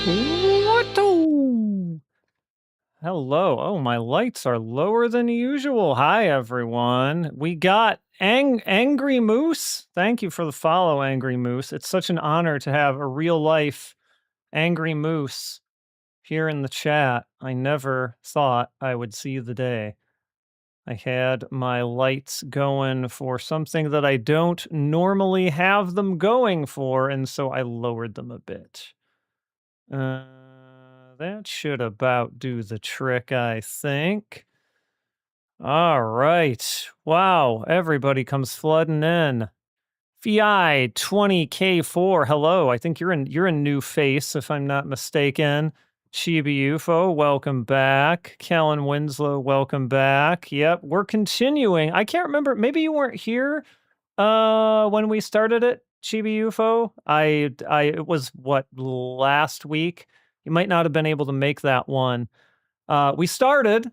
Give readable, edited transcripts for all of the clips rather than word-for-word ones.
Hokuto! Hello. Oh, my lights are lower than usual. Hi, everyone. We got Angry Moose. Thank you for the follow, Angry Moose. It's such an honor to have a real-life Angry Moose here in the chat. I never thought I would see the day. I had my lights going for something that I don't normally have them going for, and so I lowered them a bit. That should about do the trick, I think. All right. Wow, everybody comes flooding in. VI 20K4, hello. I think you're a new face, if I'm not mistaken. Chibi UFO, welcome back. Kellen Winslow, welcome back. Yep, we're continuing. I can't remember, maybe you weren't here when we started it, Chibi UFO. It was what, last week? You might not have been able to make that one. We started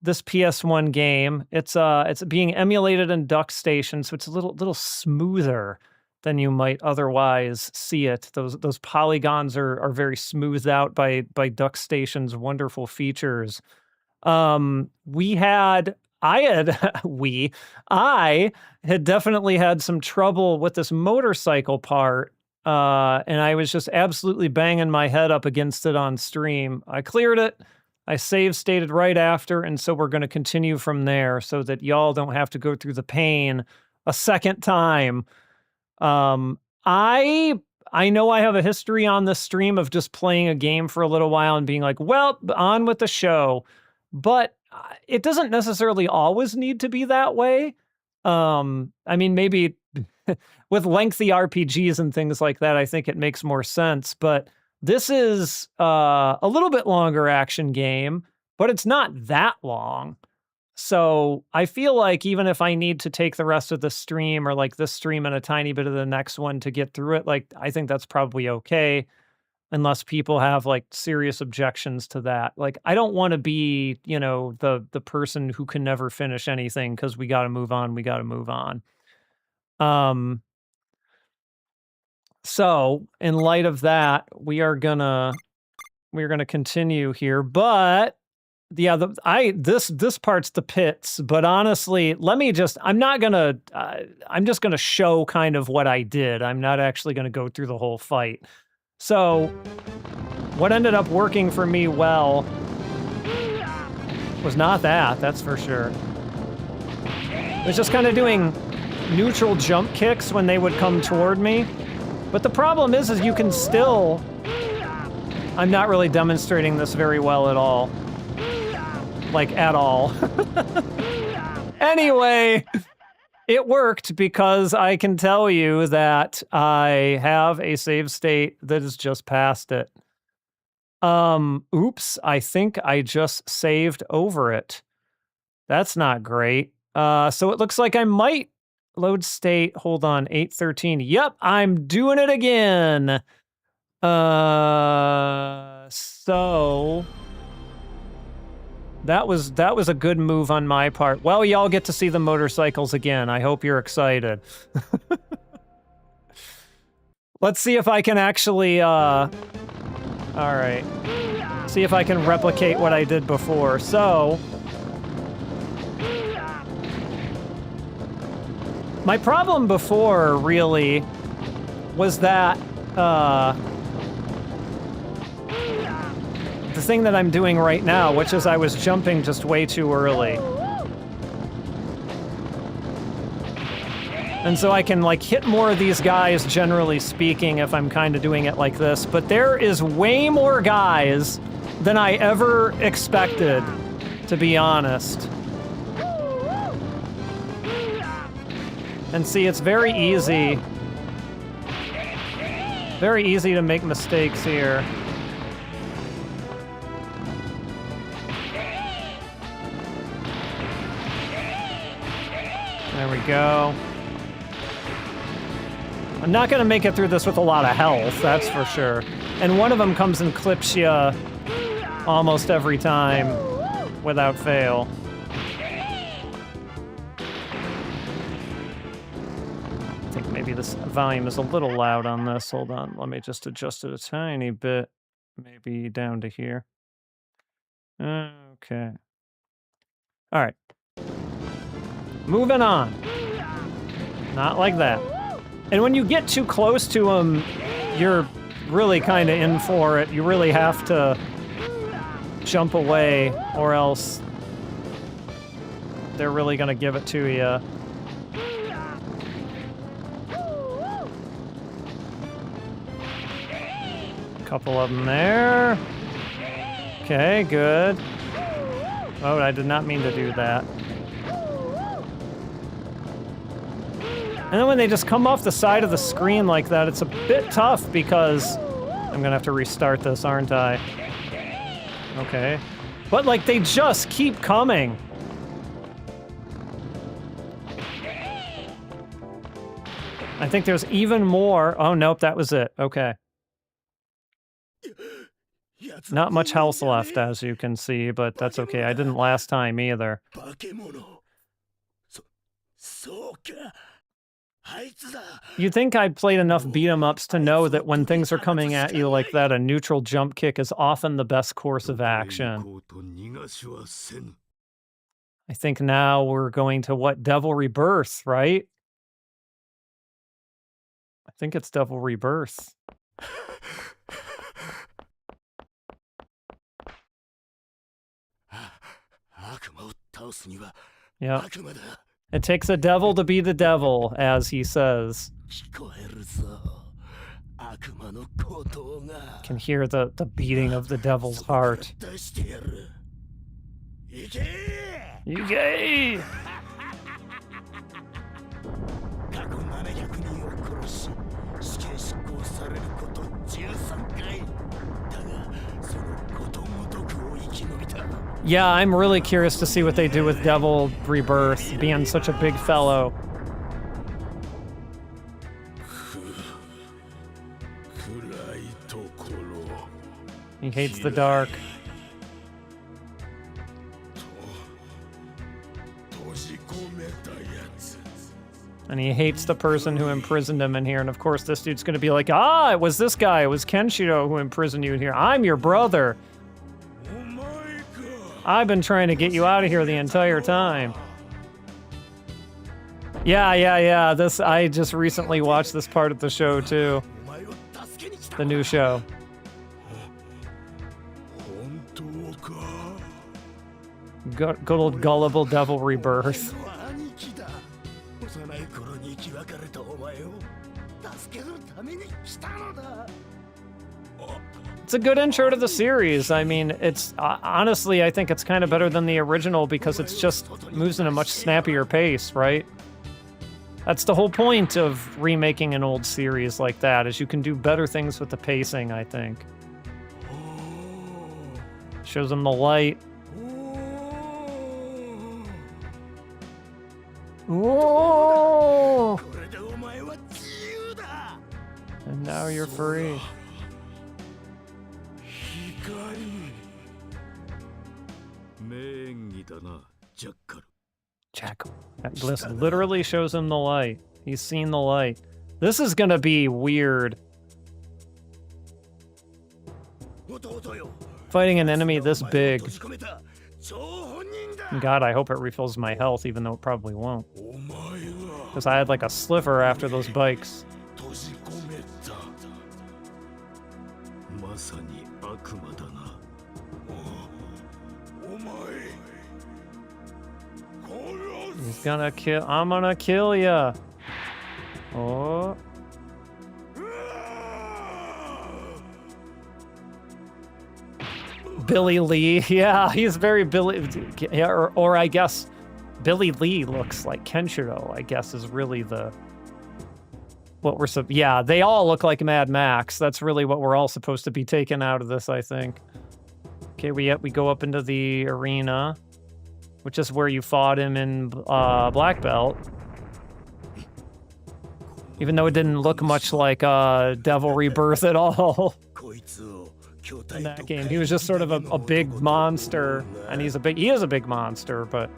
this PS1 game. It's being emulated in DuckStation, so it's a little smoother than you might otherwise see it. Those polygons are very smoothed out by DuckStation's wonderful features. I had definitely had some trouble with this motorcycle part, and I was just absolutely banging my head up against it on stream. I cleared it. I save stated right after, and so we're going to continue from there so that y'all don't have to go through the pain a second time. I know I have a history on this stream of just playing a game for a little while and being like, well, on with the show. But it doesn't necessarily always need to be that way. I mean, maybe with lengthy RPGs and things like that, I think it makes more sense. But this is a little bit longer action game, but it's not that long. So I feel like even if I need to take the rest of the stream or like this stream and a tiny bit of the next one to get through it, like I think that's probably okay. Unless people have like serious objections to that. Like, I don't want to be, the person who can never finish anything because we got to move on. So in light of that, we're gonna continue here, but yeah, this part's the pits, but honestly, I'm just gonna show kind of what I did. I'm not actually gonna go through the whole fight. So, what ended up working for me well was not that's for sure. It was just kind of doing neutral jump kicks when they would come toward me. But the problem is you can still... I'm not really demonstrating this very well at all. Like, at all. Anyway... It worked because I can tell you that I have a save state that is just past it. Oops, I think I just saved over it. That's not great. So it looks like I might load state. Hold on, 8:13. Yep, I'm doing it again. So... That was a good move on my part. Well, y'all get to see the motorcycles again. I hope you're excited. Let's see if I can actually, all right. See if I can replicate what I did before. So... My problem before, really, was that, the thing that I'm doing right now, which is I was jumping just way too early. And so I can, like, hit more of these guys, generally speaking, if I'm kind of doing it like this. But there is way more guys than I ever expected, to be honest. And see, it's very easy. Very easy to make mistakes here. There we go. I'm not going to make it through this with a lot of health, that's for sure. And one of them comes and clips you almost every time without fail. I think maybe this volume is a little loud on this. Hold on, let me just adjust it a tiny bit. maybe down to here. Okay. All right. Moving on. Not like that. And when you get too close to them, you're really kind of in for it. You really have to jump away, or else they're really gonna give it to you. Couple of them there. Okay, good. Oh, I did not mean to do that. And then when they just come off the side of the screen like that, it's a bit tough because I'm gonna have to restart this, aren't I? Okay. But, like, they just keep coming. I think there's even more. Oh, nope, that was it. Okay. Not much health left, as you can see, but that's okay. I didn't last time either. You'd think I'd played enough beat-em-ups to know that when things are coming at you like that, a neutral jump kick is often the best course of action. I think now we're going to, what, Devil Rebirth, right? I think it's Devil Rebirth. Yeah. It takes a devil to be the devil, as he says. Can hear the beating of the devil's heart. Yay! Yeah, I'm really curious to see what they do with Devil Rebirth, being such a big fellow. He hates the dark. And he hates the person who imprisoned him in here. And of course, this dude's gonna be like, ah, it was this guy. It was Kenshiro who imprisoned you in here. I'm your brother. I've been trying to get you out of here the entire time. Yeah. I just recently watched this part of the show, too. The new show. Good old gullible Devil Rebirth. It's a good intro to the series. I mean, it's honestly, I think it's kind of better than the original because it's just moves in a much snappier pace, right? That's the whole point of remaking an old series like that, is you can do better things with the pacing, I think. Shows them the light. Whoa! And now you're free. Jack, listen, literally shows him the light. He's seen the light. This is gonna be weird. Fighting an enemy this big. God, I hope it refills my health, even though it probably won't. Because I had like a sliver after those bikes. He's gonna kill. I'm gonna kill ya. Oh. Billy Lee. Yeah, he's very Billy. Yeah, or I guess Billy Lee looks like Kenshiro, I guess, is really the. What we're yeah, they all look like Mad Max. That's really what we're all supposed to be taking out of this, I think. Okay, we go up into the arena, which is where you fought him in Black Belt. Even though it didn't look much like Devil Rebirth at all in that game. He was just sort of a big monster, and he is a big monster, but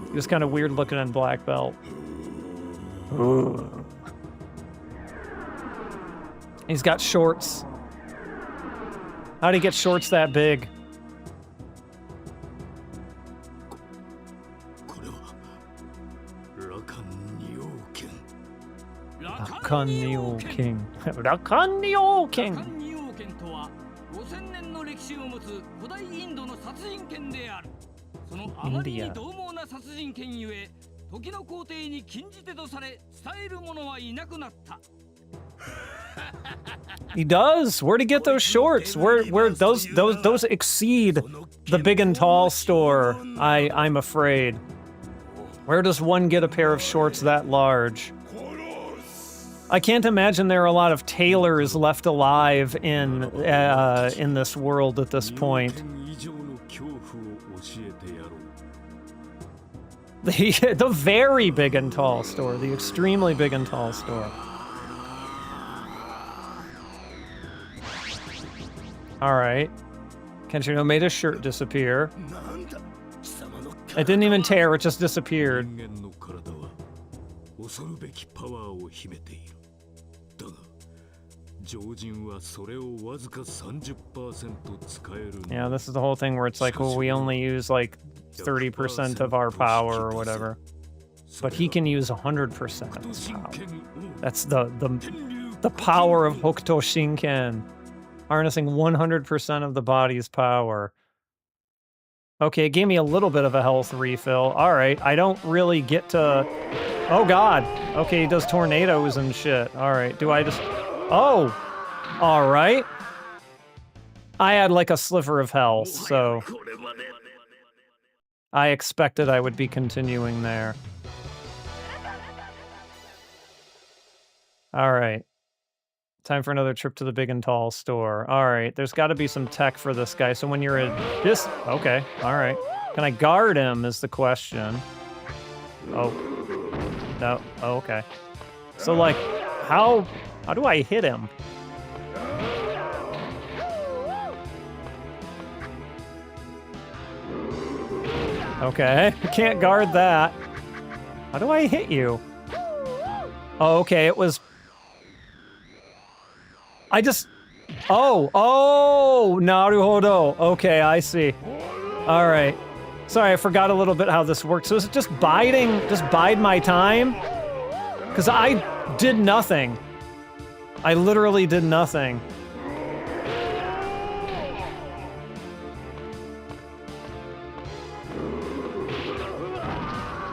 he was kind of weird looking in Black Belt. Ooh. He's got shorts. How'd he get shorts that big? Rakan King. Rakan King. India. He does. Where'd he get those shorts? Where those exceed the big and tall store, I'm afraid. Where does one get a pair of shorts that large? I can't imagine there are a lot of tailors left alive in this world at this point. The very big and tall store, the extremely big and tall store. All right. Kenshiro made his shirt disappear. It didn't even tear, it just disappeared. Yeah, this is the whole thing where it's like, well, we only use like 30% of our power or whatever. But he can use 100% of his power. That's the power of Hokuto Shinken. Harnessing 100% of the body's power. Okay, it gave me a little bit of a health refill. All right, I don't really get to... Oh, God. Okay, he does tornadoes and shit. All right, do I just... Oh! All right. I had like a sliver of health, so... I expected I would be continuing there. All right. Time for another trip to the big and tall store. All right, there's got to be some tech for this guy. So when you're in this... Okay, all right. Can I guard him is the question. Oh. No. Oh, okay. So, like, how do I hit him? Okay, I can't guard that. How do I hit you? Oh, okay, it was... Oh, naruhodo. Okay, I see. All right. Sorry, I forgot a little bit how this works. So is it just bide my time? Because I did nothing. I literally did nothing.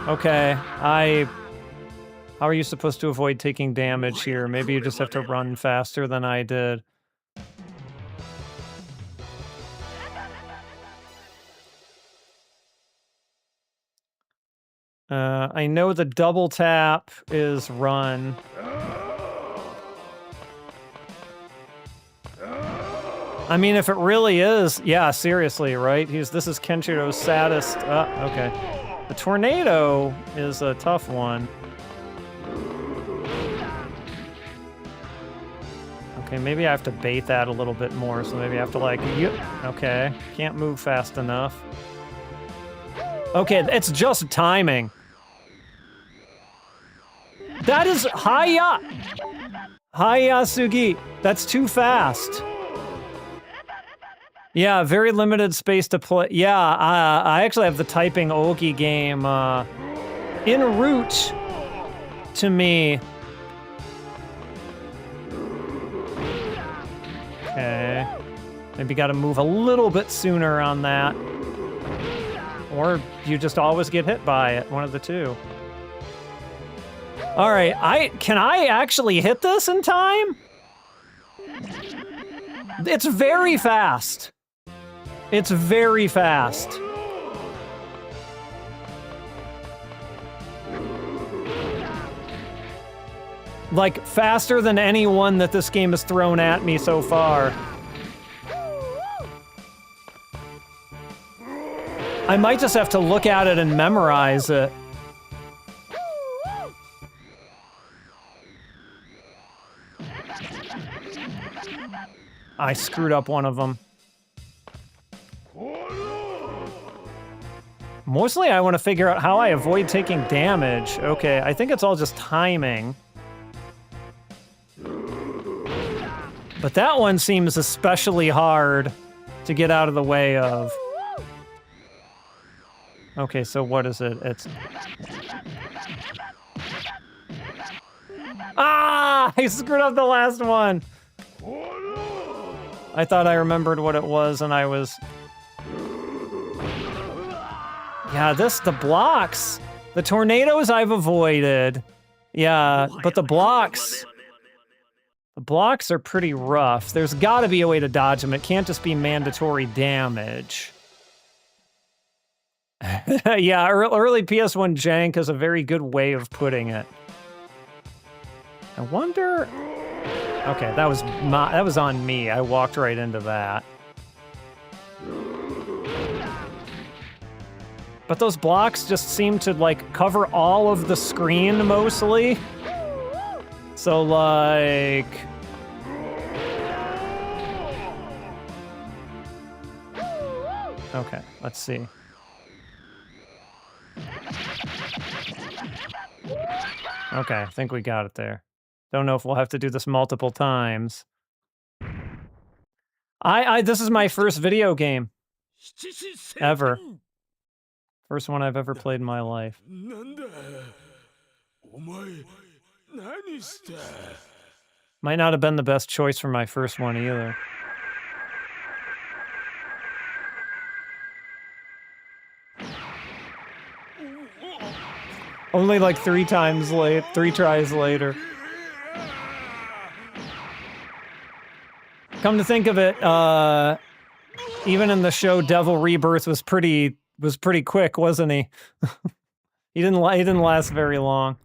Okay, How are you supposed to avoid taking damage here? Maybe you just have to run faster than I did. I know the double tap is run. I mean, if it really is, yeah, seriously, right? This is Kenshiro's saddest. Okay. The tornado is a tough one. Okay, maybe I have to bait that a little bit more, so maybe I have to like, okay, can't move fast enough. Okay, it's just timing. That is Haya Sugi. That's too fast. Yeah, very limited space to play. Yeah, I actually have the typing Ogi game en route to me. Okay. Maybe got to move a little bit sooner on that. Or you just always get hit by it, one of the two. All right, can I actually hit this in time? It's very fast. It's very fast. Like, faster than any one that this game has thrown at me so far. I might just have to look at it and memorize it. I screwed up one of them. Mostly I want to figure out how I avoid taking damage. Okay, I think it's all just timing. But that one seems especially hard to get out of the way of. Okay, so what is it? It's... Ah! I screwed up the last one! I thought I remembered what it was, and I was... Yeah, the blocks. The tornadoes I've avoided. Yeah, but the blocks are pretty rough. There's gotta be a way to dodge them. It can't just be mandatory damage. Yeah, early PS1 jank is a very good way of putting it. I wonder... Okay, that was on me. I walked right into that. But those blocks just seem to, like, cover all of the screen, mostly. So, like... Okay, let's see. Okay, I think we got it there. Don't know if we'll have to do this multiple times. This is my first video game. Ever. First one I've ever played in my life. Might not have been the best choice for my first one either. Only like 3 tries later. Come to think of it, even in the show, Devil Rebirth was pretty quick, wasn't he? He didn't last very long.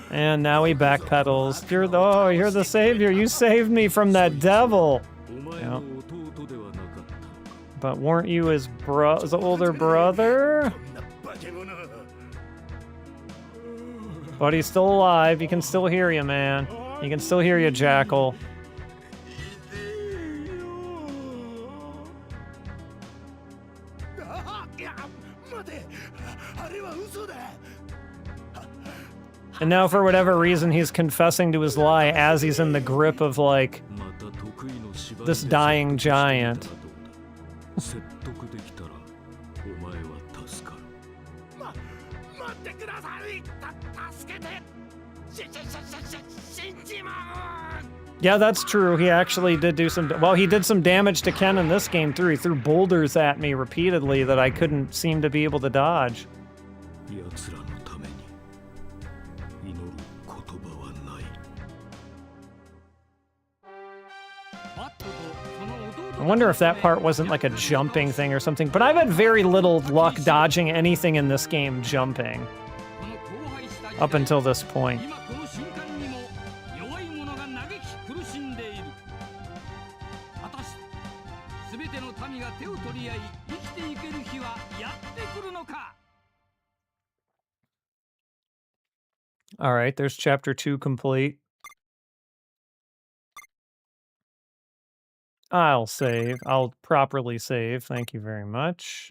And now he backpedals. You're the savior. You saved me from that devil. Yep. But weren't you his older brother? But he's still alive. He can still hear you, man. He can still hear you, Jackal. And now, for whatever reason, he's confessing to his lie as he's in the grip of, like, this dying giant. Yeah, that's true. He actually did do some... Well, he did some damage to Ken in this game, too. He threw boulders at me repeatedly that I couldn't seem to be able to dodge. I wonder if that part wasn't like a jumping thing or something, but I've had very little luck dodging anything in this game jumping. Up until this point. All right, there's chapter 2 complete. I'll save. I'll properly save. Thank you very much.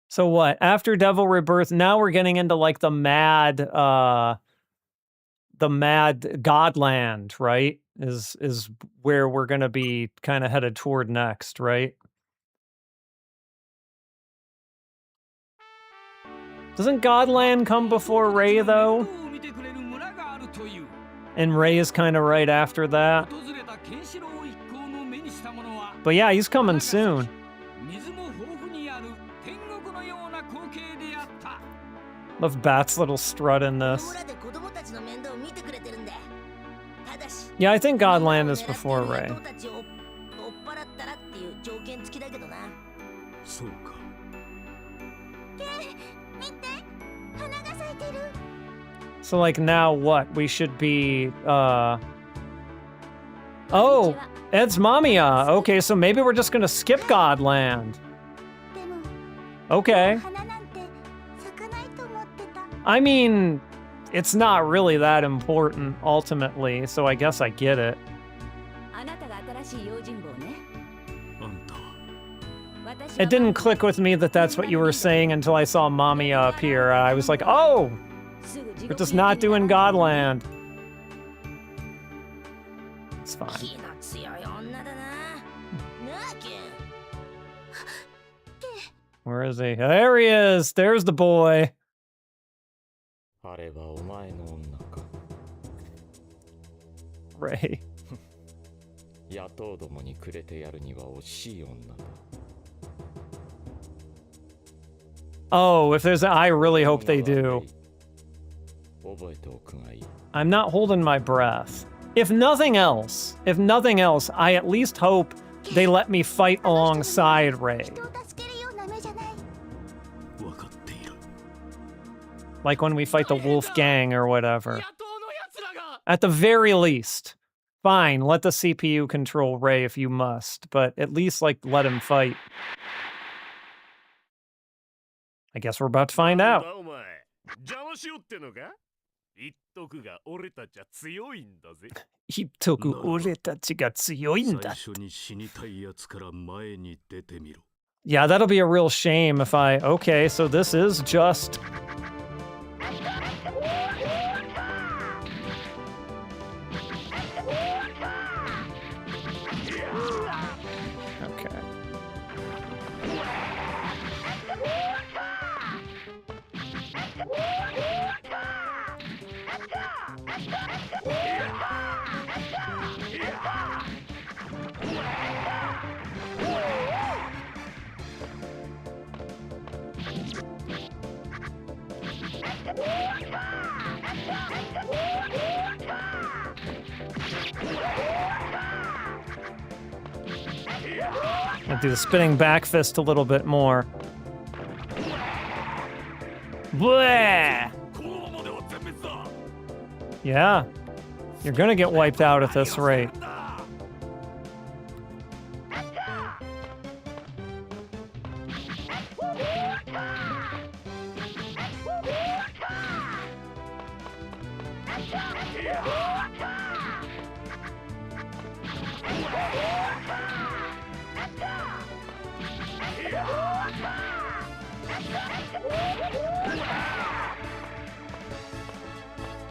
So what? After Devil Rebirth, now we're getting into like the mad Godland, right? Is where we're gonna be kind of headed toward next, right? Doesn't Godland come before Ray, though? And Ray is kind of right after that. But yeah, he's coming soon. Love Bat's little strut in this. Yeah, I think Godland is before Ray. So like now what? We should be Oh, Ed's Mamiya. Okay, so maybe we're just gonna skip Godland. Okay. I mean, it's not really that important ultimately, so I guess I get it. It didn't click with me that that's what you were saying until I saw Mamiya appear. I was like, oh! We're just not doing Godland. It's fine. Where is he? There he is! There's the boy! Ray. Oh, if there's I really hope they do. I'm not holding my breath. If nothing else, I at least hope they let me fight alongside Ray. Like when we fight the Wolf Gang or whatever. At the very least. Fine, let the CPU control Ray if you must, but at least, like, let him fight. I guess we're about to find out. Yeah, that'll be a real shame if I... Okay, so this is just... I'll do the spinning back fist a little bit more. Bleh! Yeah. You're gonna get wiped out at this rate.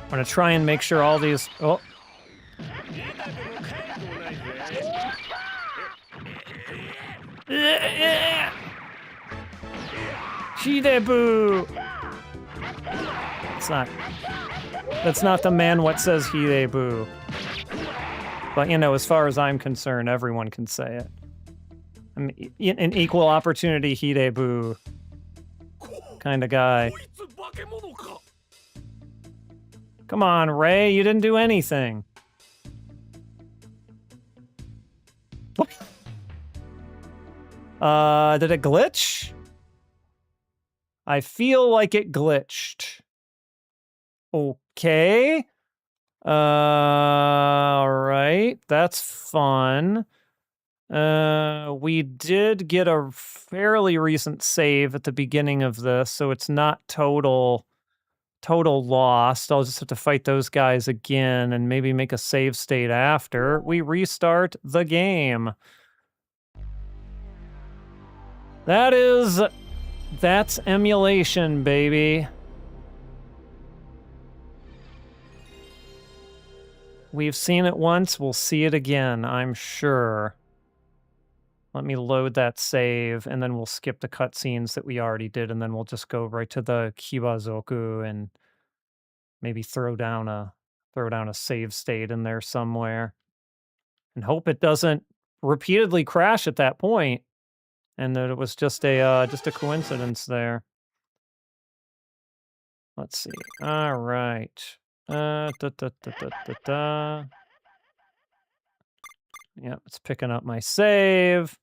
I'm gonna try and make sure all these... Oh. Hidebu! That's not the man what says Hidebu. But, you know, as far as I'm concerned, everyone can say it. I'm an equal opportunity Hidebu kind of guy. Come on, Ray, you didn't do anything. What? Did it glitch? I feel like it glitched. Okay. Alright, that's fun. We did get a fairly recent save at the beginning of this, so it's not total lost. I'll just have to fight those guys again and maybe make a save state after we restart the game. That's emulation, baby. We've seen it once, we'll see it again, I'm sure. Let me load that save, and then we'll skip the cutscenes that we already did, and then we'll just go right to the Kibazoku and maybe throw down a save state in there somewhere. And hope it doesn't repeatedly crash at that point, and that it was just a coincidence there. Let's see. All right. Yep, it's picking up my save.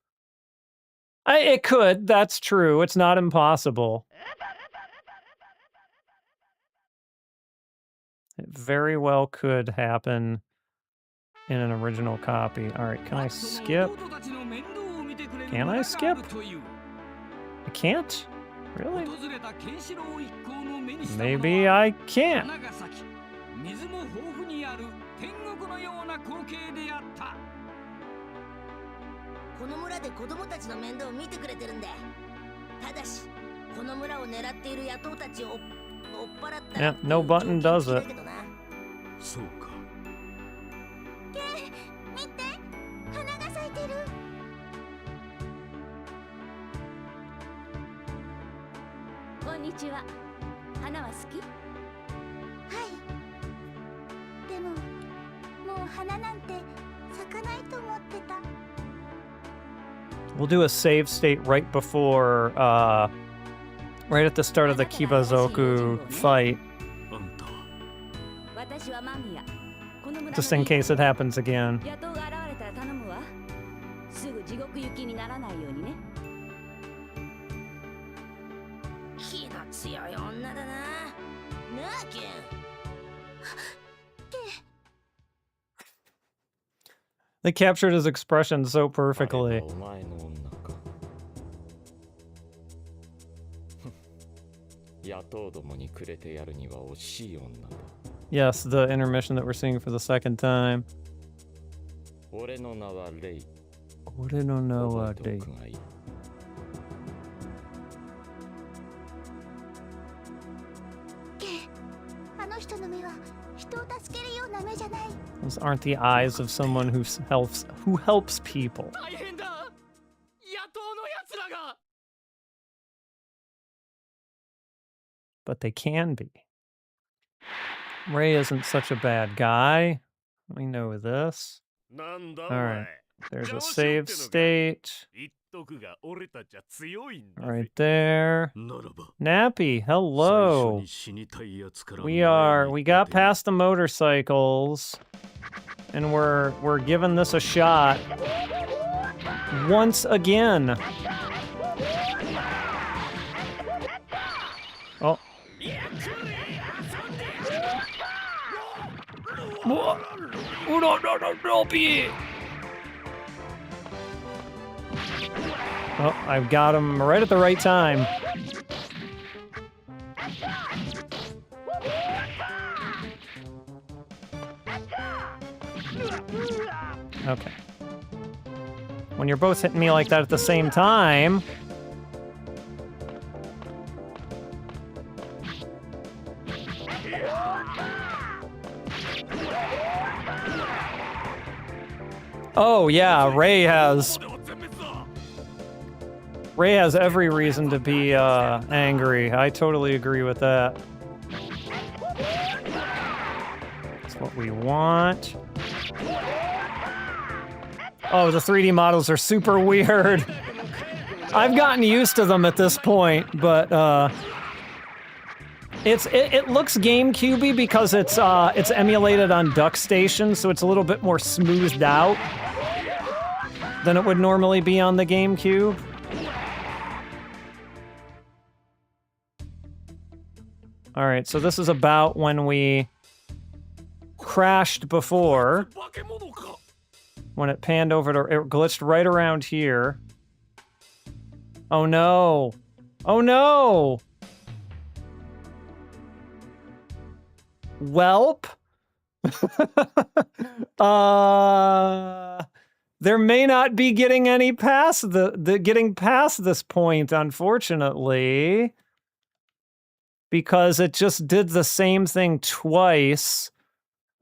It could, that's true. It's not impossible. It very well could happen in an original copy. All right, can I skip? Can I skip? I can't? Really? Maybe I can't. この村で子供たちの面倒を見てくれてるんで。ただし、この村を狙っている野党たちを追っ払ったら。Yeah, no button does it. そうか。見て、花が咲いてる。こんにちは。花は好き？はい。でも、もう花なんて咲かないと思ってた。We'll do a save state right before, right at the start of the Kibazoku fight. Just in case it happens again. すぐ地獄行きにならないようにね。気の強い女だな。なあ、ケン。They captured his expression so perfectly. Yes, the intermission that we're seeing for the second time. Ore no na wa Rei. あの人の目は人を助けるような目じゃない。Those aren't the eyes of someone who helps people. But they can be. Ray isn't such a bad guy. We know this. Alright. There's a save state. Right there. Nappy, hello. We got past the motorcycles. And we're giving this a shot. Once again. Oh. Oh, I've got him right at the right time. Okay. When you're both hitting me like that at the same time... Oh, yeah, Ray has every reason to be angry. I totally agree with that. That's what we want. Oh, the 3D models are super weird. I've gotten used to them at this point, but it looks GameCube-y because it's emulated on DuckStation, so it's a little bit more smoothed out than it would normally be on the GameCube. Alright, so this is about when we crashed before. When it panned over to... It glitched right around here. Oh no! Oh no! Welp? There may not be getting any past getting past this point, unfortunately. Because it just did the same thing twice.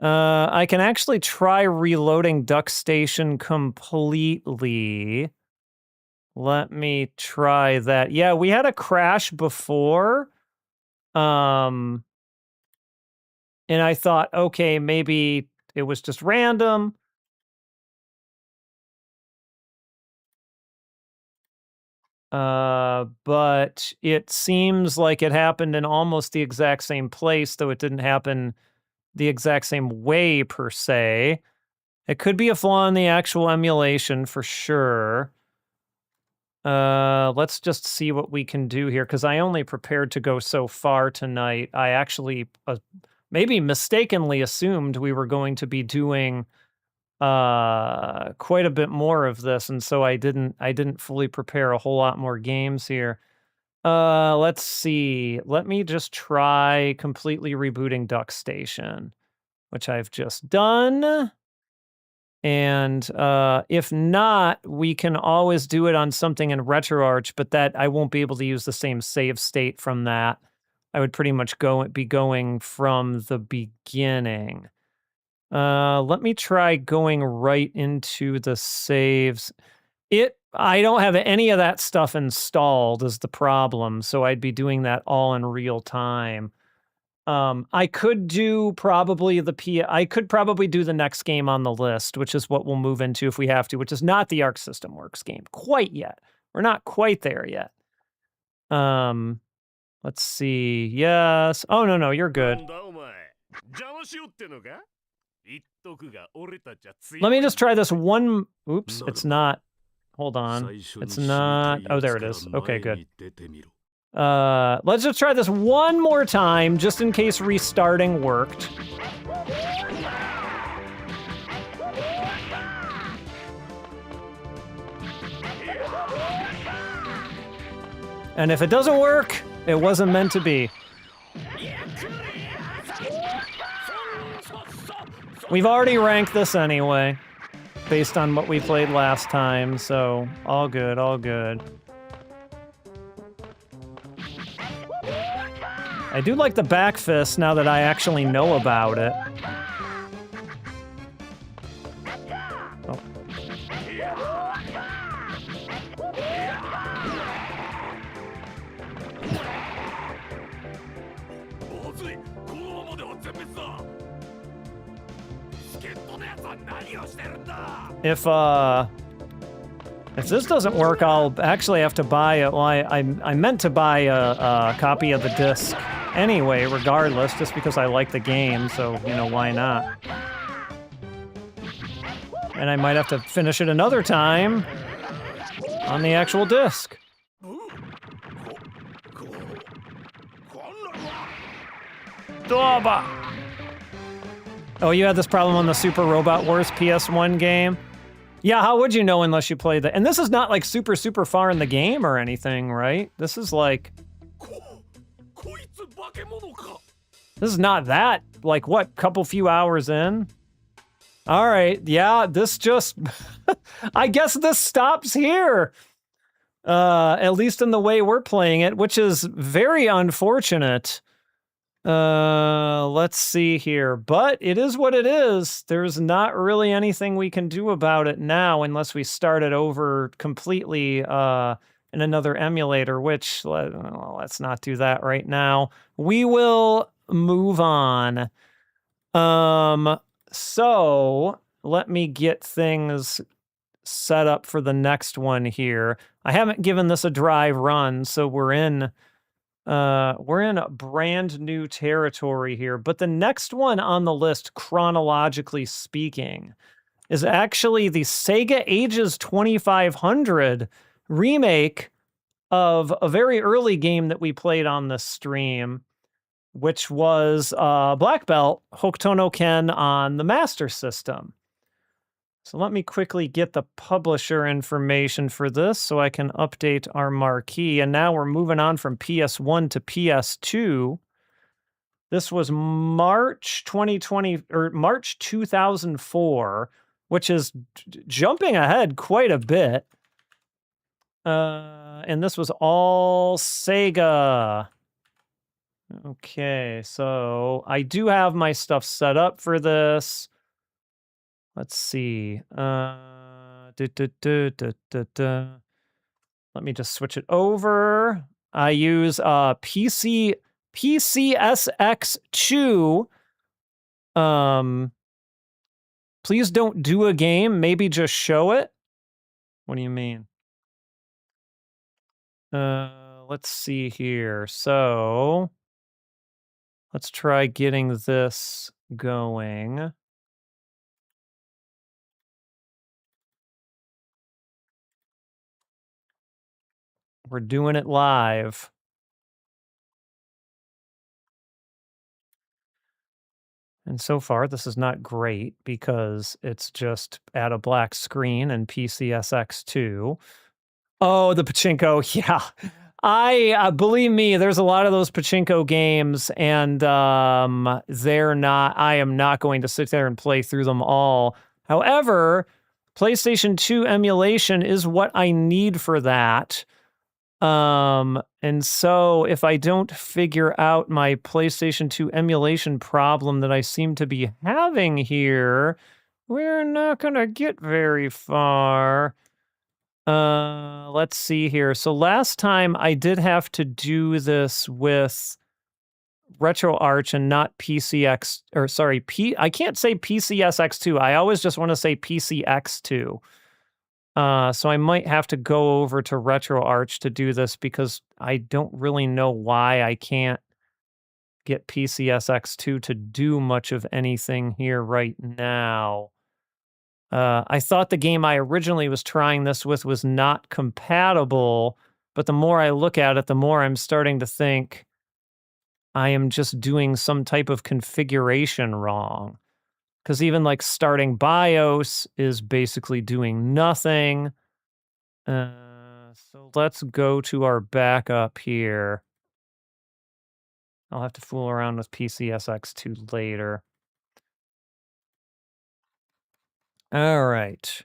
I can actually try reloading DuckStation completely. Let me try that. Yeah, we had a crash before. And I thought, okay, maybe it was just random. But it seems like it happened in almost the exact same place, though it didn't happen the exact same way, per se. It could be a flaw in the actual emulation, for sure. Let's just see what we can do here, because I only prepared to go so far tonight. I actually maybe mistakenly assumed we were going to be doing quite a bit more of this, and so I didn't fully prepare a whole lot more games here. Let's see. Let me just try completely rebooting DuckStation, which I've just done. And if not, we can always do it on something in RetroArch, but that I won't be able to use the same save state from that. I would pretty much be going from the beginning. Let me try going right into the saves. I don't have any of that stuff installed is the problem, so I'd be doing that all in real time. I could probably do the next game on the list, which is what we'll move into if we have to, which is not the Arc System Works game quite yet. We're not quite there yet. Let's see. Yes. Oh, no, you're good. Let me just try this one. Oops, it's not. Hold on. It's not. Oh, there it is. Okay, good. Let's just try this one more time, just in case restarting worked. And if it doesn't work, it wasn't meant to be. We've already ranked this anyway, based on what we played last time, so all good, all good. I do like the back fist now that I actually know about it. Oh. If this doesn't work, I'll actually have to buy it. Well, I meant to buy a copy of the disc anyway, regardless, just because I like the game, so, you know, why not? And I might have to finish it another time on the actual disc. Oh, you had this problem on the Super Robot Wars PS1 game? Yeah, how would you know unless you played that? And this is not like super far in the game or anything, right? This is like... This is not that, like, what, few hours in? All right, yeah, this just... I guess this stops here. At least in the way we're playing it, which is very unfortunate. Let's see here. But it is what it is. There's not really anything we can do about it now unless we start it over completely in another emulator, which let's not do that right now. We will move on. So let me get things set up for the next one here. I haven't given this a dry run, so we're in a brand new territory here. But the next one on the list, chronologically speaking, is actually the Sega Ages 2500 remake of a very early game that we played on this stream, which was Black Belt Hokuto no Ken on the Master System. So let me quickly get the publisher information for this so I can update our marquee. And now we're moving on from PS1 to PS2. This was March 2020 or March 2004, which is jumping ahead quite a bit. And this was all Sega. Okay, so I do have my stuff set up for this. Let's see. Let me just switch it over. I use PCSX2. Please don't do a game. Maybe just show it. What do you mean? Let's see here. So let's try getting this going. We're doing it live. And so far, this is not great because it's just at a black screen and PCSX2. Oh, the pachinko, yeah. I believe me, there's a lot of those pachinko games, and I am not going to sit there and play through them all. However, PlayStation 2 emulation is what I need for that. And so if I don't figure out my PlayStation 2 emulation problem that I seem to be having here, we're not gonna get very far. Let's see here. So last time I did have to do this with RetroArch and not PCX, or sorry, I can't say PCSX2. I always just want to say PCX2. So I might have to go over to RetroArch to do this because I don't really know why I can't get PCSX2 to do much of anything here right now. I thought the game I originally was trying this with was not compatible, but the more I look at it, the more I'm starting to think I am just doing some type of configuration wrong. Because even like starting BIOS is basically doing nothing. So let's go to our backup here. I'll have to fool around with PCSX2 later. All right.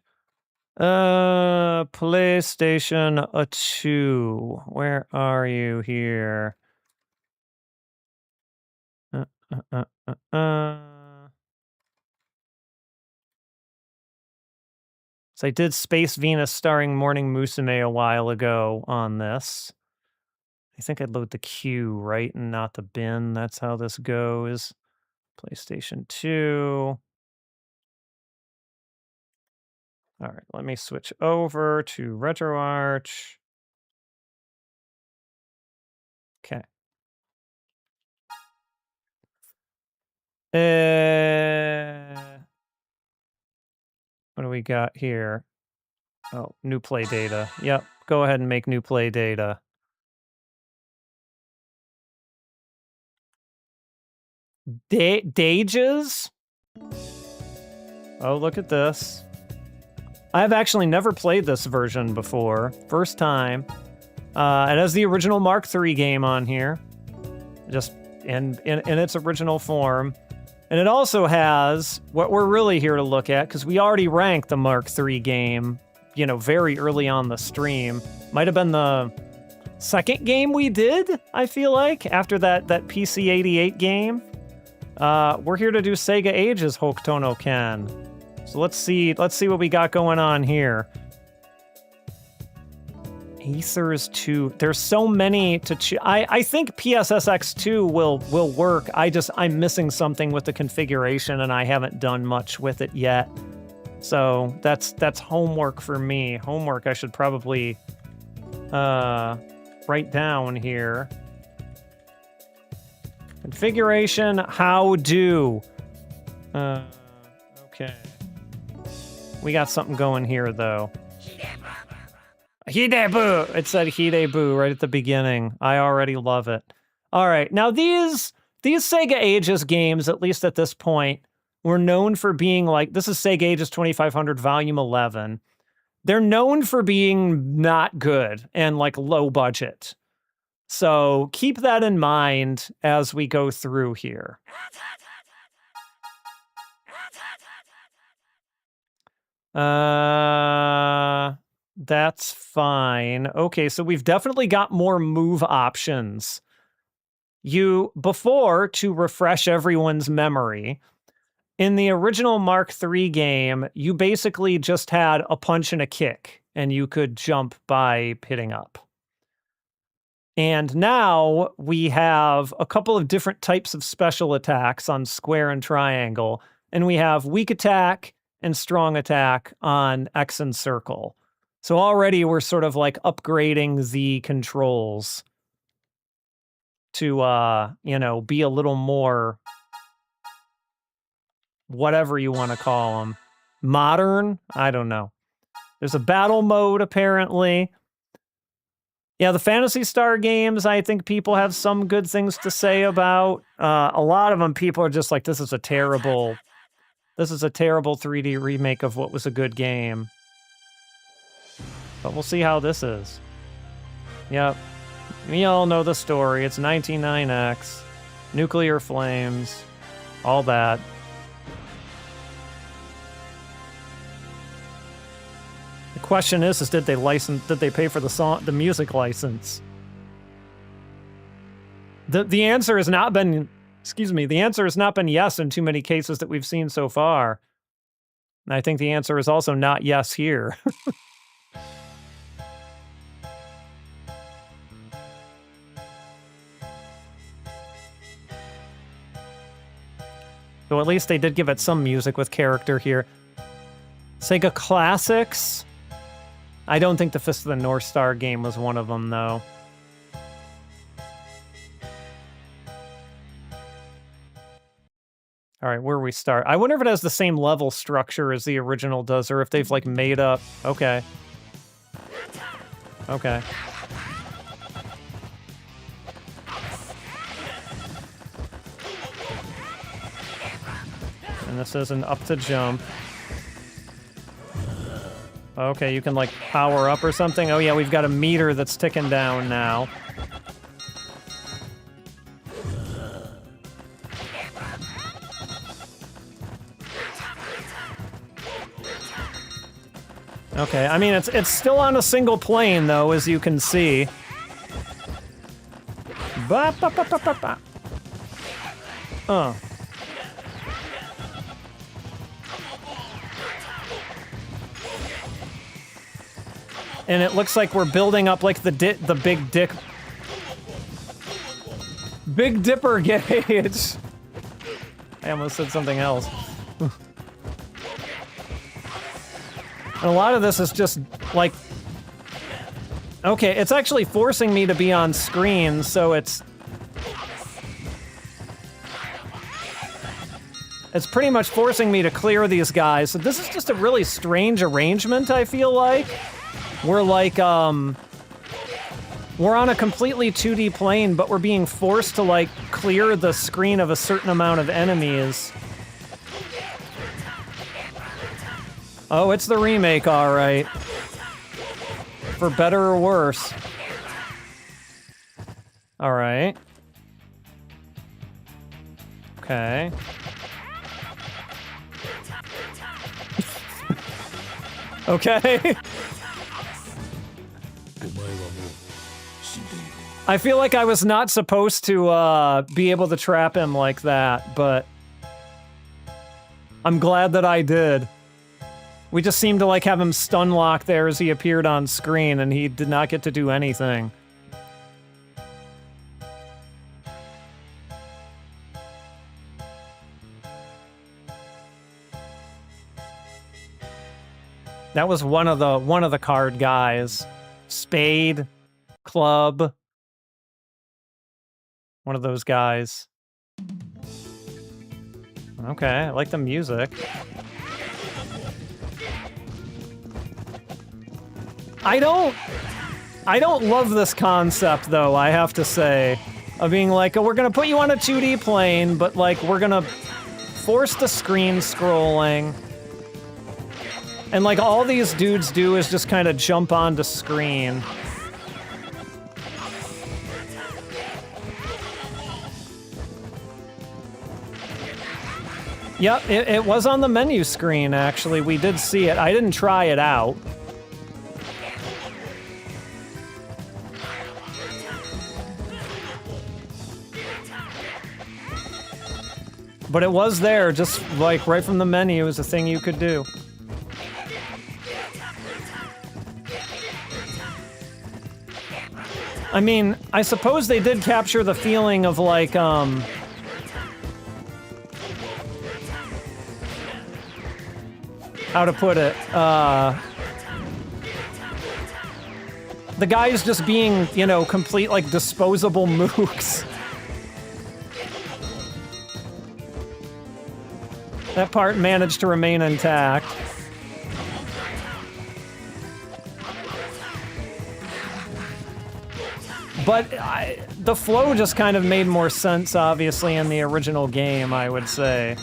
PlayStation 2. Where are you here? So I did Space Venus starring Morning Musume a while ago on this. I think I'd load the queue, right, and not the bin. That's how this goes. PlayStation 2. All right, let me switch over to RetroArch. Okay. What do we got here? Oh, new play data. Yep, go ahead and make new play data. Dages? Oh, look at this. I've actually never played this version before. First time. It has the original Mark III game on here. Just in its original form. And it also has what we're really here to look at, because we already ranked the Mark III game, you know, very early on the stream. Might have been the second game we did, I feel like, after that PC-88 game. We're here to do Sega Ages Hokuto no Ken. So let's see what we got going on here. Aethers 2. There's so many to choose. I think PSSX2 will work. I'm missing something with the configuration, and I haven't done much with it yet. So that's homework for me. Homework I should probably write down here. Configuration, how do. Okay. We got something going here, though. Hidebu! It said Hidebu right at the beginning. I already love it. All right, now these Sega Ages games, at least at this point, were known for being like, this is Sega Ages 2500 Volume 11. They're known for being not good and like low budget. So keep that in mind as we go through here. That's fine. Okay, so we've definitely got more move options. Before, to refresh everyone's memory, in the original Mark III game, you basically just had a punch and a kick, and you could jump by hitting up. And now we have a couple of different types of special attacks on square and triangle, and we have weak attack and strong attack on X and circle. So already we're sort of like upgrading the controls to, be a little more, whatever you want to call them. Modern? I don't know. There's a battle mode, apparently. Yeah, the Phantasy Star games, I think people have some good things to say about. A lot of them, people are just like, this is a terrible 3D remake of what was a good game. But we'll see how this is. Yep. We all know the story. It's 99X. Nuclear flames. All that. The question is did they pay for the music license? The answer has not been, the answer has not been yes in too many cases that we've seen so far. And I think the answer is also not yes here. So at least they did give it some music with character here. Sega Classics? I don't think the Fist of the North Star game was one of them, though. All right, where we start? I wonder if it has the same level structure as the original does, or if they've, like, made up... Okay. Okay. And this isn't up to jump. Okay, you can, like, power up or something? Oh, yeah, we've got a meter that's ticking down now. Okay, I mean, it's still on a single plane, though, as you can see. Ba ba ba ba ba ba. Oh. And it looks like we're building up, like, the Big Dipper gauge. I almost said something else. And a lot of this is just, like... Okay, it's actually forcing me to be on screen, so it's... It's pretty much forcing me to clear these guys, so this is just a really strange arrangement, I feel like. We're like, we're on a completely 2D plane, but we're being forced to, like, clear the screen of a certain amount of enemies. Oh, it's the remake, alright. For better or worse. Alright. Okay. Okay. I feel like I was not supposed to be able to trap him like that, but I'm glad that I did. We just seemed to, like, have him stun locked there as he appeared on screen, and he did not get to do anything. That was one of the card guys. Spade, club. One of those guys. Okay, I like the music. I don't love this concept, though, I have to say. Of being like, oh, we're gonna put you on a 2D plane, but, like, we're gonna force the screen scrolling. And, like, all these dudes do is just kind of jump onto screen. Yep, it was on the menu screen, actually. We did see it. I didn't try it out. But it was there, just, like, right from the menu is a thing you could do. I mean, I suppose they did capture the feeling of, like, how to put it, the guys just being, you know, complete, like, disposable mooks. That part managed to remain intact. But the flow just kind of made more sense, obviously, in the original game, I would say.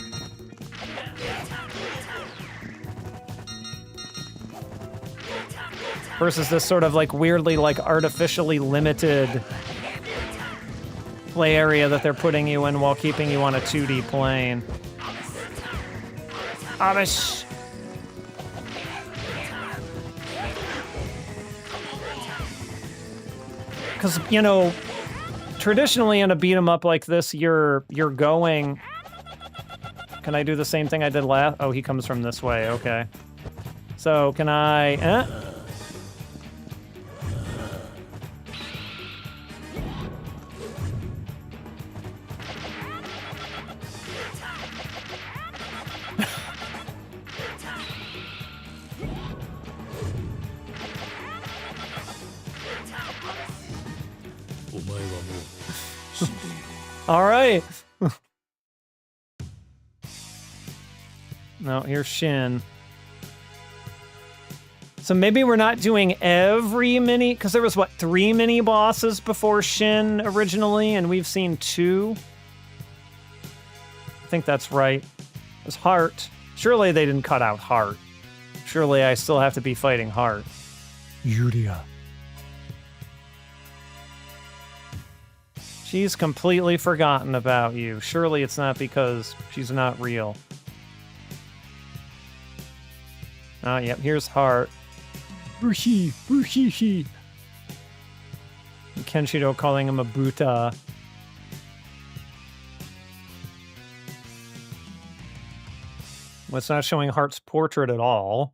Versus this sort of, like, weirdly, like, artificially limited play area that they're putting you in while keeping you on a 2D plane. Amish! Because, you know, traditionally in a beat 'em up like this, you're going... Can I do the same thing I did last? Oh, he comes from this way, okay. So, can I... All right. No, here's Shin. So maybe we're not doing every mini, because there was, what, 3 mini bosses before Shin originally, and we've seen 2? I think that's right. There's Heart. Surely they didn't cut out Heart. Surely I still have to be fighting Heart. Yuria. She's completely forgotten about you. Surely it's not because she's not real. Oh, yep, here's Heart. Bushi, Bushishi. Kenshiro calling him a Buta. Well, it's not showing Heart's portrait at all.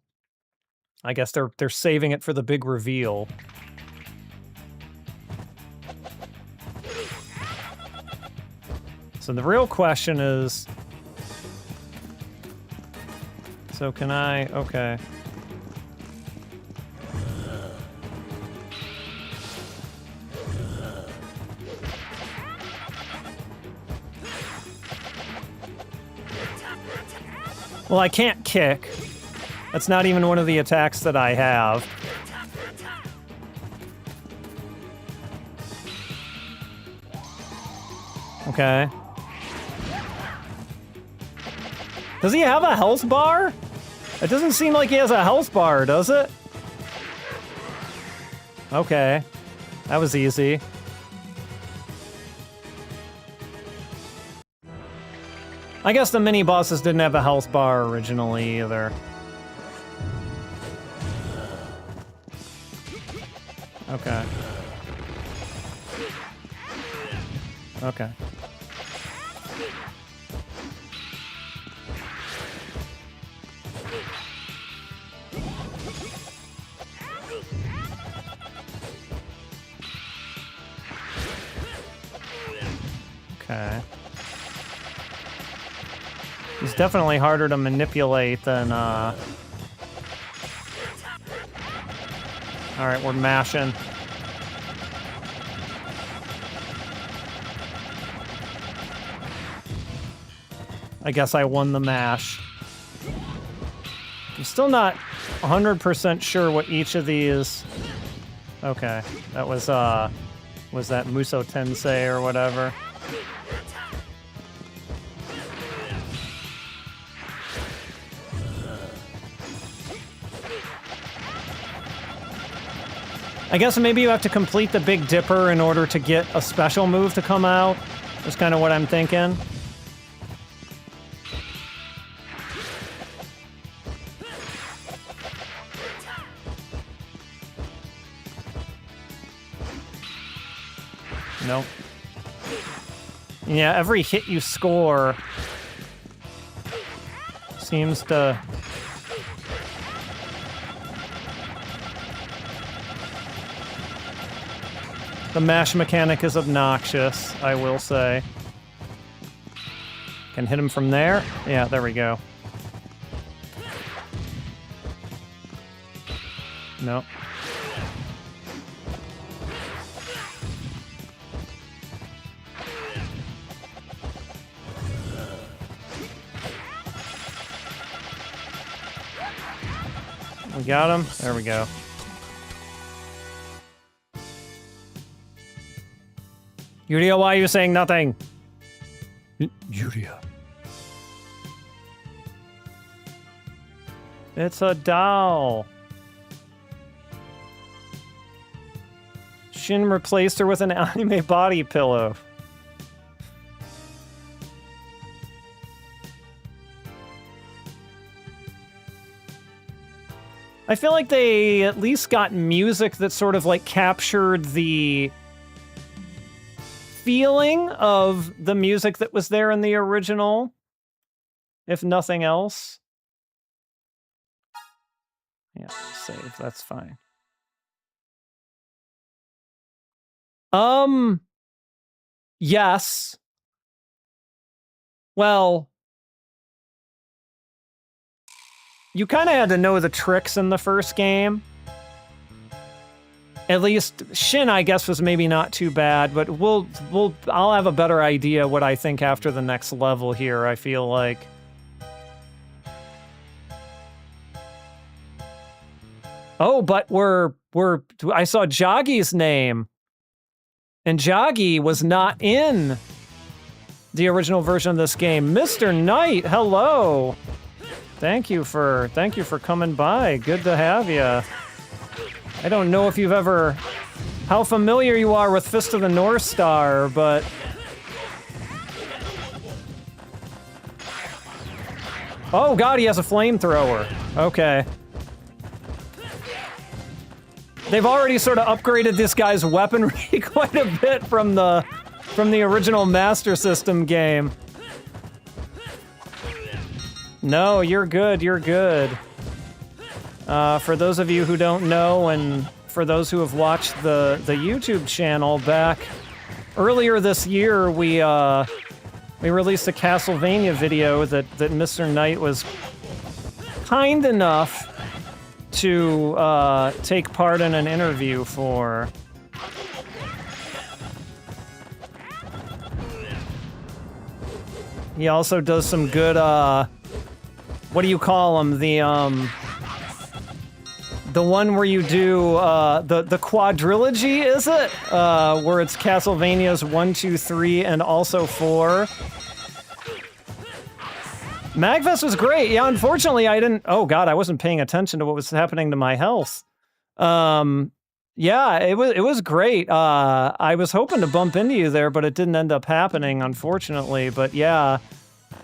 I guess they're saving it for the big reveal. So the real question is... So can I... Okay. Well, I can't kick. That's not even one of the attacks that I have. Okay. Does he have a health bar? It doesn't seem like he has a health bar, does it? Okay. That was easy. I guess the mini bosses didn't have a health bar originally either. Okay. Okay. Okay. He's definitely harder to manipulate than, Alright, we're mashing. I guess I won the mash. I'm still not 100% sure what each of these... Okay, that was that Musou Tensei or whatever? I guess maybe you have to complete the Big Dipper in order to get a special move to come out. That's kind of what I'm thinking. Nope. Yeah, every hit you score seems to... The mash mechanic is obnoxious, I will say. Can hit him from there? Yeah, there we go. Nope. We got him? There we go. Yuria, why are you saying nothing? Yuria. It's a doll. Shin replaced her with an anime body pillow. I feel like they at least got music that sort of like captured the feeling of the music that was there in the original, if nothing else. Yeah, save, that's fine. Yes. Well, you kind of had to know the tricks in the first game. At least Shin, I guess, was maybe not too bad, but I'll have a better idea what I think after the next level here, I feel like. Oh, but I saw Joggy's name. And Joggy was not in the original version of this game. Mr. Knight, hello. Thank you for coming by. Good to have you. I don't know if you've ever, how familiar you are with Fist of the North Star, but oh god, he has a flamethrower. Okay. They've already sort of upgraded this guy's weaponry quite a bit from the original Master System game. No, you're good, you're good. For those of you who don't know, and for those who have watched the YouTube channel, back earlier this year, we released a Castlevania video that Mr. Knight was kind enough to take part in an interview for. He also does some good, what do you call them? The one where you do, the quadrilogy, is it? Where it's Castlevanias 1, 2, 3, and also 4. Magfest was great. Yeah, unfortunately, oh god, I wasn't paying attention to what was happening to my health. Yeah, it was great. I was hoping to bump into you there, but it didn't end up happening, unfortunately. But yeah,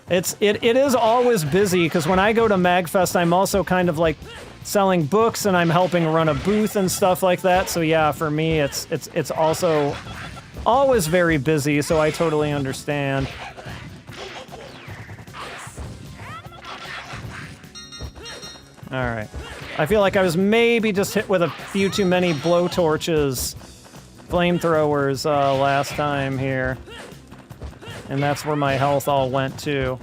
it is always busy, because when I go to Magfest, I'm also kind of like selling books, and I'm helping run a booth and stuff like that. So yeah, for me, it's also always very busy, so I totally understand. Alright. I feel like I was maybe just hit with a few too many blowtorches, flamethrowers, last time here. And that's where my health all went to.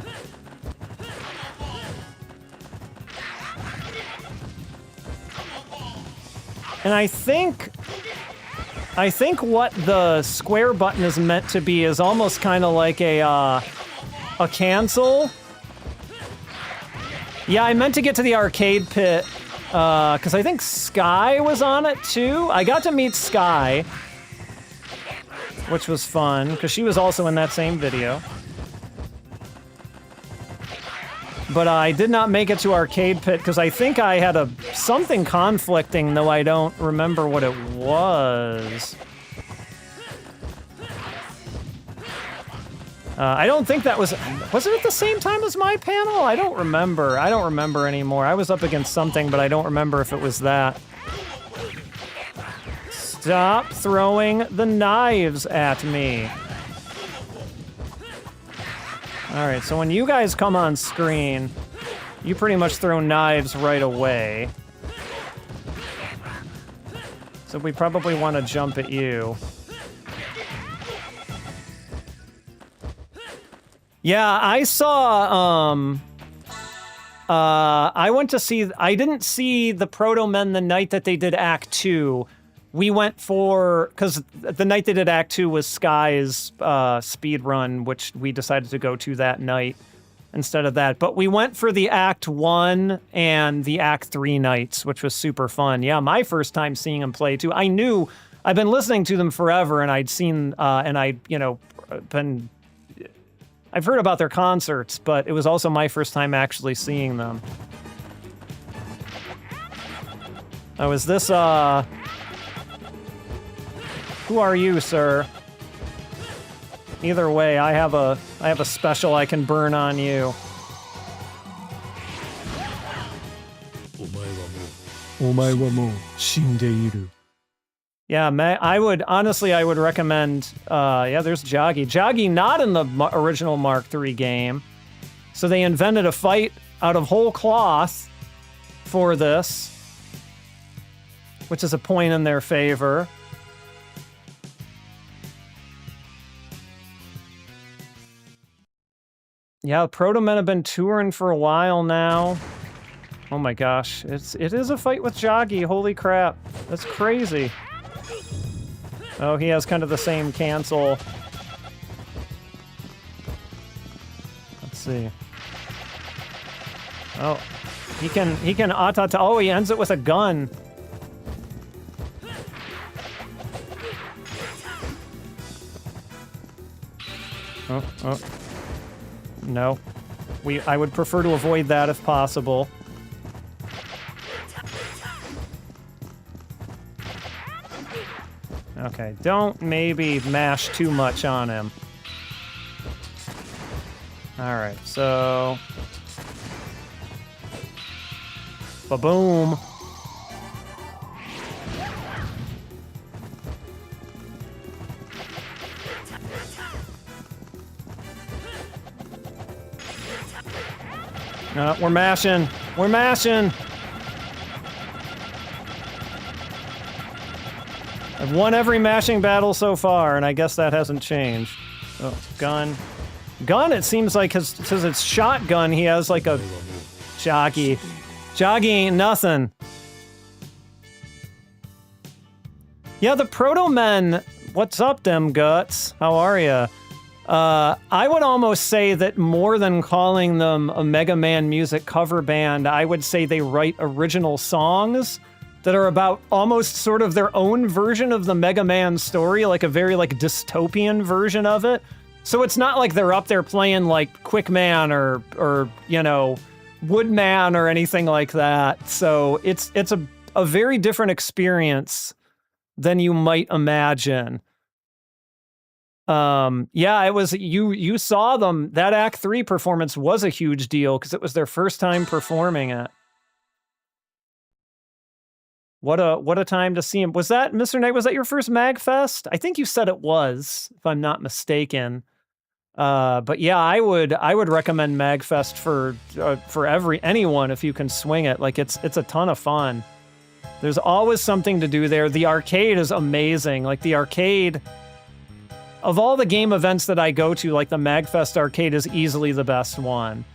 And I think what the square button is meant to be is almost kind of like a cancel. Yeah, I meant to get to the arcade pit, because I think Sky was on it too. I got to meet Sky, which was fun, because she was also in that same video. But I did not make it to arcade pit, because I think I had something conflicting, though I don't remember what it was. I don't think that was it at the same time as my panel? I don't remember. I don't remember anymore. I was up against something, but I don't remember if it was that. Stop throwing the knives at me. Alright, so when you guys come on screen, you pretty much throw knives right away. So we probably want to jump at you. Yeah, I saw, I went to see, I didn't see the Proto-Men the night that they did Act 2. We went for, because the night they did Act 2 was Sky's speed run, which we decided to go to that night instead of that. But we went for the Act 1 and the Act 3 nights, which was super fun. Yeah, my first time seeing them play too. I knew, I've been listening to them forever, and I'd seen, and I'd, I've heard about their concerts, but it was also my first time actually seeing them. Oh, is this, who are you, sir? Either way, I have a special I can burn on you. お前はもう死んでいる。Yeah, I would recommend. Yeah, there's Joggy. Joggy not in the original Mark III game, so they invented a fight out of whole cloth for this, which is a point in their favor. Yeah, Proto-Men have been touring for a while now. Oh my gosh, it is a fight with Joggy. Holy crap, that's crazy. Oh, he has kind of the same cancel. Let's see. Oh, he can atata. Oh, he ends it with a gun. Oh. No. I would prefer to avoid that if possible. Okay, don't maybe mash too much on him. Alright, so... Ba-boom! We're mashing! We're mashing! I've won every mashing battle so far, and I guess that hasn't changed. Oh, gun. Gun, it seems like, because it's shotgun, he has like a... Joggy. Joggy ain't nothing. Yeah, the Proto-Men... What's up, them guts? How are ya? I would almost say that more than calling them a Mega Man music cover band, I would say they write original songs that are about almost sort of their own version of the Mega Man story, like a very like dystopian version of it. So it's not like they're up there playing like Quickman or you know, Woodman or anything like that. So it's a very different experience than you might imagine. Yeah, it was, you saw them. That Act 3 performance was a huge deal because it was their first time performing it. What a time to see him. Was that, Mr. Knight, was that your first MagFest? I think you said it was, if I'm not mistaken. But yeah, I would recommend MagFest for anyone if you can swing it. Like it's a ton of fun. There's always something to do there. The arcade is amazing. Like the arcade, of all the game events that I go to, like the MagFest arcade is easily the best one.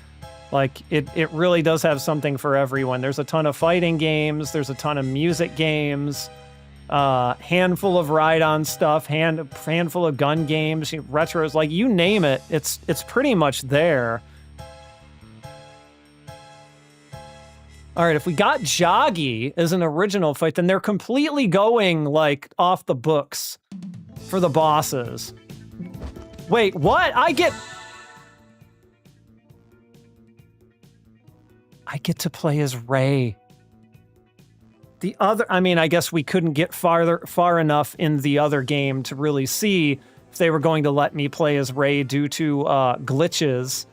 Like, it really does have something for everyone. There's a ton of fighting games, there's a ton of music games, handful of ride-on stuff, handful of gun games, retros, like, you name it, it's pretty much there. Alright, if we got Joggy as an original fight, then they're completely going, like, off the books for the bosses. Wait, what? I get to play as Ray. The other, I mean, I guess we couldn't get far enough in the other game to really see if they were going to let me play as Ray due to glitches.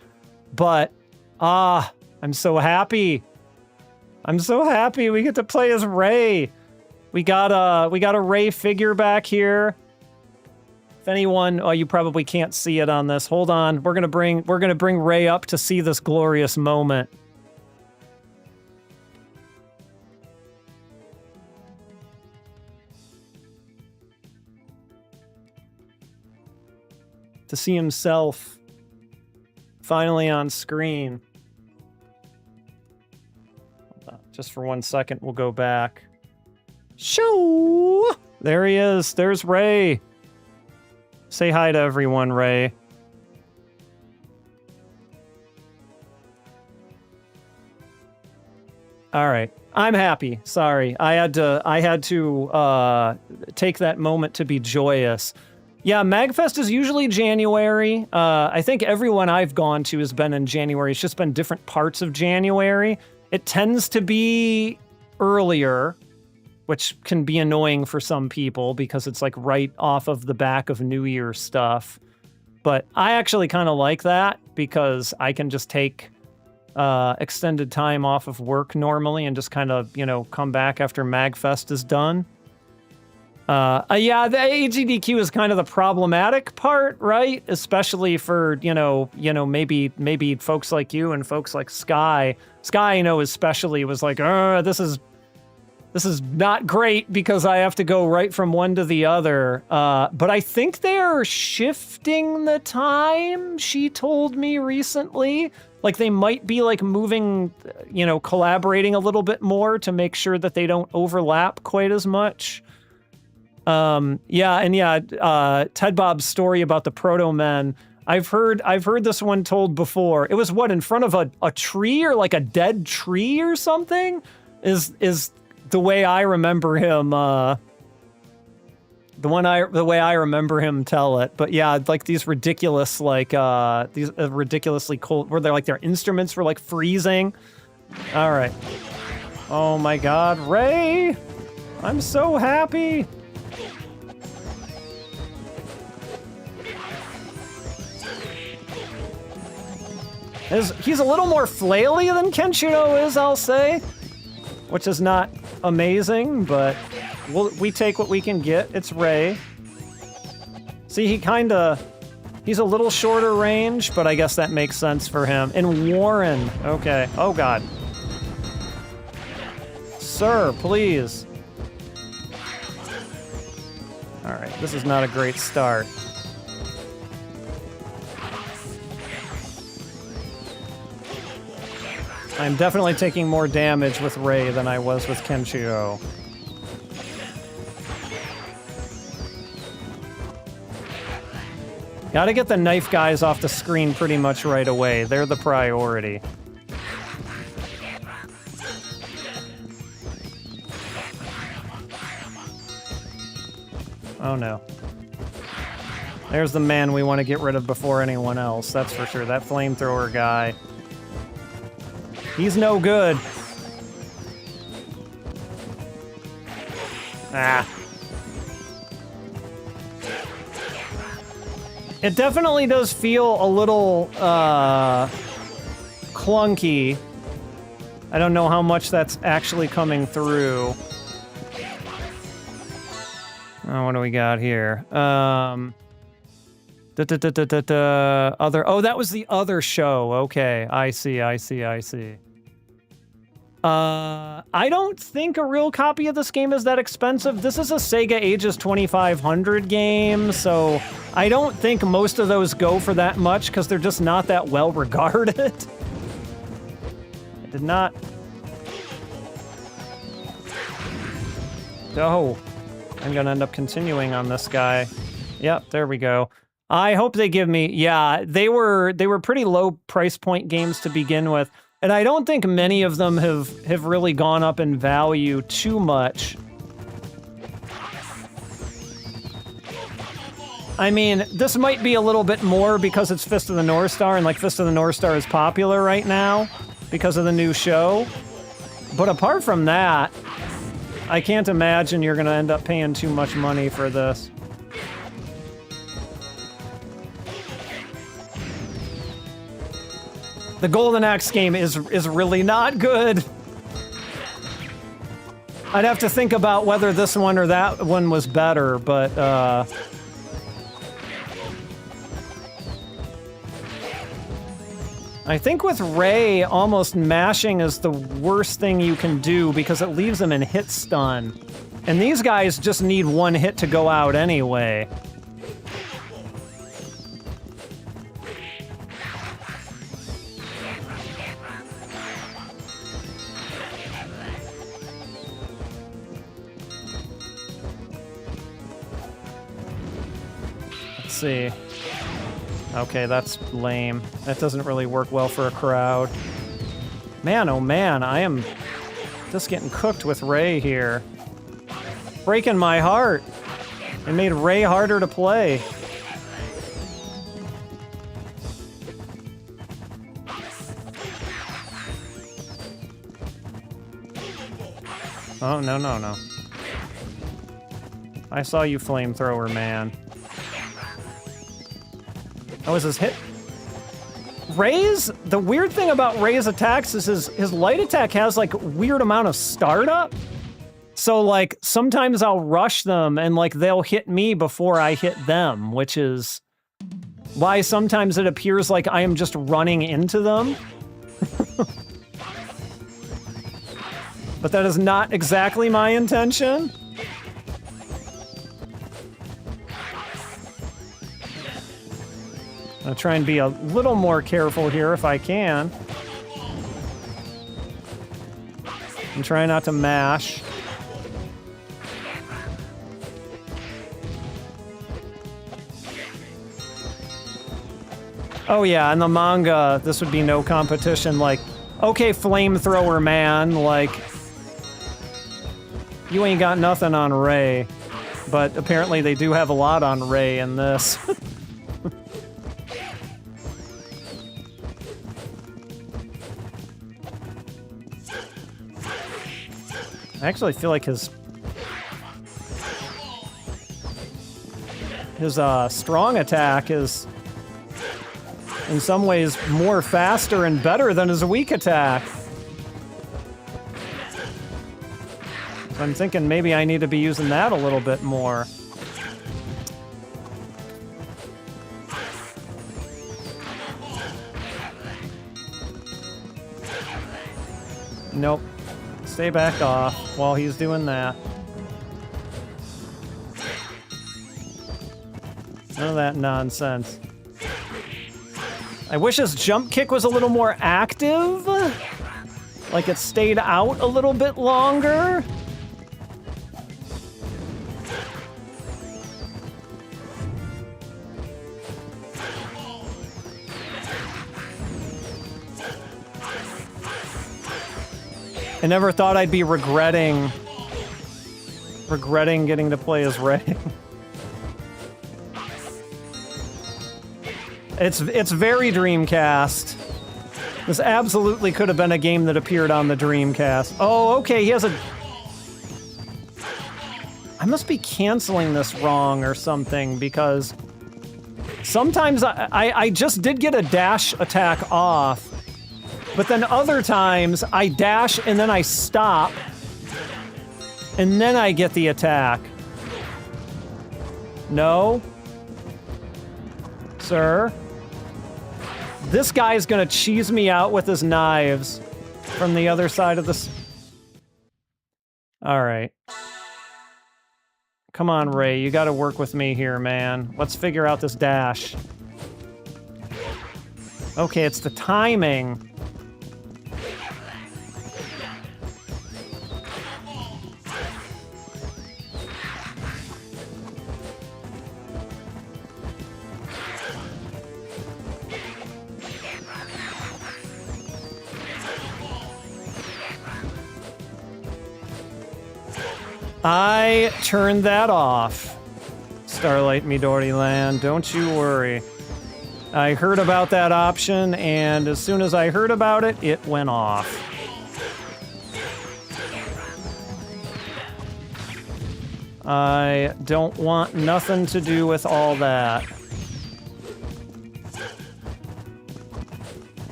But, I'm so happy. I'm so happy we get to play as Ray. We got a Ray figure back here. If anyone, you probably can't see it on this. Hold on, we're gonna bring Ray up to see this glorious moment. To see himself finally on screen. Just for 1 second, we'll go back. Shoo! There he is. There's Ray. Say hi to everyone, Ray. All right. I'm happy. Sorry. I had to take that moment to be joyous. Yeah, MagFest is usually January. I think everyone I've gone to has been in January. It's just been different parts of January. It tends to be earlier, which can be annoying for some people because it's like right off of the back of New Year stuff. But I actually kind of like that because I can just take extended time off of work normally and just kind of, you know, come back after MagFest is done. Yeah, the AGDQ is kind of the problematic part, right? Especially for, maybe folks like you and folks like Sky. Sky, especially was like, this is not great because I have to go right from one to the other. But I think they're shifting the time, she told me recently. Like they might be like moving, collaborating a little bit more to make sure that they don't overlap quite as much. Ted Bob's story about the Proto-Men, I've heard this one told before. It was in front of a tree or like a dead tree or something? Is the way I remember him, the way I remember him tell it. But yeah, like these ridiculous, these ridiculously cold, where their instruments were like freezing. All right. Oh my God, Ray! I'm so happy. He's a little more flaily than Kenshiro is, I'll say, which is not amazing, but we take what we can get. It's Ray. See, he's a little shorter range, but I guess that makes sense for him. And Warren, okay. Oh God. Sir, please. All right, this is not a great start. I'm definitely taking more damage with Ray than I was with Kenshiro. Gotta get the knife guys off the screen pretty much right away. They're the priority. Oh no. There's the man we want to get rid of before anyone else, that's for sure. That flamethrower guy. He's no good. Ah. It definitely does feel a little, clunky. I don't know how much that's actually coming through. Oh, what do we got here? Oh, that was the other show. Okay, I see. I don't think a real copy of this game is that expensive. This is a Sega Ages 2500 game, so I don't think most of those go for that much because they're just not that well regarded. I did not... Oh, I'm gonna end up continuing on this guy. Yep, there we go. I hope they give me... Yeah, they were pretty low price point games to begin with. And I don't think many of them have really gone up in value too much. I mean, this might be a little bit more because it's Fist of the North Star, and like Fist of the North Star is popular right now because of the new show. But apart from that, I can't imagine you're gonna end up paying too much money for this. The Golden Axe game is really not good. I'd have to think about whether this one or that one was better, but I think with Ray, almost mashing is the worst thing you can do because it leaves him in hit stun. And these guys just need one hit to go out anyway. See. Okay, that's lame. That doesn't really work well for a crowd. Man, oh man, I am just getting cooked with Ray here. Breaking my heart. It made Ray harder to play. Oh, no, no, no. I saw you, flamethrower man. Oh, is his hit? Ray's, the weird thing about Ray's attacks is his light attack has like weird amount of startup. So, like, sometimes I'll rush them and, like, they'll hit me before I hit them, which is why sometimes it appears like I am just running into them. But that is not exactly my intention. I'll try and be a little more careful here if I can. And try not to mash. Oh yeah, in the manga, this would be no competition. Like, okay, flamethrower man, like, you ain't got nothing on Ray. But apparently they do have a lot on Ray in this. I actually feel like his strong attack is in some ways more faster and better than his weak attack. So I'm thinking maybe I need to be using that a little bit more. Nope. Stay back off while he's doing that. None of that nonsense. I wish his jump kick was a little more active. Like it stayed out a little bit longer. I never thought I'd be regretting getting to play as Ray. It's very Dreamcast. This absolutely could have been a game that appeared on the Dreamcast. Oh, okay, he has a... I must be canceling this wrong or something, because sometimes I just did get a dash attack off, but then other times I dash and then I stop, and then I get the attack. No? Sir? This guy's gonna cheese me out with his knives from the other side of this. Alright. Come on, Ray, you gotta work with me here, man. Let's figure out this dash. Okay, it's the timing. I turned that off. Starlight Midori Land, don't you worry. I heard about that option, and as soon as I heard about it, it went off. I don't want nothing to do with all that.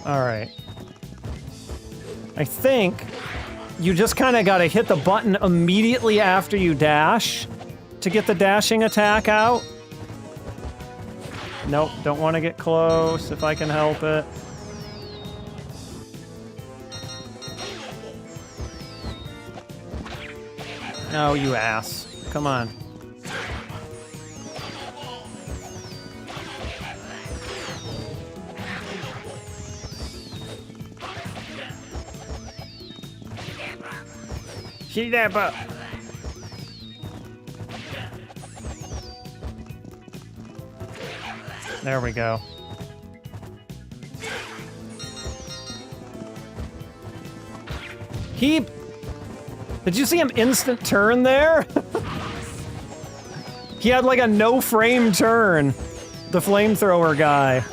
Alright. I think you just kind of got to hit the button immediately after you dash to get the dashing attack out. Nope, don't want to get close if I can help it. Oh, you ass. Come on. See that butt. There we go. Did you see him instant turn there? He had like a no-frame turn. The flamethrower guy.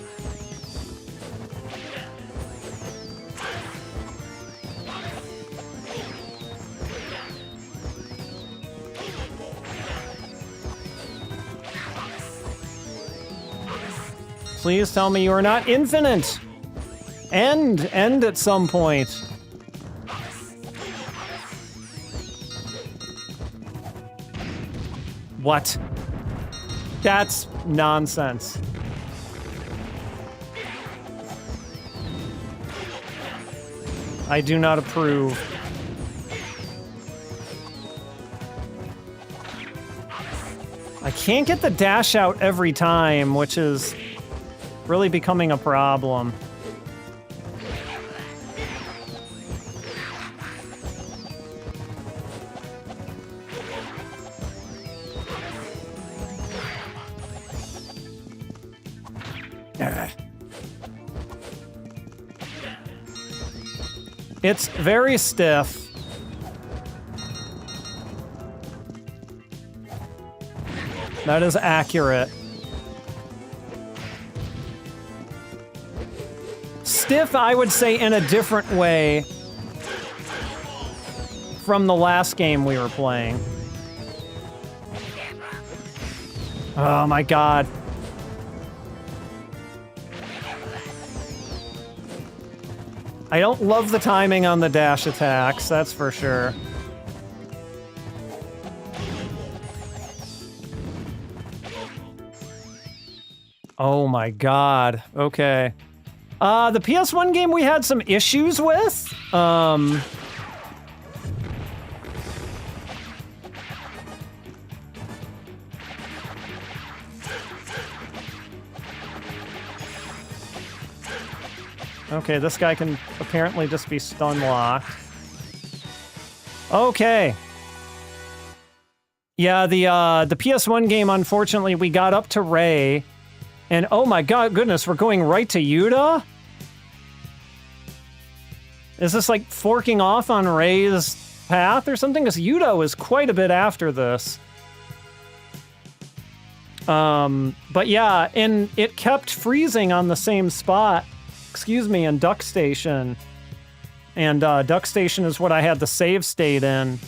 Please tell me you are not infinite. End at some point. What? That's nonsense. I do not approve. I can't get the dash out every time, which is really becoming a problem. It's very stiff. That is accurate. Stiff, I would say, in a different way from the last game we were playing. Oh my god. I don't love the timing on the dash attacks, that's for sure. Oh my god. Okay. The PS1 game we had some issues with. Okay, this guy can apparently just be stun locked. Okay. Yeah, the PS1 game, unfortunately, we got up to Ray, and oh my god, goodness, we're going right to Yuta? Is this like forking off on Ray's path or something? Because Yuta is quite a bit after this. But yeah, and it kept freezing on the same spot. Excuse me, in Duck Station. And Duck Station is what I had the save state in.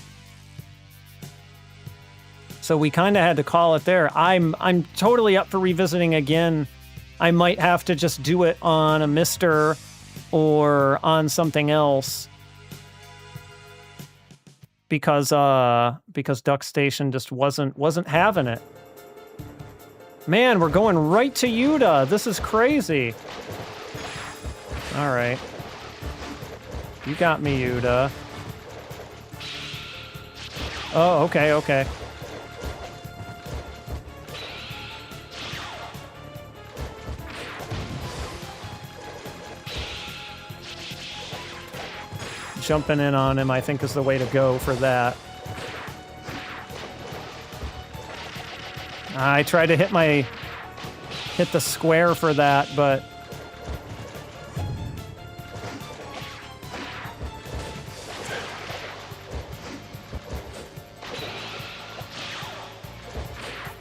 So we kind of had to call it there. I'm totally up for revisiting again. I might have to just do it on a Mister or on something else. Because Duck Station just wasn't having it. Man, we're going right to Yuta. This is crazy. All right. You got me, Yuta. Oh, okay, okay. Jumping in on him, I think, is the way to go for that. I tried to hit the square for that, but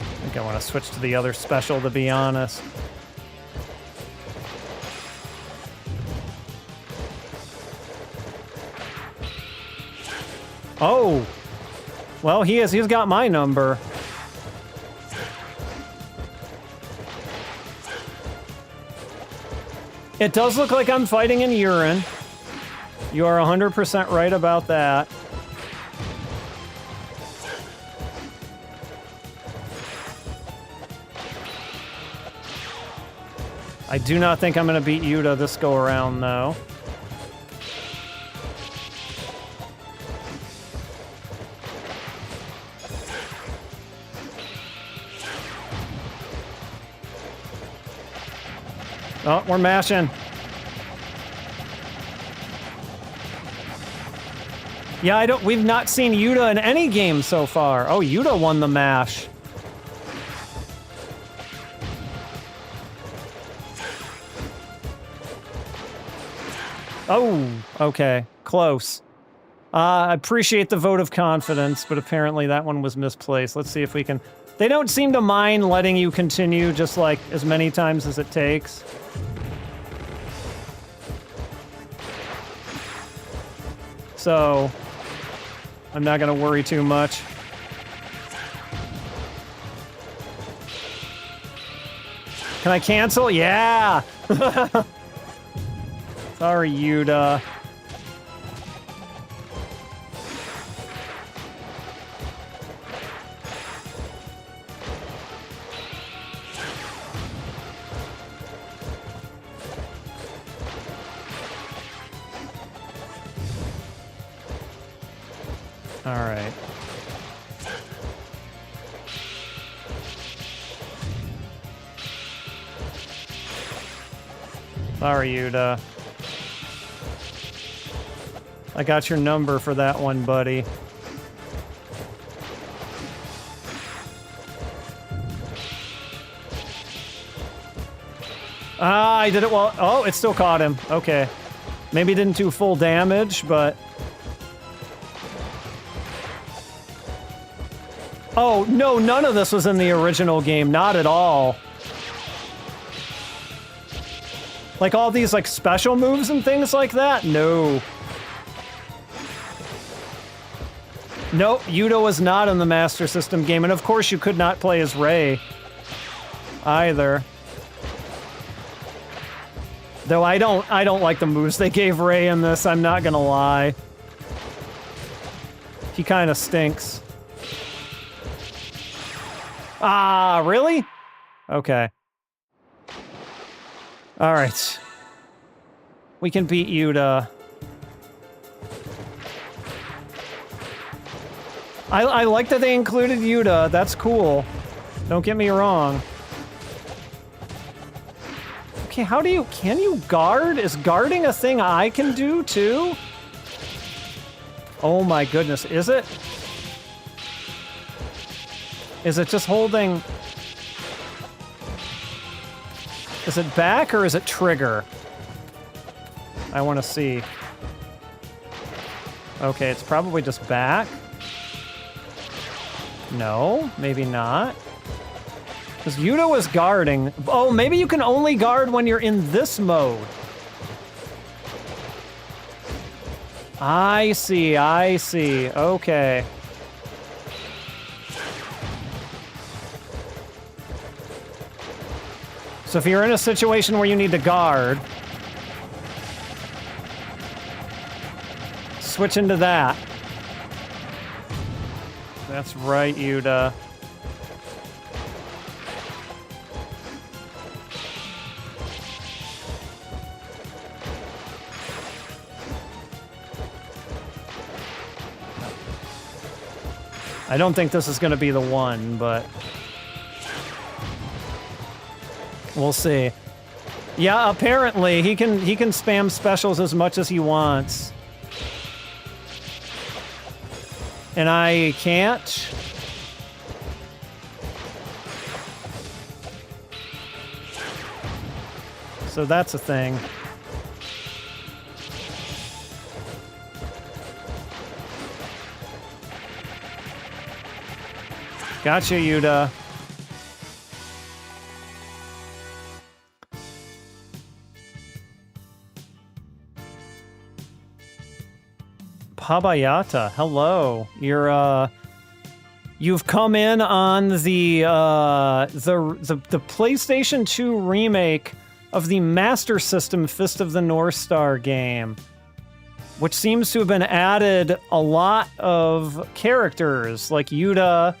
I think I want to switch to the other special, to be honest. Oh! Well, he's got my number. It does look like I'm fighting in urine. You are 100% right about that. I do not think I'm going to beat Yuta this go around, though. Oh, we're mashing. Yeah, we've not seen Yuta in any game so far. Oh, Yuta won the mash. Oh, okay. Close. I appreciate the vote of confidence, but apparently that one was misplaced. Let's see if we can... They don't seem to mind letting you continue just like as many times as it takes. So, I'm not going to worry too much. Can I cancel? Yeah! Sorry, Yuta. All right. Sorry, Yuta. I got your number for that one, buddy. Ah, I did it well. Oh, it still caught him. Okay. Maybe didn't do full damage, but... Oh, no, none of this was in the original game. Not at all. Like all these like special moves and things like that? No. Nope, Yuta was not in the Master System game, and of course you could not play as Rei either. Though I don't like the moves they gave Rei in this, I'm not gonna lie. He kind of stinks. Ah, really? Okay. All right. We can beat Yuta. I like that they included Yuta. That's cool. Don't get me wrong. Okay, how do you... Can you guard? Is guarding a thing I can do, too? Oh my goodness, is it? Is it just holding... Is it back or is it trigger? I want to see. Okay, it's probably just back. No, maybe not. Because Yuta was guarding. Oh, maybe you can only guard when you're in this mode. I see, I see. Okay. So if you're in a situation where you need to guard, switch into that. That's right, Yuta. I don't think this is going to be the one, but we'll see. Yeah, apparently he can spam specials as much as he wants. And I can't. So that's a thing. Gotcha, Yuta. Pabayata, hello. You've come in on the PlayStation 2 remake of the Master System Fist of the North Star game, which seems to have been added a lot of characters like Yuta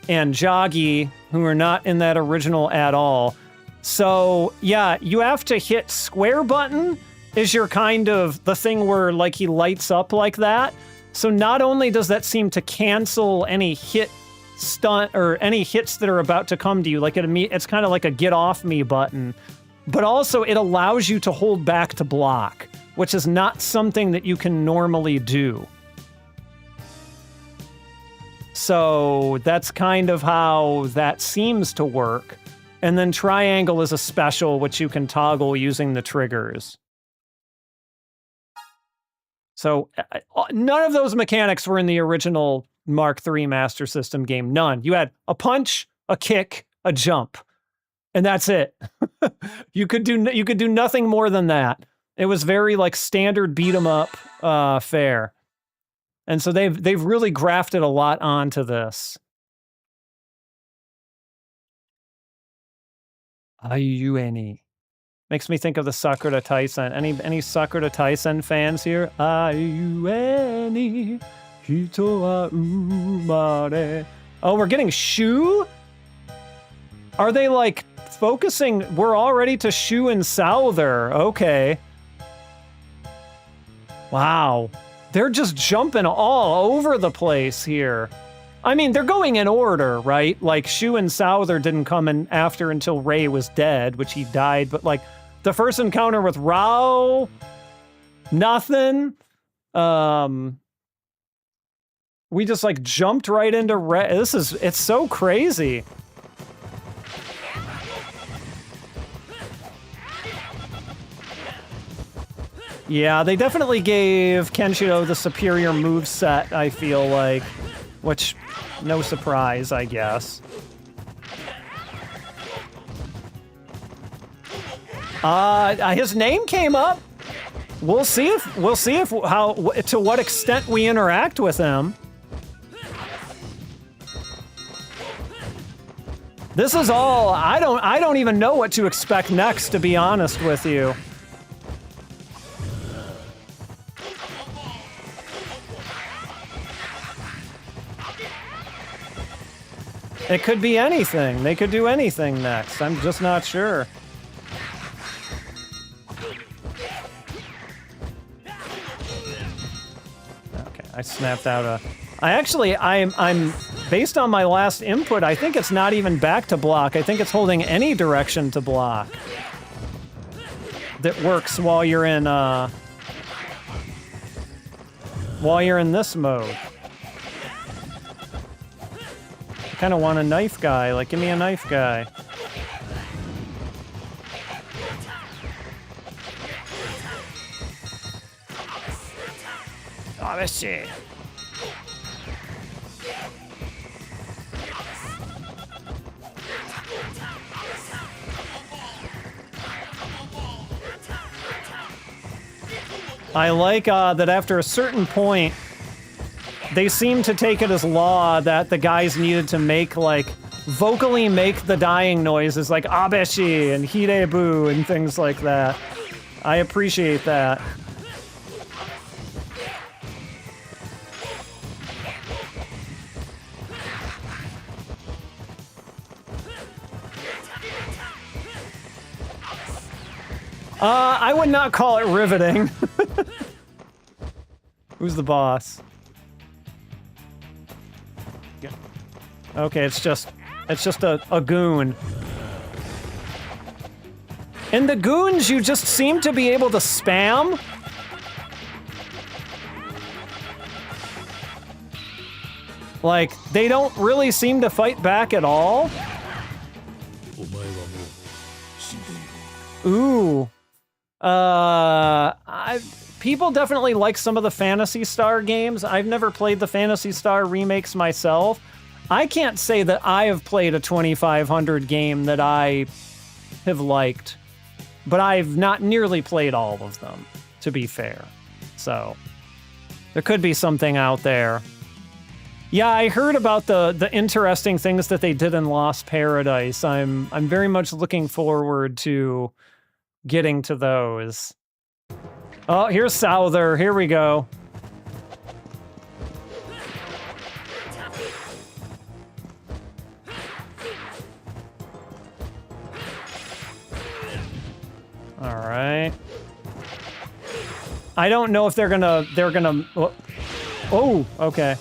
and Jagi, who are not in that original at all. So yeah, you have to hit square button is your kind of the thing where like he lights up like that. So not only does that seem to cancel any hit stunt or any hits that are about to come to you, like it's kind of like a get off me button, but also it allows you to hold back to block, which is not something that you can normally do. So that's kind of how that seems to work. And then triangle is a special which you can toggle using the triggers. So none of those mechanics were in the original Mark III Master System game. None. You had a punch, a kick, a jump, and that's it. You could do nothing more than that. It was very like standard beat 'em up fare. And so they've really grafted a lot onto this. Ayueni. Makes me think of the Sakura Taisen. Any Sakura Taisen fans here? Aiu ni hito wa umare. Oh, we're getting Shu? Are they like focusing? We're already to Shu and Souther. Okay. Wow. They're just jumping all over the place here. I mean, they're going in order, right? Like, Shu and Souther didn't come in after until Ray was dead, which he died. But, like, the first encounter with Rao, nothing. We just, like, jumped right into Ray. It's so crazy. Yeah, they definitely gave Kenshiro the superior moveset, I feel like. Which, no surprise, I guess. His name came up. We'll see if to what extent we interact with him. This is all, I don't even know what to expect next, to be honest with you. It could be anything. They could do anything next. I'm just not sure. Okay, I snapped out I'm based on my last input, I think it's not even back to block. I think it's holding any direction to block. That works while you're in this mode. Kind of want a knife guy. Like, give me a knife guy. Oh, this shit. I like that after a certain point, they seem to take it as law that the guys needed to vocally make the dying noises like abeshi and hirebu and things like that. I appreciate that. I would not call it riveting. Who's the boss? Okay, it's just a goon. And the goons you just seem to be able to spam. Like, they don't really seem to fight back at all. Ooh. People definitely like some of the Phantasy Star games. I've never played the Phantasy Star remakes myself. I can't say that I have played a 2500 game that I have liked, but I've not nearly played all of them, to be fair. So, there could be something out there. Yeah, I heard about the interesting things that they did in Lost Paradise. I'm very much looking forward to getting to those. Oh, here's Souther. Here we go. All right. I don't know if they're gonna. Oh, okay.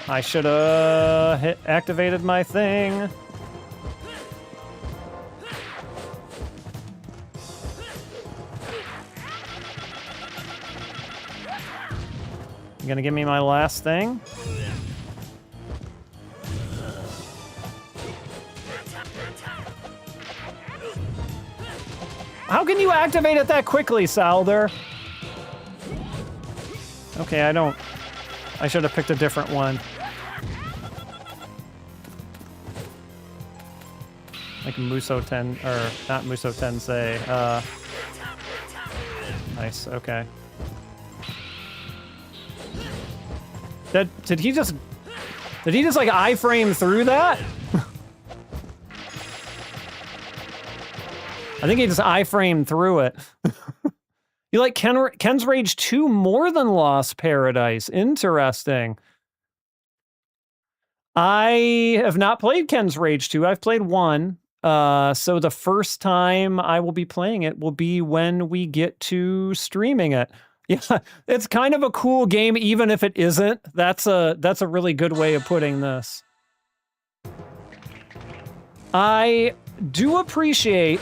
I should have activated my thing. You gonna give me my last thing? How can you activate it that quickly, Souther? Okay, I should have picked a different one. Like Musou Ten, or not Musou Tensei. Nice, okay. Did he just like iframe through that? I think he just iframed through it. You like Ken's Rage 2 more than Lost Paradise. Interesting. I have not played Ken's Rage 2. I've played 1. So the first time I will be playing it will be when we get to streaming it. Yeah, it's kind of a cool game, even if it isn't. That's a really good way of putting this. I do appreciate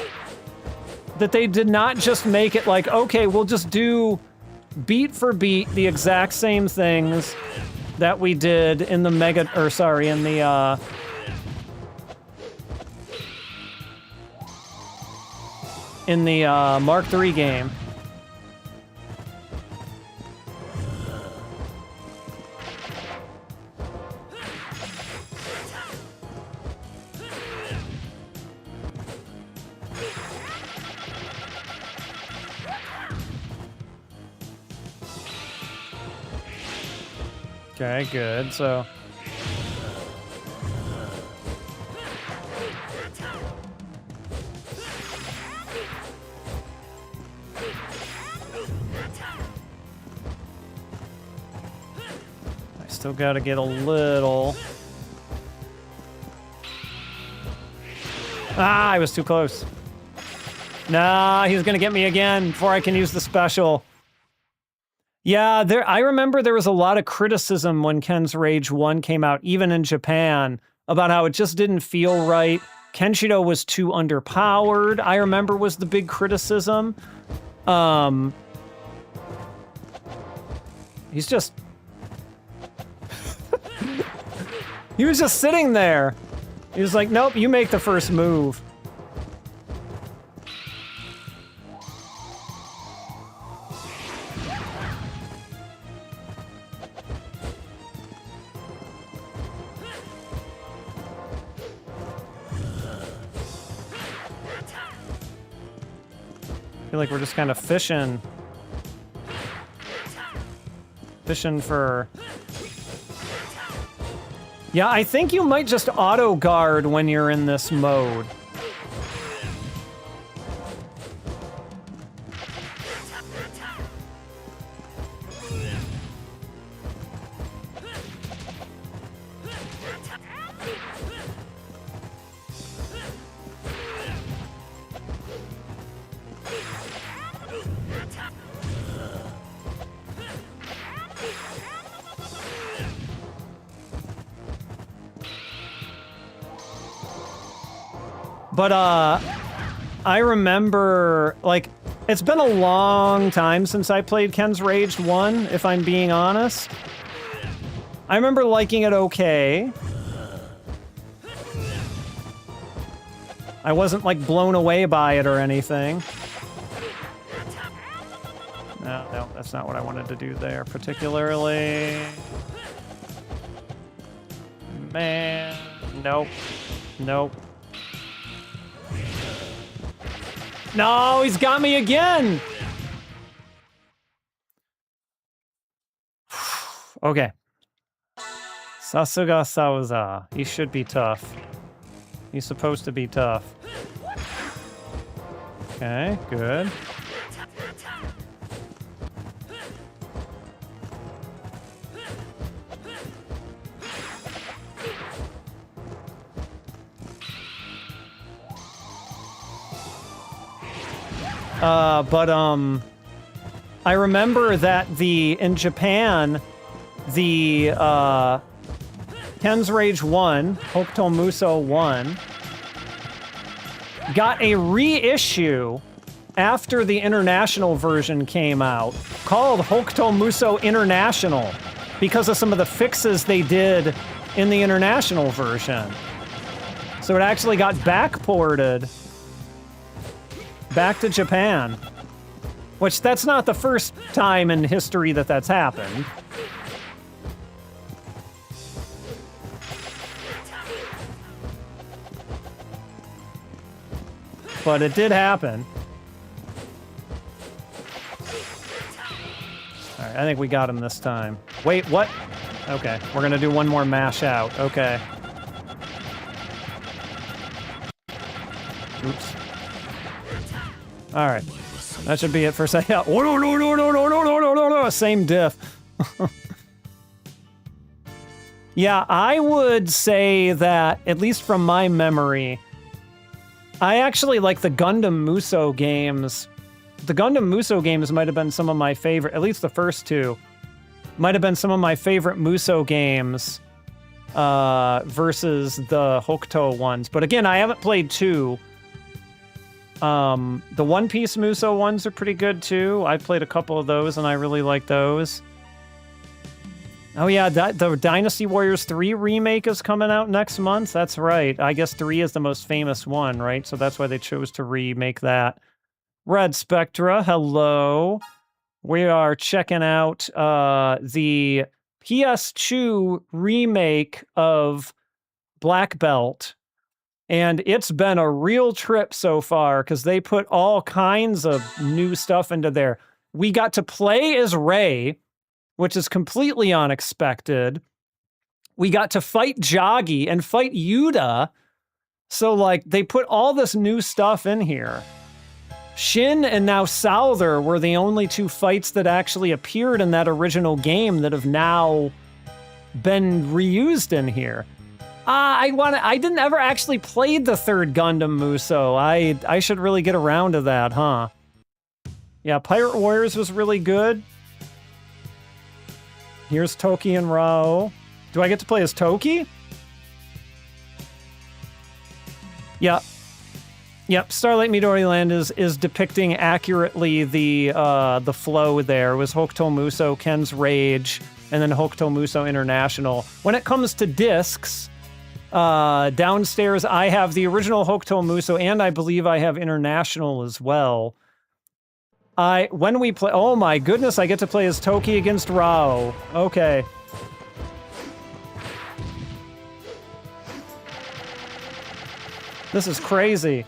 that they did not just make it like, okay, we'll just do beat for beat the exact same things that we did in the Mark III game. Okay, good. So I still got to get a little. Ah, I was too close. Nah, he's gonna get me again before I can use the special. Yeah, I remember there was a lot of criticism when Ken's Rage 1 came out, even in Japan, about how it just didn't feel right. Kenshiro was too underpowered, I remember, was the big criticism. He's just... He was just sitting there. He was like, nope, you make the first move. I feel like we're just kind of fishing for... Yeah, I think you might just auto-guard when you're in this mode. But, I remember, like, it's been a long time since I played Ken's Rage 1, if I'm being honest. I remember liking it okay. I wasn't, like, blown away by it or anything. No, that's not what I wanted to do there, particularly. Man, nope. No, he's got me again! Okay. Sasuga Sauza. He should be tough. He's supposed to be tough. Okay, good. I remember that in Japan, the, Ken's Rage 1, Hokuto Musou 1, got a reissue after the international version came out, called Hokuto Musou International, because of some of the fixes they did in the international version. So it actually got backported back to Japan. Which, that's not the first time in history that that's happened. But it did happen. Alright, I think we got him this time. Wait, what? Okay, we're gonna do one more mash out. Okay. Oops. All right. That should be it for a second. Oh, no, no, no, no, no, no, no, no, no, no. Same diff. Yeah, I would say that, at least from my memory, I actually like the Gundam Musou games. The Gundam Musou games might have been some of my favorite, at least the first two, might have been some of my favorite Musou games versus the Hokuto ones. But again, I haven't played 2. The One Piece Musou ones are pretty good too. I played a couple of those and I really like those. Oh yeah, the Dynasty Warriors 3 remake is coming out next month. That's right. I guess 3 is the most famous one, right? So that's why they chose to remake that. Red Spectra, hello. We are checking out the PS2 remake of Black Belt. And it's been a real trip so far because they put all kinds of new stuff into there. We got to play as Rei, which is completely unexpected. We got to fight Jagi and fight Yuda. So, like, they put all this new stuff in here. Shin and now Souther were the only 2 fights that actually appeared in that original game that have now been reused in here. I didn't ever actually play the 3rd Gundam Musou. I should really get around to that, huh? Yeah, Pirate Warriors was really good. Here's Toki and Rao. Do I get to play as Toki? Yeah. Yep, Starlight Midori Land is depicting accurately the flow there. It was Hokuto Musou, Ken's Rage, and then Hokuto Musou International. When it comes to discs, downstairs I have the original Hokuto Musou, and I believe I have International as well. When we play, oh my goodness, I get to play as Toki against Rao. Okay. This is crazy.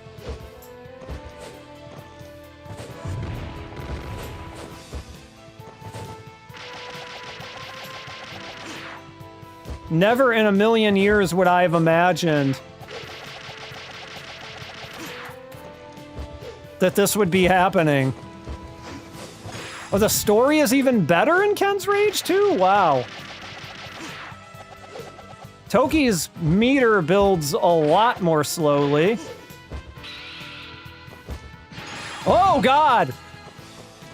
Never in a million years would I have imagined that this would be happening. Oh, the story is even better in Ken's Rage too? Wow. Toki's meter builds a lot more slowly. Oh, God!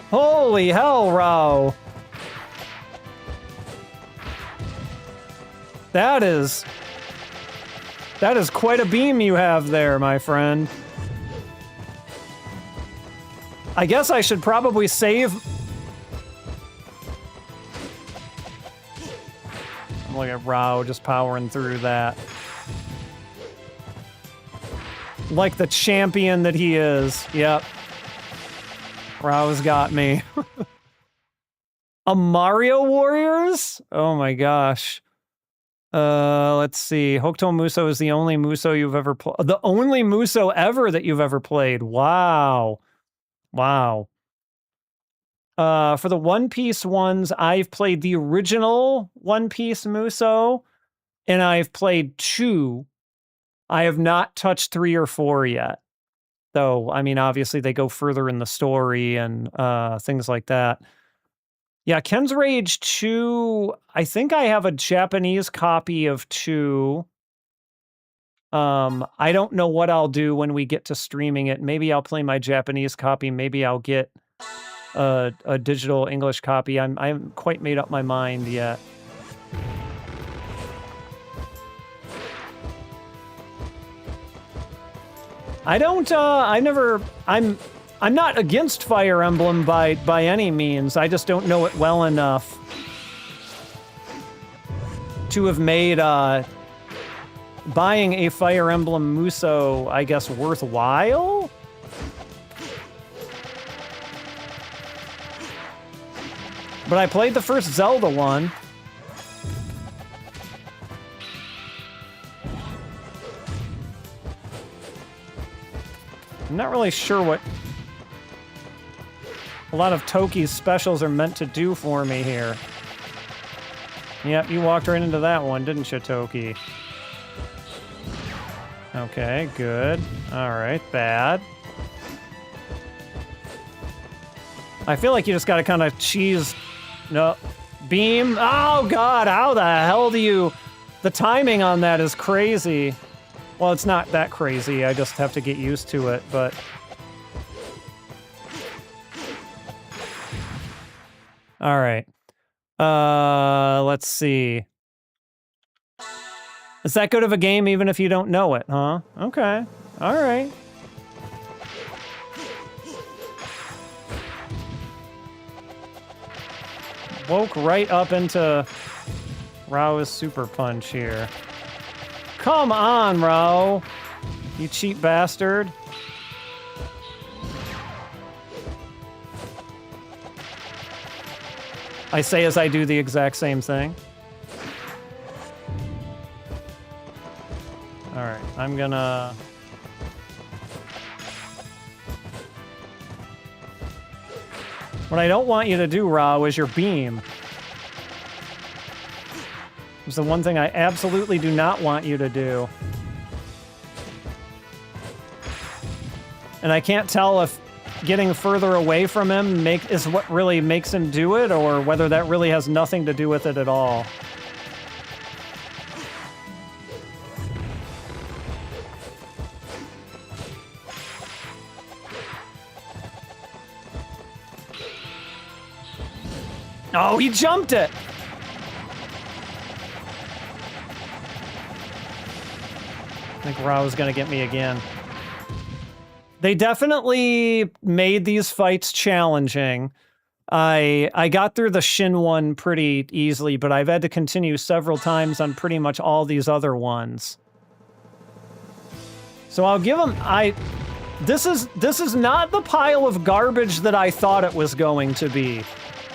Holy hell, Rao. That is quite a beam you have there, my friend. I guess I should probably save. Look at Rao just powering through that. Like the champion that he is. Yep. Rao's got me. A Mario Warriors? Oh my gosh. Let's see. Hokuto Musou is the only Musou you've ever played. The only Musou ever that you've ever played. Wow. Wow. For the One Piece ones, I've played the original One Piece Musou, and I've played 2. I have not touched 3 or 4 yet. Though, I mean, obviously they go further in the story and things like that. Yeah, Ken's Rage 2, I think I have a Japanese copy of 2. I don't know what I'll do when we get to streaming it. Maybe I'll play my Japanese copy. Maybe I'll get a digital English copy. I haven't quite made up my mind yet. I'm not against Fire Emblem by any means. I just don't know it well enough to have made buying a Fire Emblem Musou, I guess, worthwhile? But I played the first Zelda one. I'm not really sure what a lot of Toki's specials are meant to do for me here. Yep, you walked right into that one, didn't you, Toki? Okay, good. Alright, bad. I feel like you just gotta kind of cheese... No. Beam. Oh, God. How the hell do you... The timing on that is crazy. Well, it's not that crazy. I just have to get used to it, but... All right. Let's see. Is that good of a game even if you don't know it, huh? Okay. All right. Woke right up into Rao's super punch here. Come on, Rao. You cheap bastard. I say as I do the exact same thing. Alright, I'm gonna... What I don't want you to do, Rao, is your beam. It's the one thing I absolutely do not want you to do. And I can't tell if getting further away from him is what really makes him do it, or whether that really has nothing to do with it at all. Oh, he jumped it! I think Rao's gonna get me again. They definitely made these fights challenging. I got through the Shin one pretty easily, but I've had to continue several times on pretty much all these other ones. So I'll give them... This is not the pile of garbage that I thought it was going to be.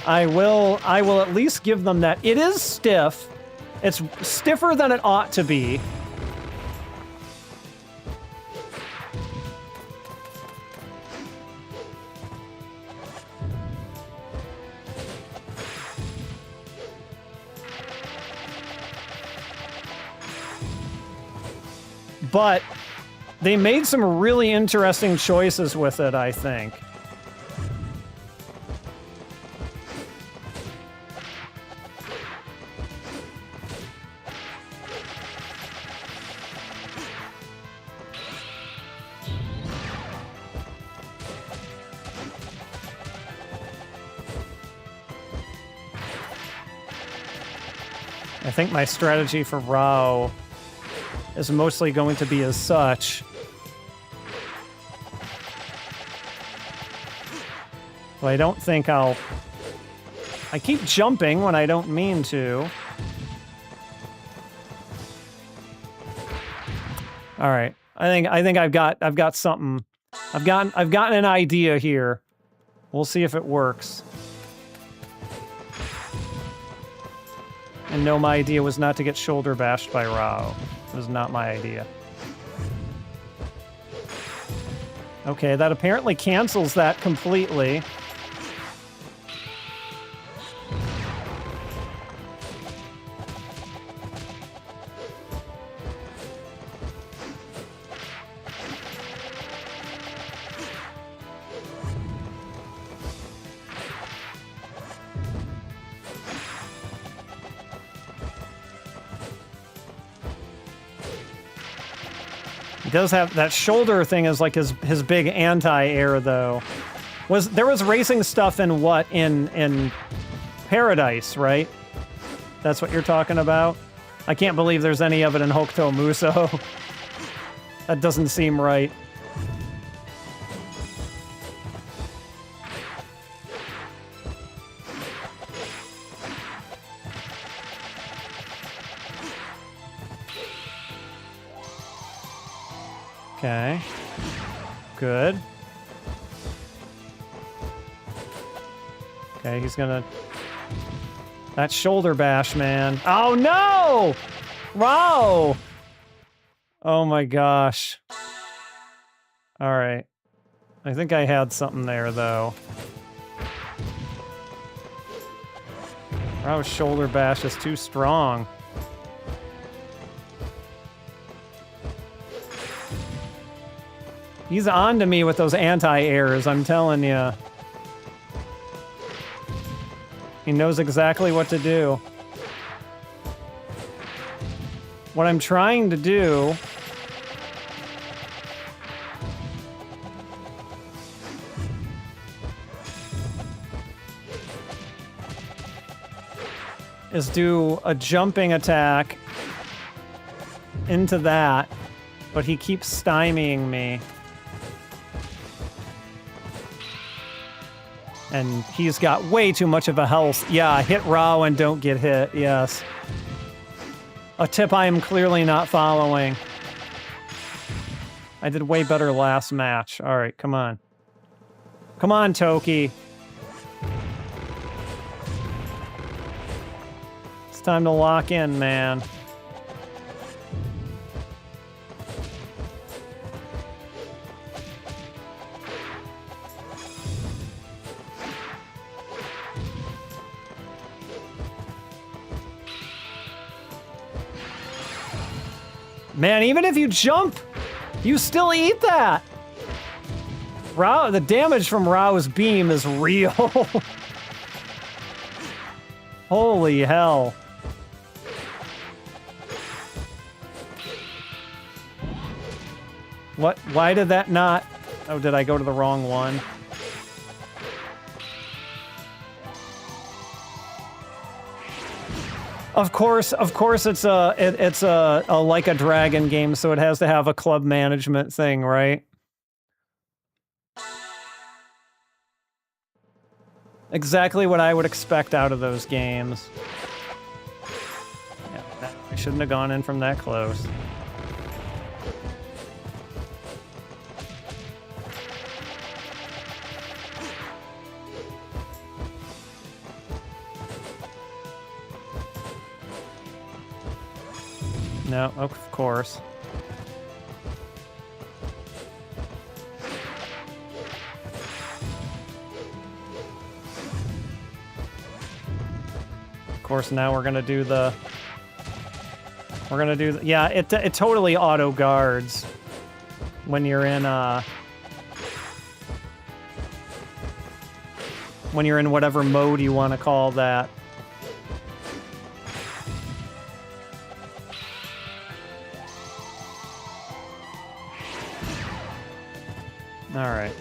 I will at least give them that. It is stiff. It's stiffer than it ought to be. But they made some really interesting choices with it, I think. I think my strategy for Rao is mostly going to be as such. But I don't think I'll... I keep jumping when I don't mean to. All right. I think I've got something. I've gotten an idea here. We'll see if it works. And no, my idea was not to get shoulder bashed by Rao. It was not my idea. Okay, that apparently cancels that completely. Does have that shoulder thing is like his big anti-air though. There was racing stuff in what in Paradise, right? That's what you're talking about? I can't believe there's any of it in Hokuto Musou. That doesn't seem right. Okay. Good. Okay, he's gonna... That shoulder bash, man. Oh, no! Wow! Oh, my gosh. All right. I think I had something there, though. Rao's shoulder bash is too strong. He's on to me with those anti-airs, I'm telling you. He knows exactly what to do. What I'm trying to do is do a jumping attack into that, but he keeps stymieing me. And he's got way too much of a health. Yeah, hit Rao and don't get hit, yes. A tip I am clearly not following. I did way better last match. All right, come on. Come on, Toki. It's time to lock in, man. Man, even if you jump, you still eat that. Rao, the damage from Rao's beam is real. Holy hell. What? Why did that not? Oh, did I go to the wrong one? Of course, it's a like a dragon game, so it has to have a club management thing, right? Exactly what I would expect out of those games. Yeah, I shouldn't have gone in from that close. No, of course. Of course, now we're gonna do the... yeah, it totally auto guards when you're in whatever mode you want to call that. All right.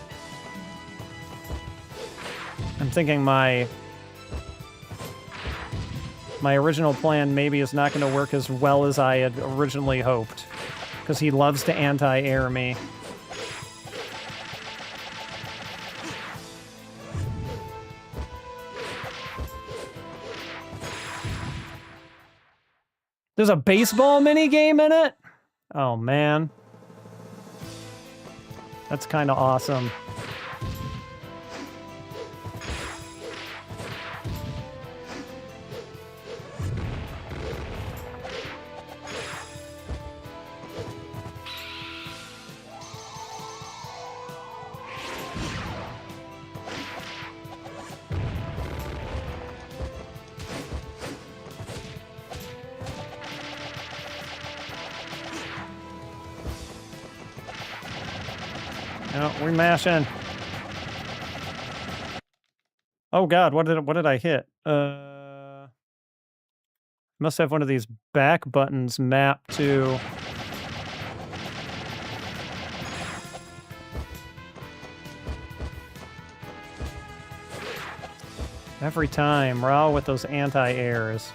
I'm thinking my original plan maybe is not going to work as well as I had originally hoped, because he loves to anti-air me. There's a baseball minigame in it? Oh, man. That's kind of awesome. No, we're mashing. Oh God, what did I hit? Must have one of these back buttons mapped to... Every time, Rao with those anti-airs.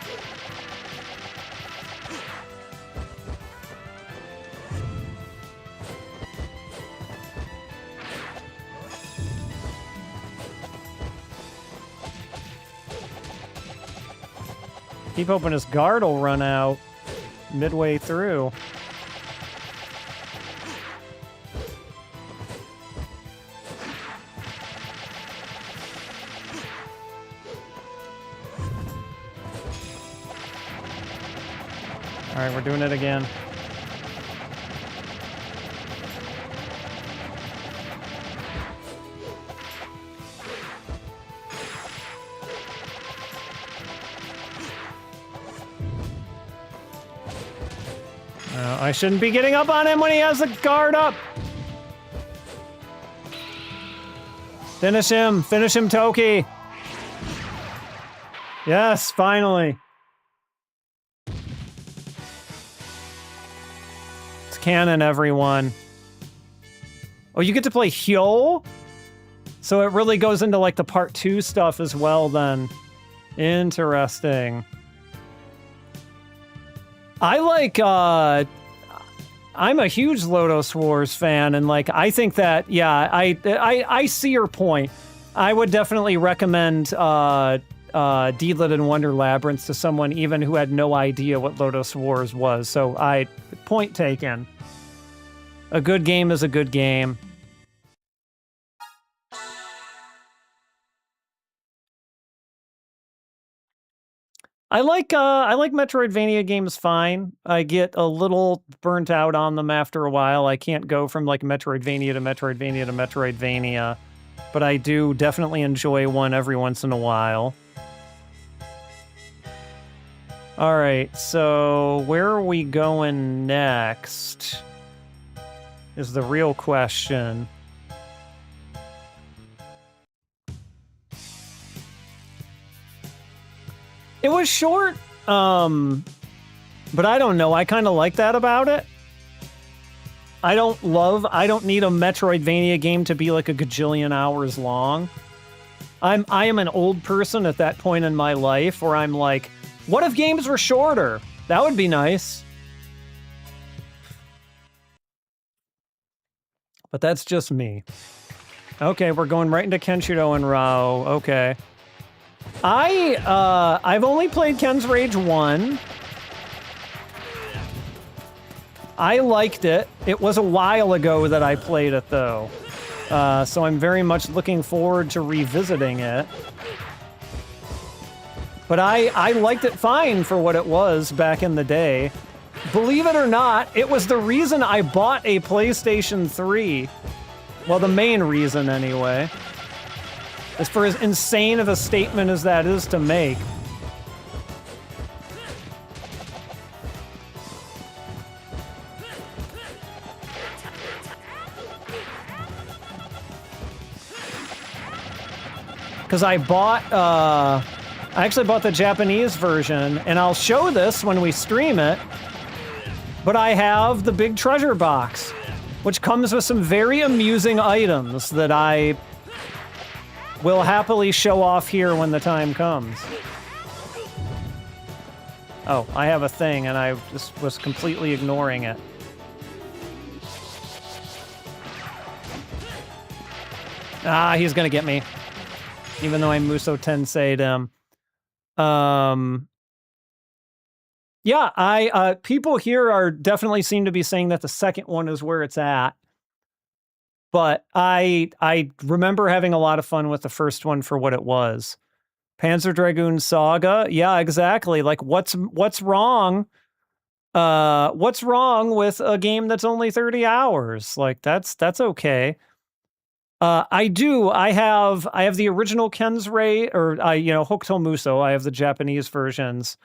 Keep hoping his guard will run out midway through. All right, we're doing it again. I shouldn't be getting up on him when he has the guard up. Finish him, Toki. Yes, finally. It's canon, everyone. Oh, you get to play Hisshōhō? So it really goes into like the part 2 stuff as well then. Interesting. I like, I'm a huge Lodoss Wars fan, and like, I think that, yeah, I see your point. I would definitely recommend, Deedlit and Wonder Labyrinth to someone even who had no idea what Lodoss Wars was. So point taken. A good game is a good game. I like Metroidvania games fine. I get a little burnt out on them after a while. I can't go from like Metroidvania to Metroidvania to Metroidvania, but I do definitely enjoy one every once in a while. All right, so where are we going next? Is the real question. It was short, but I don't know. I kind of like that about it. I don't need a Metroidvania game to be like a gajillion hours long. I am an old person at that point in my life where I'm like, what if games were shorter? That would be nice. But that's just me. Okay, we're going right into Kenshiro and Rao. Okay. I've only played Ken's Rage 1. I liked it. It was a while ago that I played it, though. So I'm very much looking forward to revisiting it. But I liked it fine for what it was back in the day. Believe it or not, it was the reason I bought a PlayStation 3. Well, the main reason, anyway. As for as insane of a statement as that is to make. Because I actually bought the Japanese version, and I'll show this when we stream it, but I have the big treasure box, which comes with some very amusing items that I will happily show off here when the time comes. Oh, I have a thing, and I just was completely ignoring it. Ah, he's gonna get me. Even though I Muso Tensei'd him. Yeah, people here definitely seem to be saying that the second one is where it's at. But I remember having a lot of fun with the first one for what it was. Panzer Dragoon Saga, yeah, exactly. Like, what's wrong? What's wrong with a game that's only 30 hours? Like, that's okay. I have the original Kensrei, or Hokuto Muso. I have the Japanese versions.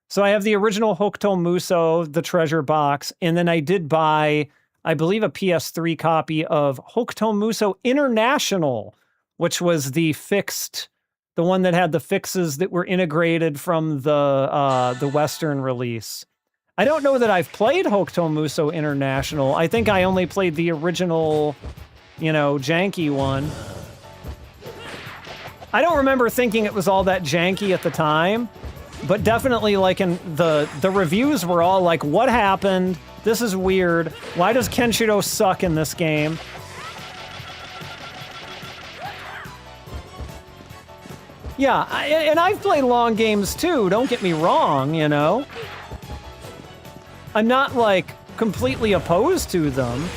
So I have the original Hokuto Muso, the treasure box, and then I did buy, I believe, a PS3 copy of Hokuto Muso International, which was the one that had the fixes that were integrated from the Western release. I don't know that I've played Hokuto Muso International. I think I only played the original, janky one. I don't remember thinking it was all that janky at the time, but definitely like in the reviews were all like, what happened? This is weird. Why does Kenshiro suck in this game? Yeah, and I've played long games too, don't get me wrong, I'm not like completely opposed to them.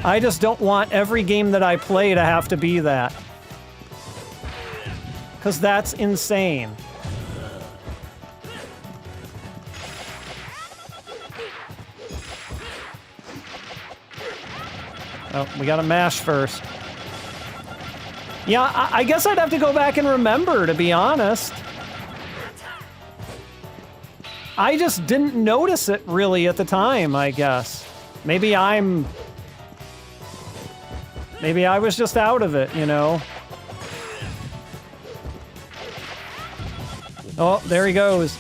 I just don't want every game that I play to have to be that. Because that's insane. Oh, we gotta mash first. Yeah, I guess I'd have to go back and remember, to be honest. I just didn't notice it really at the time, I guess. Maybe I was just out of it, Oh, there he goes.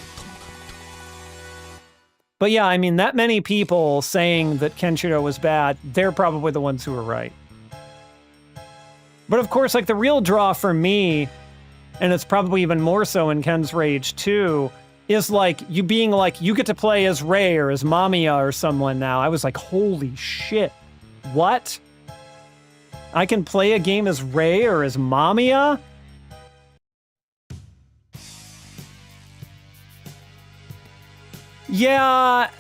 But yeah, I mean, that many people saying that Kenshiro was bad, they're probably the ones who are right. But of course, like, the real draw for me, and it's probably even more so in Ken's Rage 2, is like, you being like, you get to play as Rei or as Mamiya or someone now. I was like, holy shit. What? I can play a game as Rei or as Mamiya? Yeah,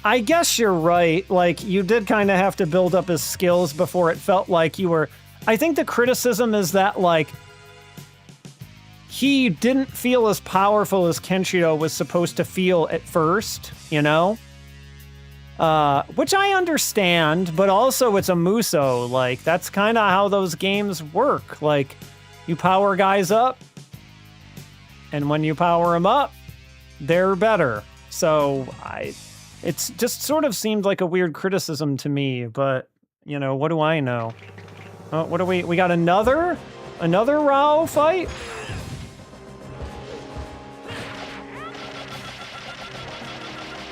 I guess you're right. Like, you did kind of have to build up his skills before it felt like you were... I think the criticism is that, like, he didn't feel as powerful as Kenshiro was supposed to feel at first, you know? Which I understand, but also it's a Muso. Like, that's kind of how those games work. Like, you power guys up, and when you power them up, they're better. So it's just sort of seemed like a weird criticism to me, but, you know, what do I know? Oh, what do we got another Rao fight?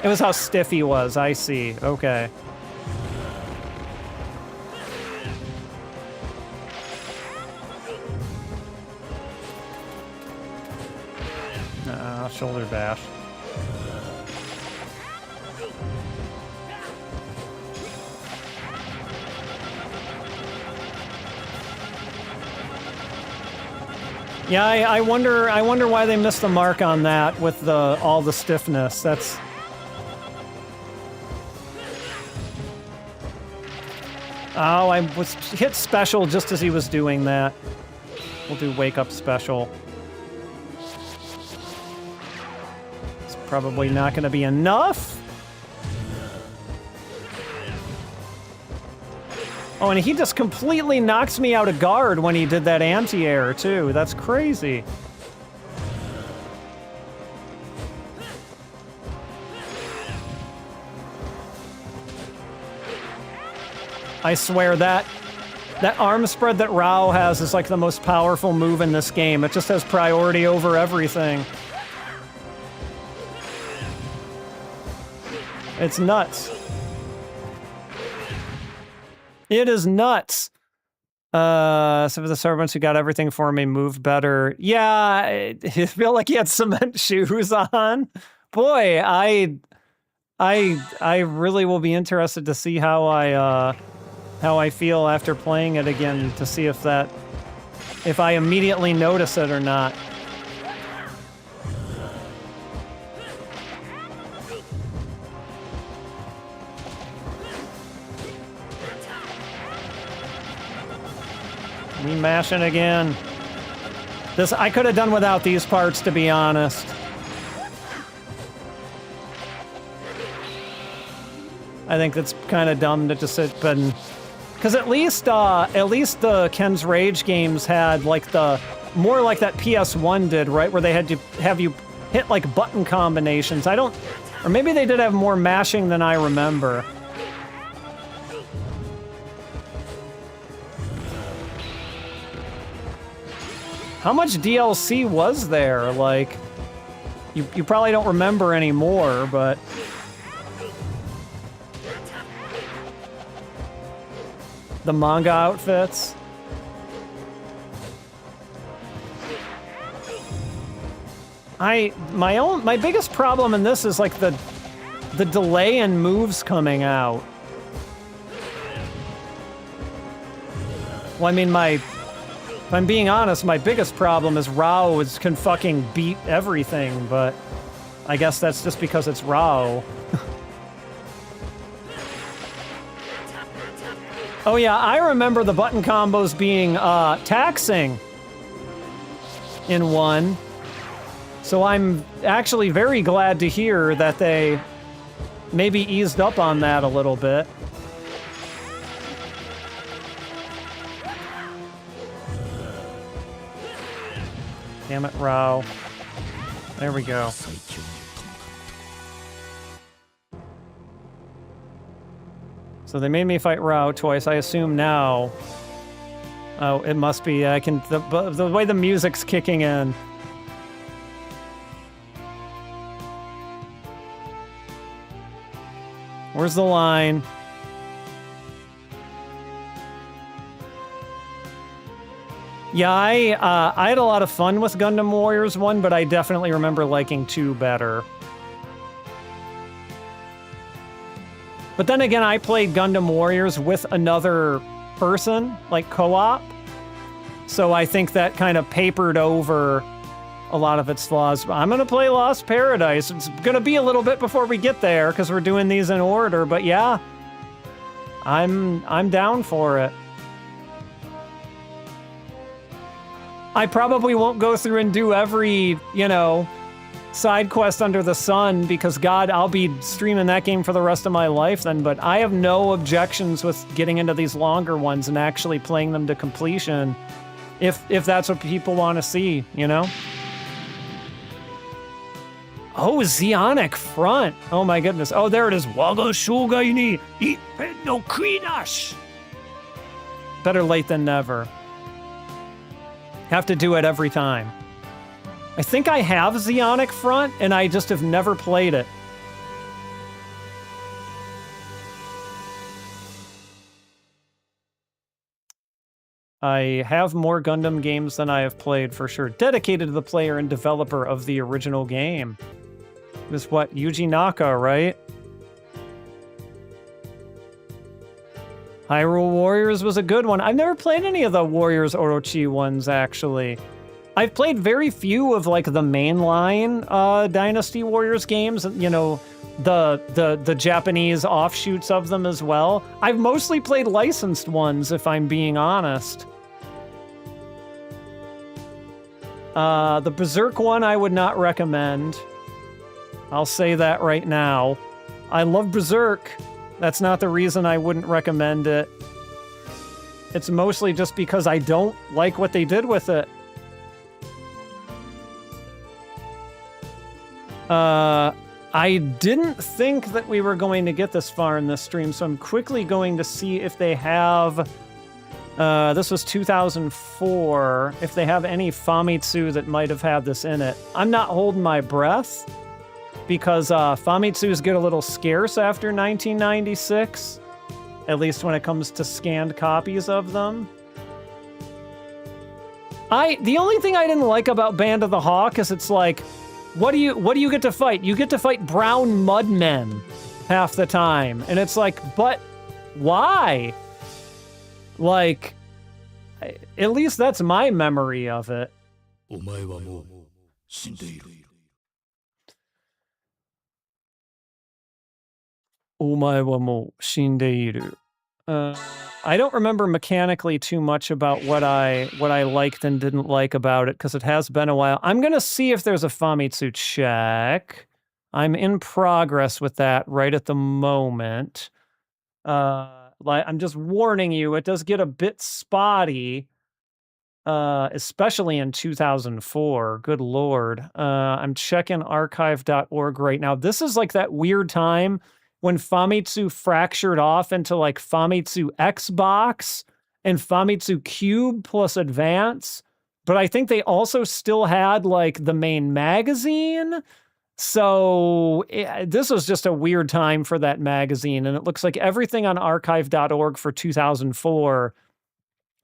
It was how stiff he was, I see, okay. Shoulder bash. Yeah, I wonder why they missed the mark on that with all the stiffness. That's... Oh, I was hit special just as he was doing that. We'll do wake up special. It's probably not going to be enough. Oh, and he just completely knocks me out of guard when he did that anti-air, too. That's crazy. I swear that arm spread that Rao has is like the most powerful move in this game. It just has priority over everything. It's nuts. It is nuts. So for the servants who got everything for me moved better. Yeah, I feel like he had cement shoes on. Boy, I really will be interested to see how I feel after playing it again, to see if I immediately notice it or not. Me mashing again. This I could have done without these parts, to be honest. I think that's kind of dumb to just sit and... Because at least the Ken's Rage games had like more like that PS1 did, right? Where they had to have you hit like button combinations. Or maybe they did have more mashing than I remember. How much DLC was there? Like, you probably don't remember anymore, but... The manga outfits. My biggest problem in this is like the delay in moves coming out. Well, I mean, if I'm being honest, my biggest problem is Rao can fucking beat everything, but I guess that's just because it's Rao. Oh yeah, I remember the button combos being taxing in 1. So I'm actually very glad to hear that they maybe eased up on that a little bit. Damn it, Rao. There we go. So they made me fight Rao twice. I assume now... Oh, it must be. The way the music's kicking in. Where's the line? Yeah, I had a lot of fun with Gundam Warriors 1, but I definitely remember liking 2 better. But then again, I played Gundam Warriors with another person, like co-op. So I think that kind of papered over a lot of its flaws. I'm going to play Lost Paradise. It's going to be a little bit before we get there because we're doing these in order. But yeah, I'm down for it. I probably won't go through and do every, side quest under the sun because, God, I'll be streaming that game for the rest of my life then. But I have no objections with getting into these longer ones and actually playing them to completion if that's what people want to see, Oh, Zeonic Front. Oh my goodness. Oh, there it is. Waga Shogai ni Ippen no Kuinash. Better late than never. Have to do it every time. I think I have Zeonic Front, and I just have never played it. I have more Gundam games than I have played, for sure. Dedicated to the player and developer of the original game. It was what, Yuji Naka, right? Hyrule Warriors was a good one. I've never played any of the Warriors Orochi ones, actually. I've played very few of, like, the mainline Dynasty Warriors games, the Japanese offshoots of them as well. I've mostly played licensed ones, if I'm being honest. The Berserk one I would not recommend. I'll say that right now. I love Berserk. That's not the reason I wouldn't recommend it. It's mostly just because I don't like what they did with it. I didn't think that we were going to get this far in this stream, so I'm quickly going to see if they have... this was 2004. If they have any Famitsu that might have had this in it. I'm not holding my breath, because Famitsus get a little scarce after 1996. At least when it comes to scanned copies of them. The only thing I didn't like about Band of the Hawk is it's like... What do you get to fight? You get to fight brown mudmen half the time. And it's like, but why? Like, at least that's my memory of it. Omae wa mo shindeiru. I don't remember mechanically too much about what I liked and didn't like about it, because it has been a while. I'm going to see if there's a Famitsu check. I'm in progress with that right at the moment. I'm just warning you, it does get a bit spotty, especially in 2004. Good Lord. I'm checking archive.org right now. This is like that weird time when Famitsu fractured off into like Famitsu Xbox and Famitsu Cube plus Advance, but I think they also still had like the main magazine. So this was just a weird time for that magazine, and it looks like everything on archive.org for 2004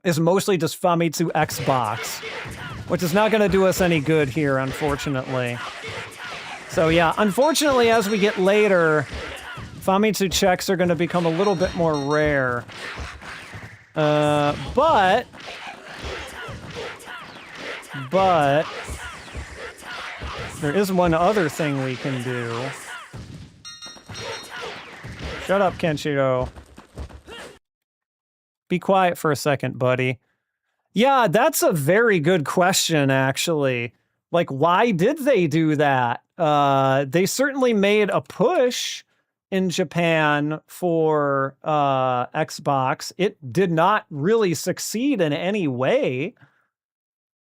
is mostly just Famitsu Xbox, which is not going to do us any good here, unfortunately. So yeah, unfortunately, as we get later, Famitsu checks are going to become a little bit more rare. But there is one other thing we can do. Shut up, Kenshiro. Be quiet for a second, buddy. Yeah, that's a very good question, actually. Like, why did they do that? They certainly made a push in Japan for Xbox. It did not really succeed in any way,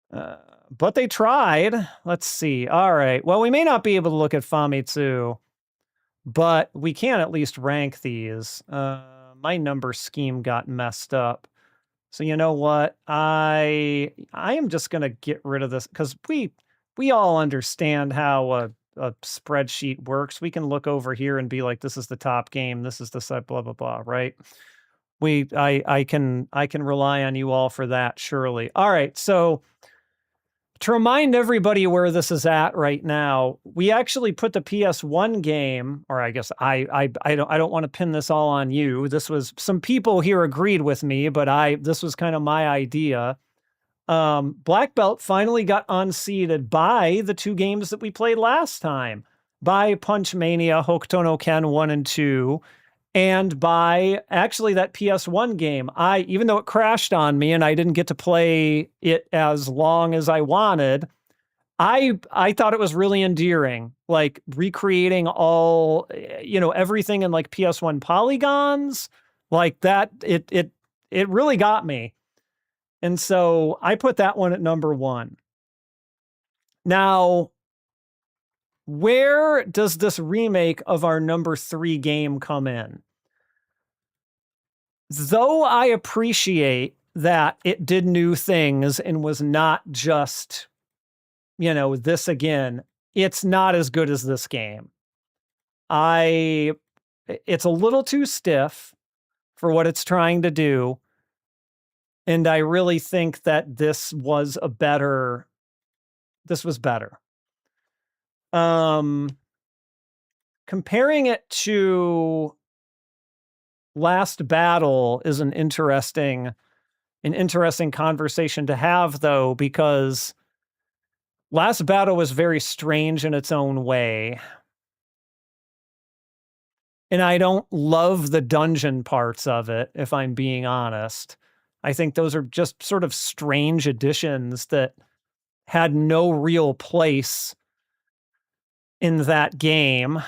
but they tried. Let's see. All right. Well, we may not be able to look at Famitsu, but we can at least rank these. My number scheme got messed up. So you know what? I am just going to get rid of this, because we all understand how a spreadsheet works. We can look over here and be like, this is the top game, this is the site, blah blah blah, right? I can rely on you all for that, surely. All right, so to remind everybody where this is at right now, we actually put the PS1 game, or I guess I don't want to pin this all on you. This was, some people here agreed with me, but this was kind of my idea. Black Belt finally got unseated by the 2 games that we played last time, by Punch Mania, Hokuto no Ken 1 and 2, and by actually that PS1 game. Even though it crashed on me and I didn't get to play it as long as I wanted, I thought it was really endearing, like recreating all, everything in like PS1 polygons like that. It really got me. And so I put that one at number 1. Now, where does this remake of our number 3 game come in? Though I appreciate that it did new things and was not just, this again, it's not as good as this game. It's a little too stiff for what it's trying to do. And I really think that this was better. Comparing it to Last Battle is an interesting conversation to have, though, because Last Battle was very strange in its own way. And I don't love the dungeon parts of it, if I'm being honest. I think those are just sort of strange additions that had no real place in that game.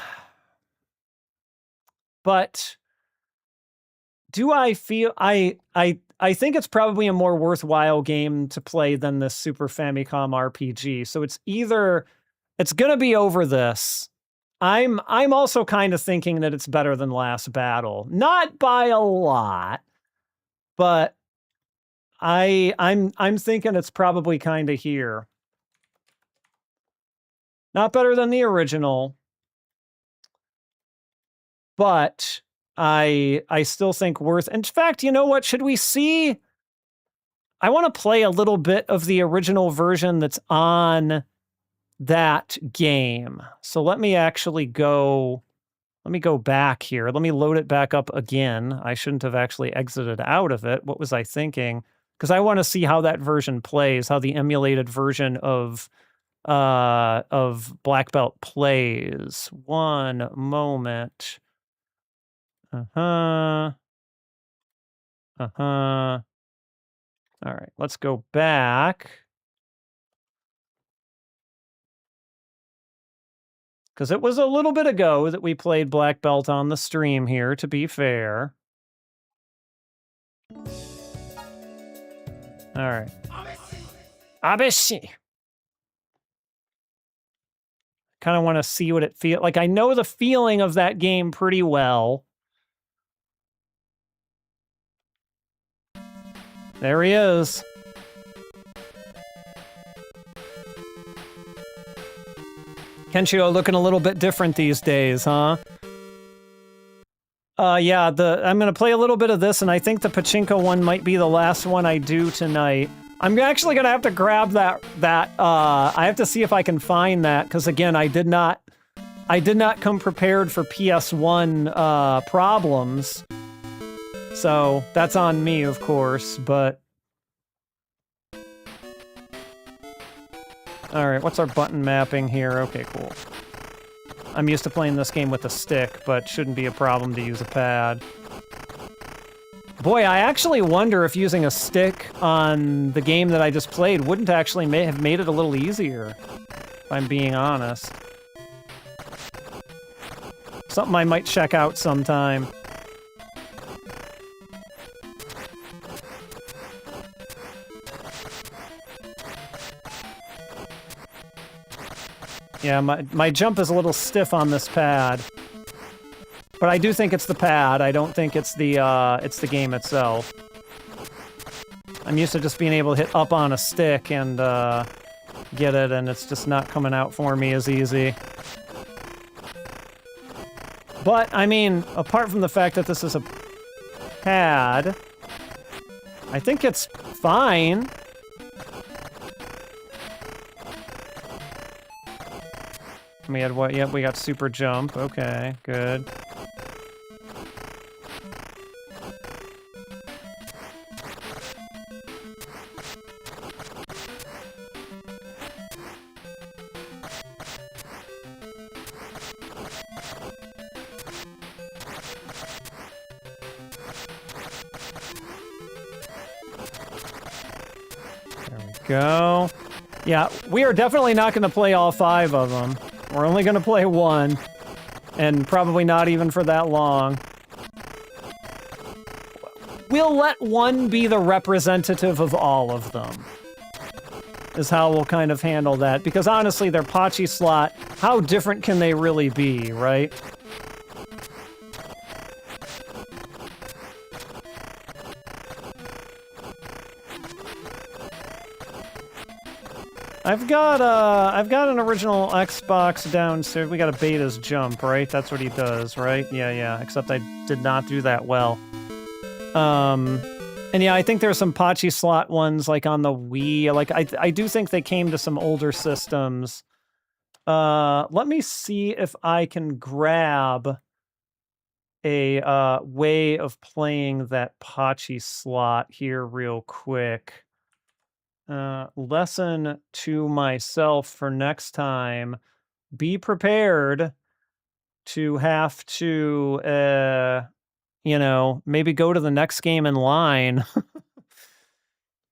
But do I feel I think it's probably a more worthwhile game to play than this Super Famicom RPG. So it's going to be over this. I'm also kind of thinking that it's better than Last Battle. Not by a lot, but I'm thinking it's probably kind of here. Not better than the original, but I still think worth. In fact, you know what? Should we see? I want to play a little bit of the original version that's on that game. So let me actually go. Let me go back here. Let me load it back up again. I shouldn't have actually exited out of it. What was I thinking? Because I want to see how that version plays, how the emulated version of Black Belt plays. One moment. All right, let's go back. Because it was a little bit ago that we played Black Belt on the stream here, to be fair. All right. Abeshi! Kind of want to see what it feels like. I know the feeling of that game pretty well. There he is. Kenshiro looking a little bit different these days, huh? Yeah, I'm gonna play a little bit of this, and I think the pachinko one might be the last one I do tonight. I'm actually gonna have to grab that. I have to see if I can find that, because again, I did not come prepared for PS1 problems. So that's on me, of course, but all right, what's our button mapping here? Okay, cool. I'm used to playing this game with a stick, but shouldn't be a problem to use a pad. Boy, I actually wonder if using a stick on the game that I just played wouldn't actually have made it a little easier, if I'm being honest. Something I might check out sometime. Yeah, my jump is a little stiff on this pad. But I do think it's the pad. I don't think it's the game itself. I'm used to just being able to hit up on a stick and get it, and it's just not coming out for me as easy. But, I mean, apart from the fact that this is a pad, I think it's fine. We had what? Yep, we got super jump. Okay, good. There we go. Yeah, we are definitely not going to play all 5 of them. We're only going to play 1, and probably not even for that long. We'll let 1 be the representative of all of them, is how we'll kind of handle that. Because honestly, they're pachislot. How different can they really be, right? I've got an original Xbox downstairs. We got a Beta's jump, right? That's what he does, right? Yeah. Except I did not do that well. And yeah, I think there's some pachislot ones like on the Wii. Like I do think they came to some older systems. Let me see if I can grab a way of playing that pachislot here real quick. Lesson to myself for next time: be prepared to have to, you know, maybe go to the next game in line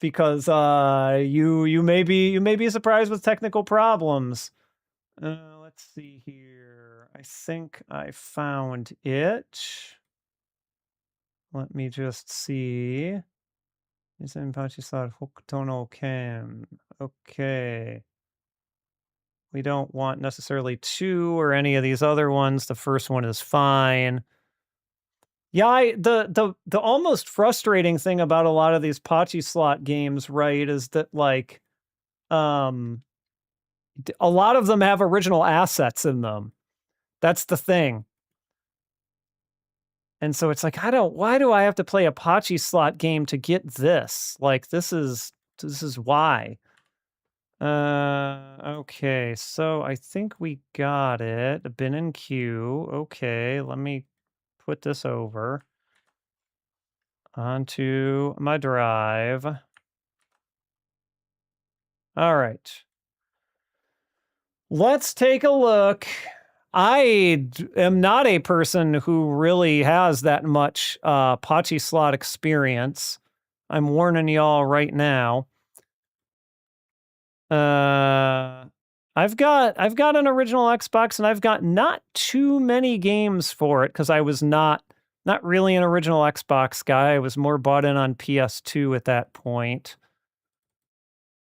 because you may be surprised with technical problems. Let's see here. I think I found it. Let me just see. Jissen pachislot Hokuto no Ken. Okay. We don't want necessarily 2 or any of these other ones. The first one is fine. Yeah, the almost frustrating thing about a lot of these pachislot games, right, is that like a lot of them have original assets in them. That's the thing. And so it's like, why do I have to play a pachislot game to get this? Like this is why. Okay, so I think we got it. Bin and queue. Okay, let me put this over onto my drive. All right. Let's take a look. I am not a person who really has that much pachislot experience. I'm warning y'all right now. I've got an original Xbox, and I've got not too many games for it because I was not really an original Xbox guy. I was more bought in on PS2 at that point.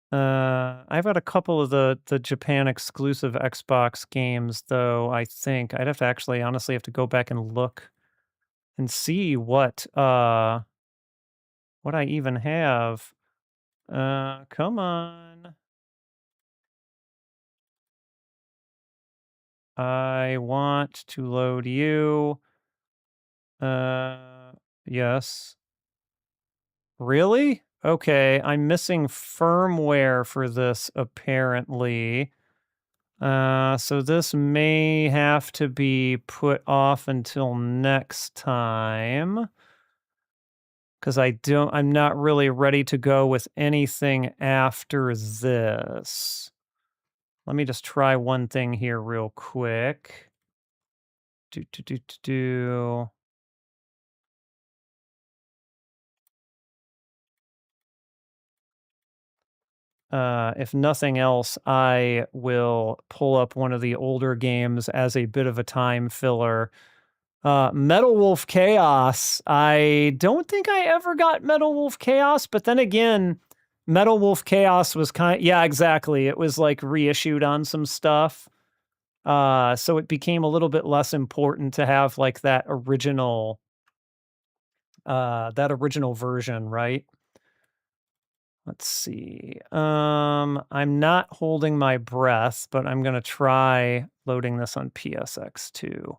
I've got a couple of the Japan exclusive Xbox games, though. I think I'd have to actually honestly have to go back and look and see what I even have. Come on. I want to load you. Yes. Really? Okay, I'm missing firmware for this apparently. So this may have to be put off until next time. Because I'm not really ready to go with anything after this. Let me just try one thing here real quick. If nothing else, I will pull up one of the older games as a bit of a time filler. Metal Wolf Chaos. I don't think I ever got Metal Wolf Chaos, but then again, Metal Wolf Chaos was yeah, exactly. It was like reissued on some stuff. So it became a little bit less important to have like that original version, right? Let's see. I'm not holding my breath, but I'm going to try loading this on PSX2.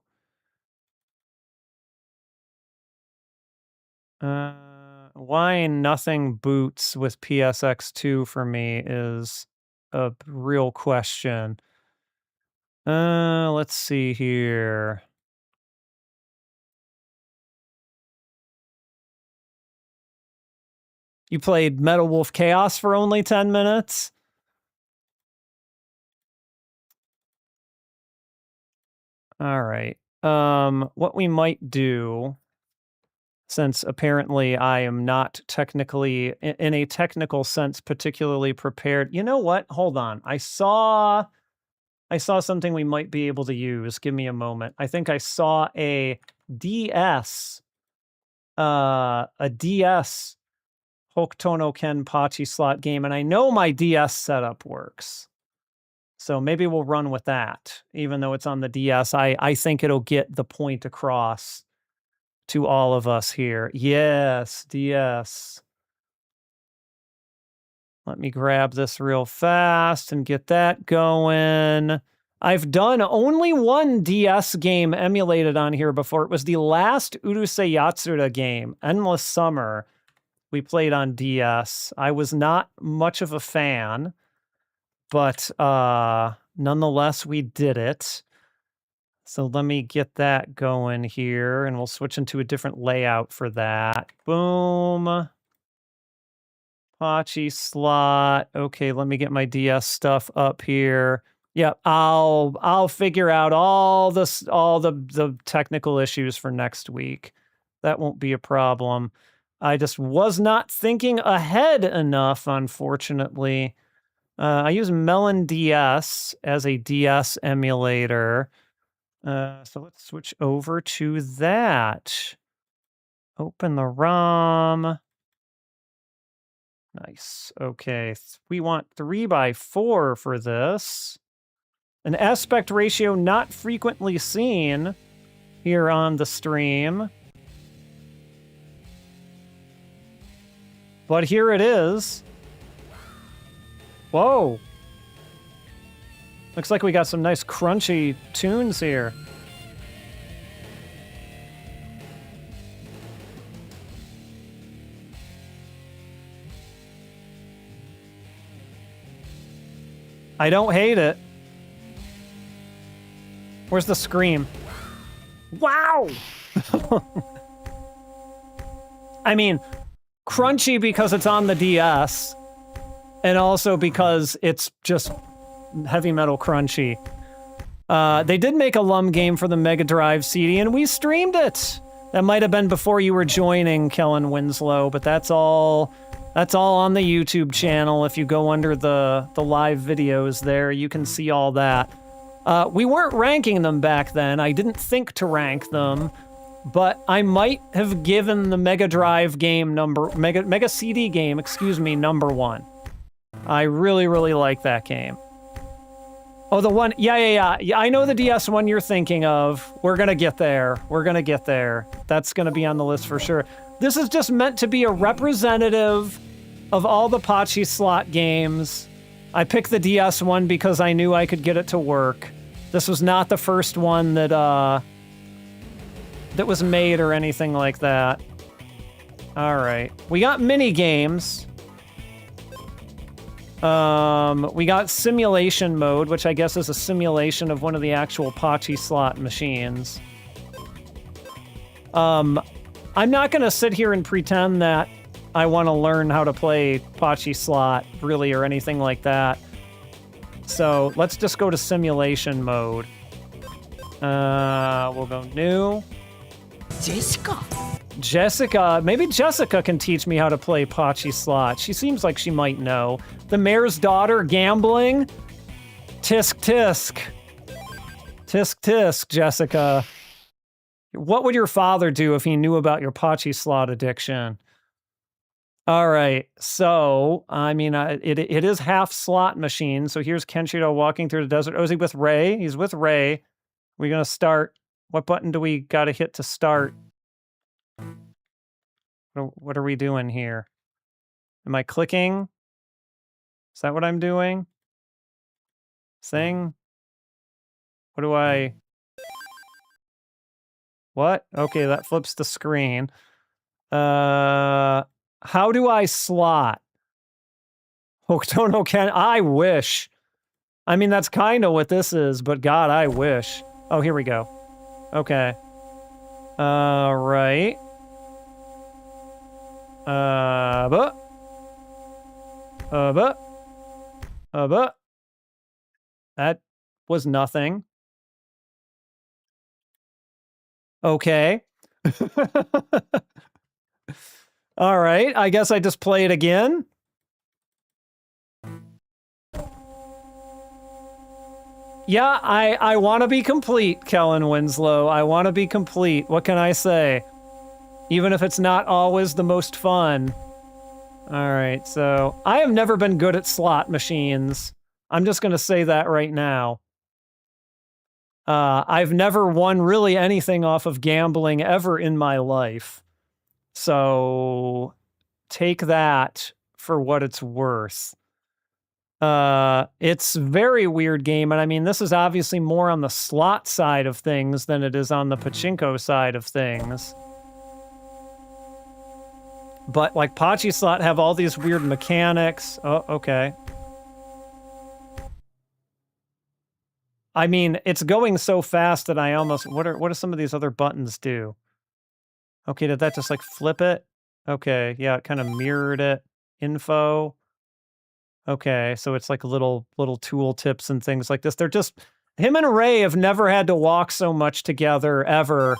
Why nothing boots with PSX2 for me is a real question. Let's see here. You played Metal Wolf Chaos for only 10 minutes? All right. What we might do, since apparently I am not technically, in a technical sense, particularly prepared. You know what? Hold on. I saw something we might be able to use. Give me a moment. I think I saw a DS Hokuto no Ken pachislot game, and I know my DS setup works. So maybe we'll run with that. Even though it's on the DS, I think it'll get the point across to all of us here. Yes, DS. Let me grab this real fast and get that going. I've done only one DS game emulated on here before. It was the last Urusei Yatsura game, Endless Summer, we played on DS. I was not much of a fan, but nonetheless, we did it. So let me get that going here, and we'll switch into a different layout for that. Boom. Pachislot. Okay, let me get my DS stuff up here. Yep, I'll figure out all the technical issues for next week. That won't be a problem. I just was not thinking ahead enough, unfortunately. I use Melon DS as a DS emulator. So let's switch over to that. Open the ROM. Nice. Okay, we want 3x4 for this. An aspect ratio not frequently seen here on the stream. But here it is. Whoa. Looks like we got some nice crunchy tunes here. I don't hate it. Where's the scream? Wow! I mean, crunchy because it's on the DS, and also because it's just heavy metal crunchy. They did make a LUM game for the Mega Drive CD, and we streamed it. That might have been before you were joining, Kellen Winslow, but that's all on the YouTube channel. If you go under the live videos there, you can see all that. We weren't ranking them back then. I didn't think to rank them, but I might have given the Mega Drive game Mega CD game, excuse me, number 1. I really, really like that game. Oh, the one, yeah, I know the DS one you're thinking of. We're gonna get there. That's gonna be on the list for sure. This is just meant to be a representative of all the pachislot games. I picked the DS one because I knew I could get it to work. This was not the first one that was made or anything like that. All right, we got mini games. We got simulation mode, which I guess is a simulation of one of the actual pachislot machines. I'm not gonna sit here and pretend that I want to learn how to play pachislot, really, or anything like that. So let's just go to simulation mode. We'll go new. Jessica, maybe Jessica can teach me how to play pachislot. She seems like she might know. The mayor's daughter gambling? Tisk tisk. Tisk tisk, Jessica. What would your father do if he knew about your pachislot addiction? All right, so, I mean, it is half slot machine. So here's Kenshiro walking through the desert. Oh, is he with Ray? He's with Ray. We're gonna start. What button do we gotta hit to start? What are we doing here? Am I clicking? Is that what I'm doing? Sing? What do I... What? Okay, that flips the screen. How do I slot? Hokuto no Ken, I wish. I mean, that's kind of what this is, but God, I wish. Oh, here we go. Okay. Right. But. That was nothing. Okay. All right, I guess I just play it again. Yeah, I want to be complete, Kellen Winslow. I want to be complete. What can I say? Even if it's not always the most fun. All right, so I have never been good at slot machines. I'm just going to say that right now. I've never won really anything off of gambling ever in my life. So take that for what it's worth. It's a very weird game, and I mean, this is obviously more on the slot side of things than it is on the pachinko side of things. But, like, pachislot have all these weird mechanics. Oh, okay. I mean, it's going so fast that I almost... What do some of these other buttons do? Okay, did that just, like, flip it? Okay, yeah, it kind of mirrored it. Info. Okay, so it's like little tool tips and things like this. They're just... Him and Ray have never had to walk so much together, ever.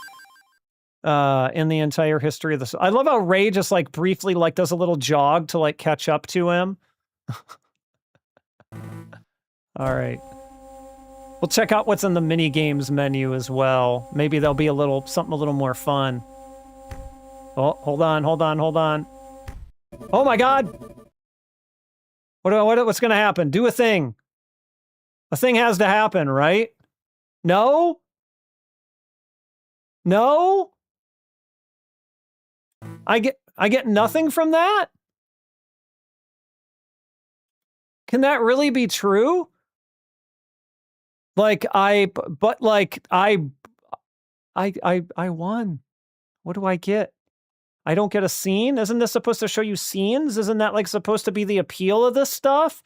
In the entire history of this. I love how Ray just, like, briefly, like, does a little jog to, like, catch up to him. All right. We'll check out what's in the mini games menu as well. Maybe there'll be something a little more fun. Oh, hold on. Oh my God! What's gonna happen? Do a thing. A thing has to happen, right? No? No? I get nothing from that? Can that really be true? Like, I won. What do I get? I don't get a scene? Isn't this supposed to show you scenes? Isn't that, like, supposed to be the appeal of this stuff?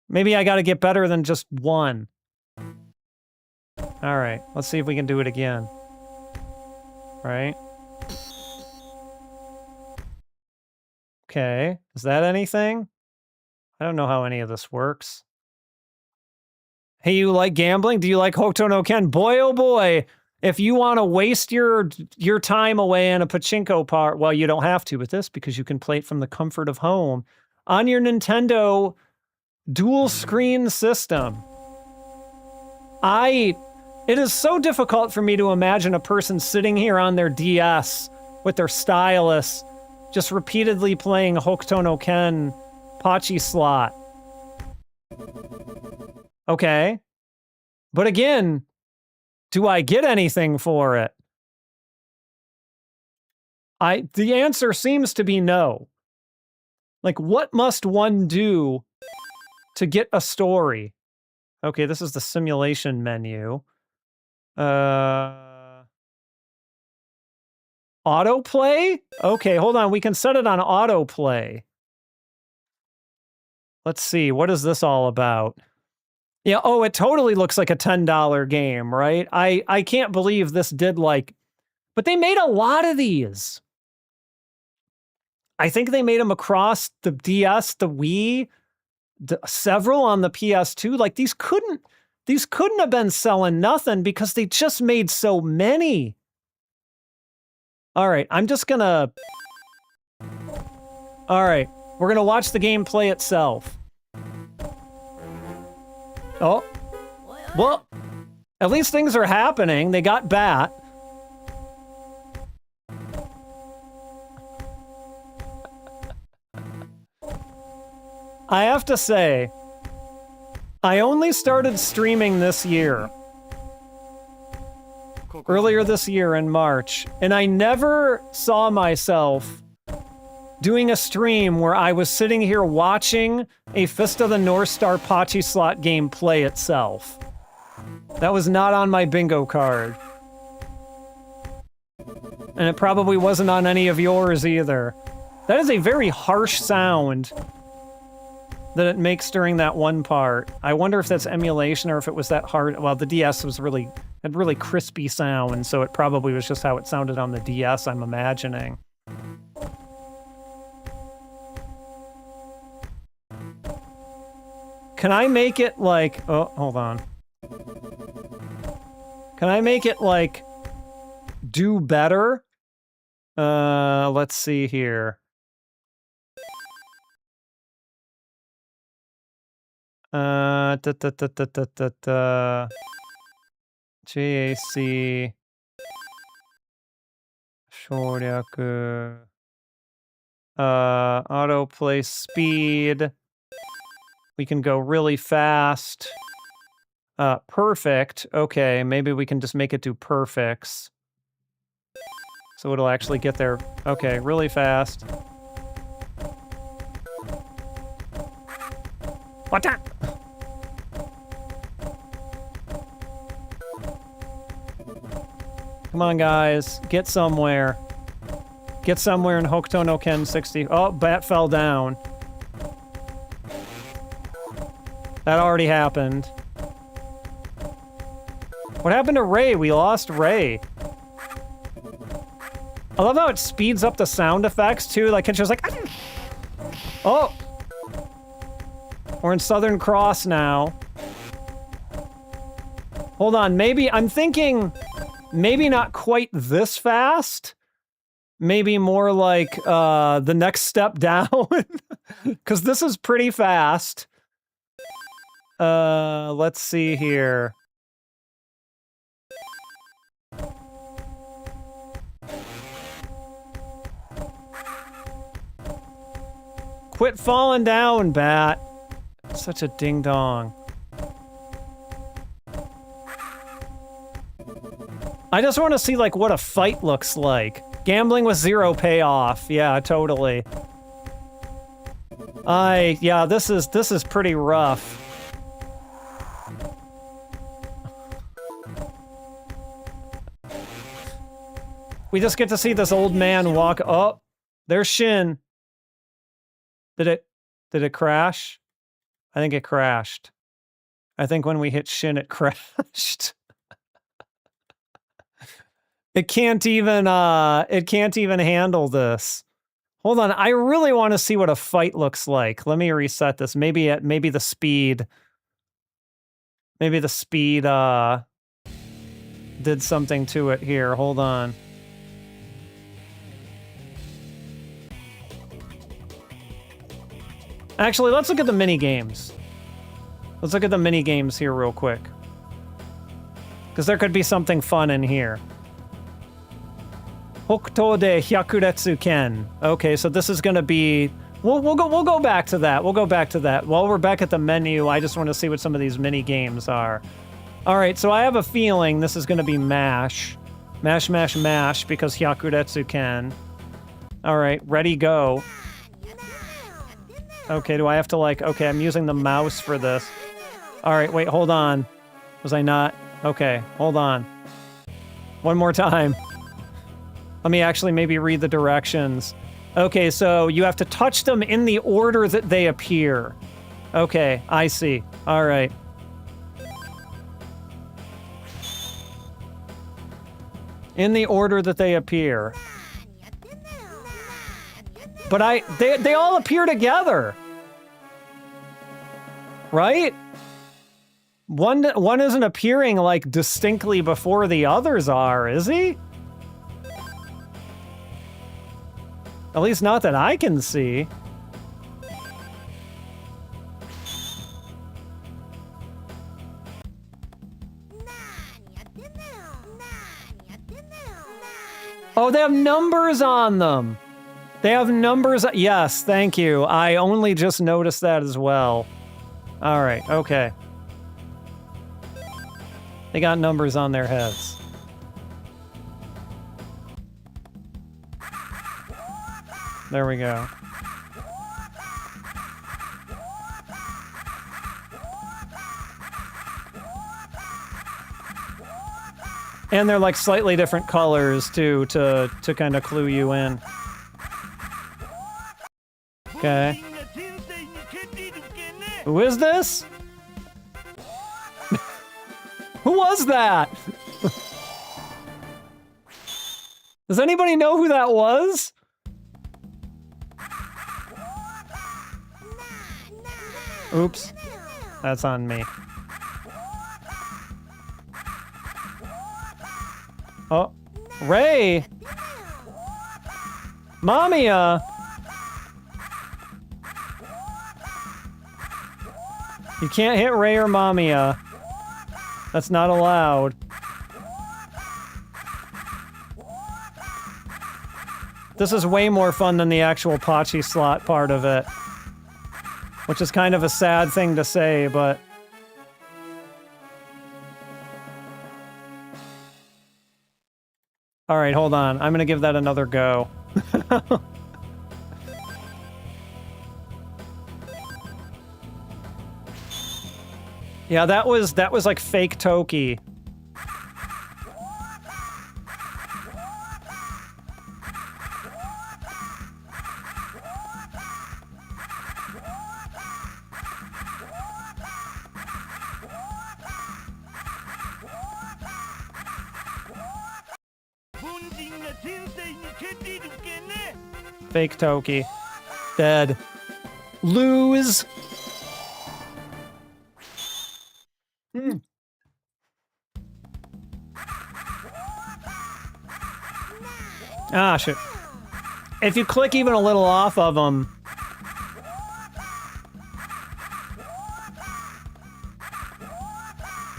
Maybe I gotta get better than just one. Alright, let's see if we can do it again. Right? Okay, is that anything? I don't know how any of this works. Hey, you like gambling? Do you like Hokuto no Ken? Boy, oh boy, if you want to waste your time away in a pachinko part, well, you don't have to with this because you can play it from the comfort of home on your Nintendo dual screen system. It is so difficult for me to imagine a person sitting here on their DS with their stylus just repeatedly playing Hokuto no Ken pachislot. Okay. But again, do I get anything for it? The answer seems to be no. Like, what must one do to get a story? Okay, this is the simulation menu. Autoplay? Okay, hold on. We can set it on autoplay. Let's see. What is this all about? Yeah, oh, it totally looks like a $10 game, right? I can't believe this did, like... But they made a lot of these. I think they made them across the DS, the Wii, several on the PS2. Like, these couldn't have been selling nothing because they just made so many. All right, I'm just gonna... All right, we're gonna watch the game play itself. Oh. Well, at least things are happening. They got bat. I have to say, I only started streaming this year. Earlier this year in March, and I never saw myself doing a stream where I was sitting here watching a Fist of the North Star pachislot game play itself. That was not on my bingo card. And it probably wasn't on any of yours either. That is a very harsh sound that it makes during that one part. I wonder if that's emulation or if it was that hard. Well, the DS was had really crispy sound, so it probably was just how it sounded on the DS, I'm imagining. Can I make it like... Oh, hold on. Can I make it like... do better? Let's see here. JAC 省略 autoplay speed. We can go really fast. Perfect. Okay, maybe we can just make it do perfects. So it'll actually get there. Okay, really fast. What the? Come on, guys. Get somewhere. Get somewhere in Hokuto no Ken 60. Oh, bat fell down. That already happened. What happened to Ray? We lost Ray. I love how it speeds up the sound effects, too. Like, it's just like... Oh! We're in Southern Cross now. Hold on, maybe... I'm thinking... Maybe not quite this fast. Maybe more like, the next step down. Because this is pretty fast. Let's see here. Quit falling down, Bat. Such a ding-dong. I just want to see, like, what a fight looks like. Gambling with zero payoff. Yeah, totally. Yeah, this is pretty rough. We just get to see this old man walk. Oh, there's Shin. Did it crash? I think it crashed. I think when we hit Shin, it crashed. It can't even handle this. Hold on, I really want to see what a fight looks like. Let me reset this. Maybe the speed. Maybe the speed did something to it here. Hold on. Actually, let's look at the mini games. Let's look at the mini games here real quick. Because there could be something fun in here. Hokuto de Hyakuretsu Ken. Okay, so this is gonna be... We'll go back to that. We'll go back to that. While we're back at the menu, I just want to see what some of these mini games are. Alright, so I have a feeling this is gonna be MASH. Mash, mash, mash, because Hyakuretsu Ken. Alright, ready, go. Okay, do I have to, like... Okay, I'm using the mouse for this. Alright, wait, hold on. Was I not? Okay, hold on. One more time. Let me actually maybe read the directions. Okay, so you have to touch them in the order that they appear. Okay, I see. Alright. In the order that they appear. But they all appear together. Right? One isn't appearing, like, distinctly before the others are, is he? At least not that I can see. Oh, they have numbers on them. They have numbers. Yes, thank you. I only just noticed that as well. All right, okay. They got numbers on their heads. There we go. And they're like slightly different colors too, to kind of clue you in. Okay. Who is this? Who was that? Does anybody know who that was? Oops. That's on me. Oh, Ray! Mamiya! You can't hit Ray or Mamiya. That's not allowed. This is way more fun than the actual pachislot part of it. Which is kind of a sad thing to say, but... Alright, hold on. I'm gonna give that another go. Yeah, that was like fake Toki. Fake Toki. Dead. Lose. Ah, shit. If you click even a little off of them...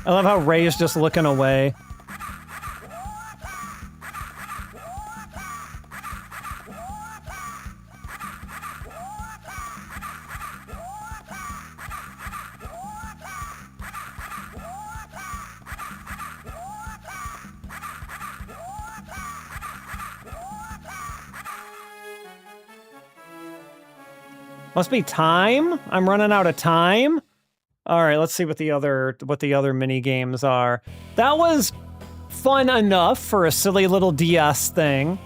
I love how Ray's just looking away. Must be time? I'm running out of time? Alright, let's see what the other mini games are. That was fun enough for a silly little DS thing.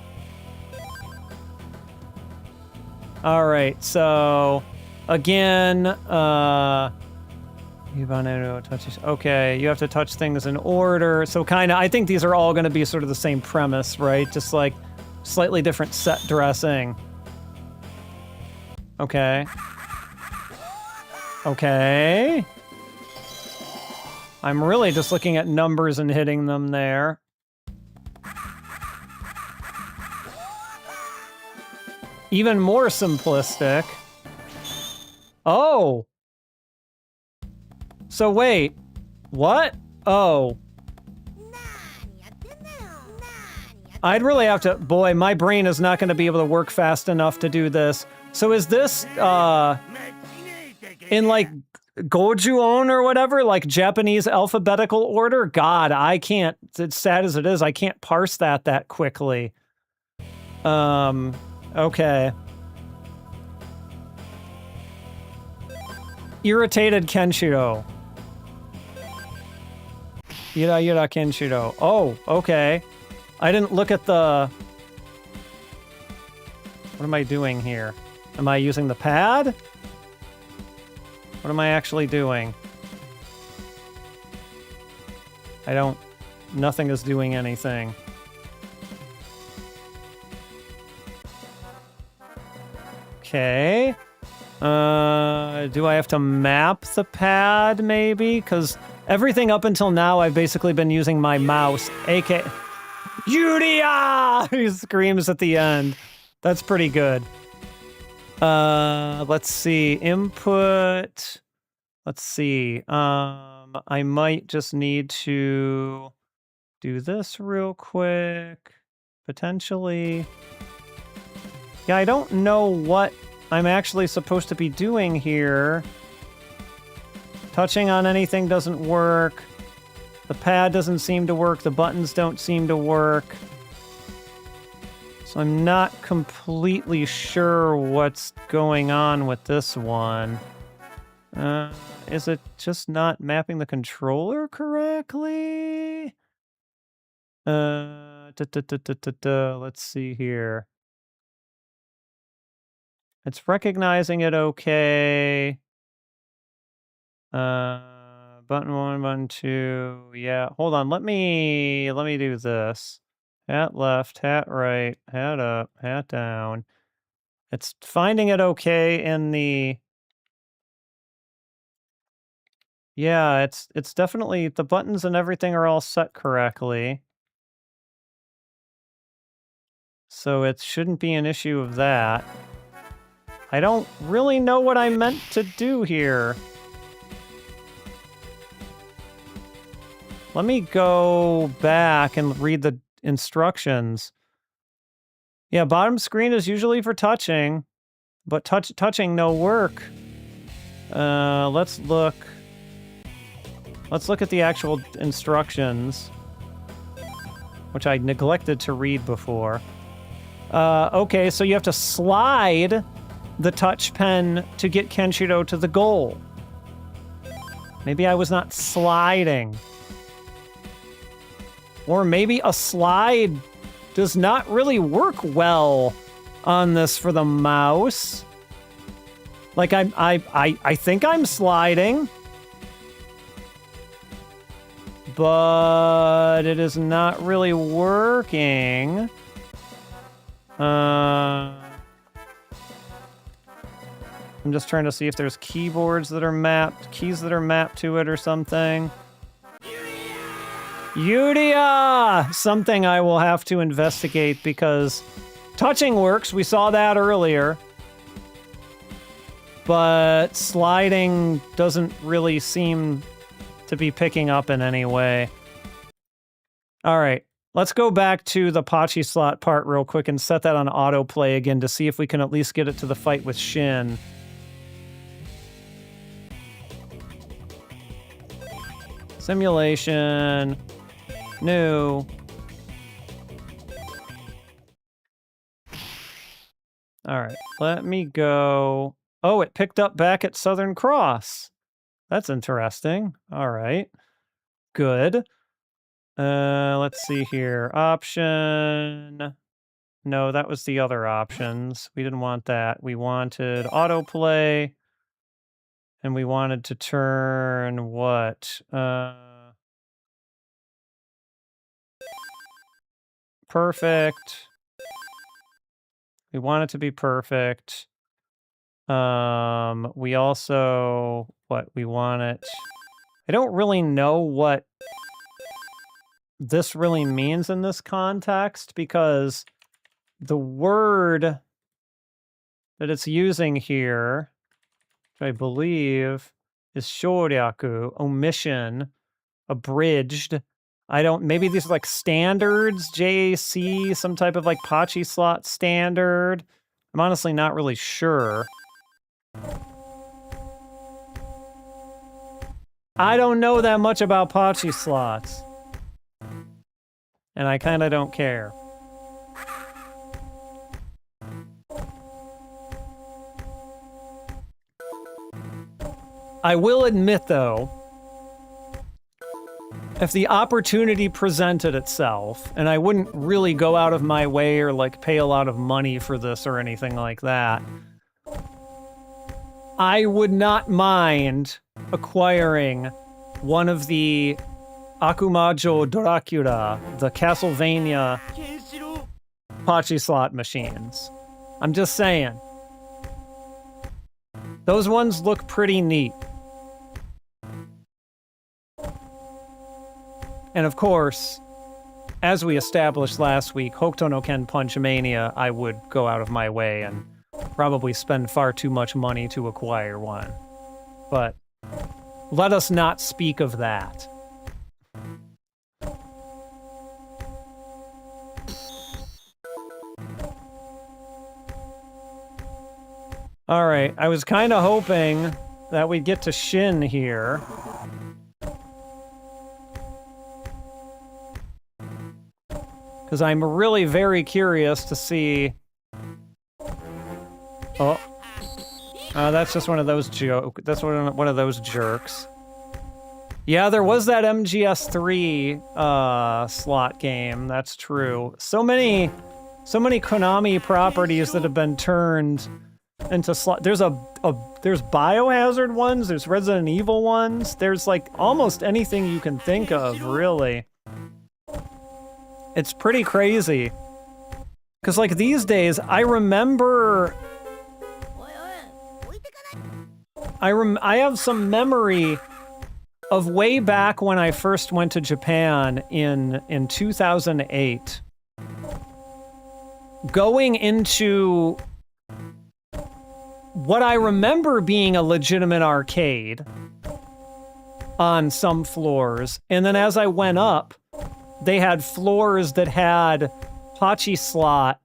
Alright, so again, okay, you have to touch things in order. So kinda, I think these are all gonna be sort of the same premise, right? Just like slightly different set dressing. Okay. Okay. I'm really just looking at numbers and hitting them there. Even more simplistic. Oh! So wait. What? Oh. I'd really have to... Boy, my brain is not going to be able to work fast enough to do this. So is this, in, like, Gojuon or whatever? Like, Japanese alphabetical order? God, I can't... As sad as it is, I can't parse that quickly. Okay. Irritated Kenshiro. Yura Kenshiro. Oh, okay. I didn't look at the... What am I doing here? Am I using the pad? What am I actually doing? I don't... Nothing is doing anything. Okay. Do I have to map the pad, maybe? Because everything up until now, I've basically been using my mouse. AK... Yuria! He screams at the end. That's pretty good. Let's see. Input. Let's see. I might just need to do this real quick. Potentially. Yeah, I don't know what I'm actually supposed to be doing here. Touching on anything doesn't work. The pad doesn't seem to work. The buttons don't seem to work. So I'm not completely sure what's going on with this one. Is it just not mapping the controller correctly? Let's see here. It's recognizing it okay. Button 1, button 2. Yeah, hold on. Let me do this. Hat left, hat right, hat up, hat down. It's finding it okay in the... Yeah, it's definitely... The buttons and everything are all set correctly. So it shouldn't be an issue of that. I don't really know what I meant to do here. Let me go back and read the instructions. Yeah, bottom screen is usually for touching, but touching no work. Let's look at the actual instructions, which I neglected to read before. Okay, so you have to slide the touch pen to get Kenshiro to the goal. Maybe I was not sliding. Or maybe a slide does not really work well on this for the mouse. Like I think I'm sliding, but it is not really working. I'm just trying to see if there's keys that are mapped to it or something. Yuria! Something I will have to investigate because touching works, we saw that earlier. But sliding doesn't really seem to be picking up in any way. Alright, let's go back to the pachislot part real quick and set that on autoplay again to see if we can at least get it to the fight with Shin. Simulation... New. Alright, let me go... Oh, it picked up back at Southern Cross. That's interesting. Alright. Good. Let's see here. Option... No, that was the other options. We didn't want that. We wanted autoplay. And we wanted to turn what? Perfect. We want it to be perfect. We also... What? We want it... I don't really know what this really means in this context because the word that it's using here, which I believe is shoryaku, omission, abridged. I don't... Maybe these are like standards, JAC, some type of like pachislot standard. I'm honestly not really sure. I don't know that much about pachislots. And I kinda don't care. I will admit, though, if the opportunity presented itself, and I wouldn't really go out of my way or like pay a lot of money for this or anything like that, I would not mind acquiring one of the Akumajo Dracula, the Castlevania pachislot machines. I'm just saying. Those ones look pretty neat. And of course, as we established last week, Hokuto no Ken Punch Mania, I would go out of my way and probably spend far too much money to acquire one. But let us not speak of that. Alright, I was kind of hoping that we'd get to Shin here. Because I'm really very curious to see... Oh. That's just one of those that's one of those jerks. Yeah, there was that MGS3 slot game. That's true. So many Konami properties that have been turned into slot. There's there's Biohazard ones, there's Resident Evil ones, there's like almost anything you can think of, really. It's pretty crazy. Cause like these days, I remember I have some memory of way back when I first went to Japan in 2008. Going into what I remember being a legitimate arcade on some floors, and then as I went up, they had floors that had pachislot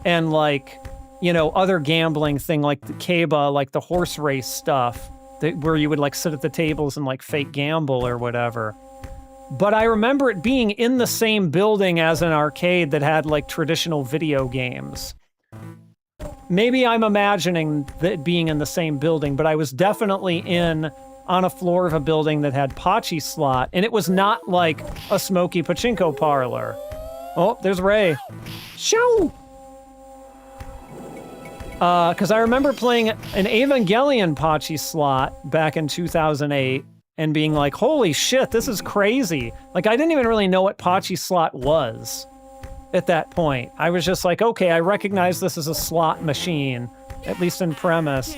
and like, you know, other gambling thing like the keiba, like the horse race stuff, where you would like sit at the tables and like fake gamble or whatever. But I remember it being in the same building as an arcade that had like traditional video games. Maybe I'm imagining that being in the same building, but I was definitely on a floor of a building that had pachislot, and it was not like a smoky pachinko parlor. Oh, there's Ray. Shoo! Because I remember playing an Evangelion pachislot back in 2008 and being like, holy shit, this is crazy. Like, I didn't even really know what pachislot was at that point. I was just like, okay, I recognize this as a slot machine, at least in premise.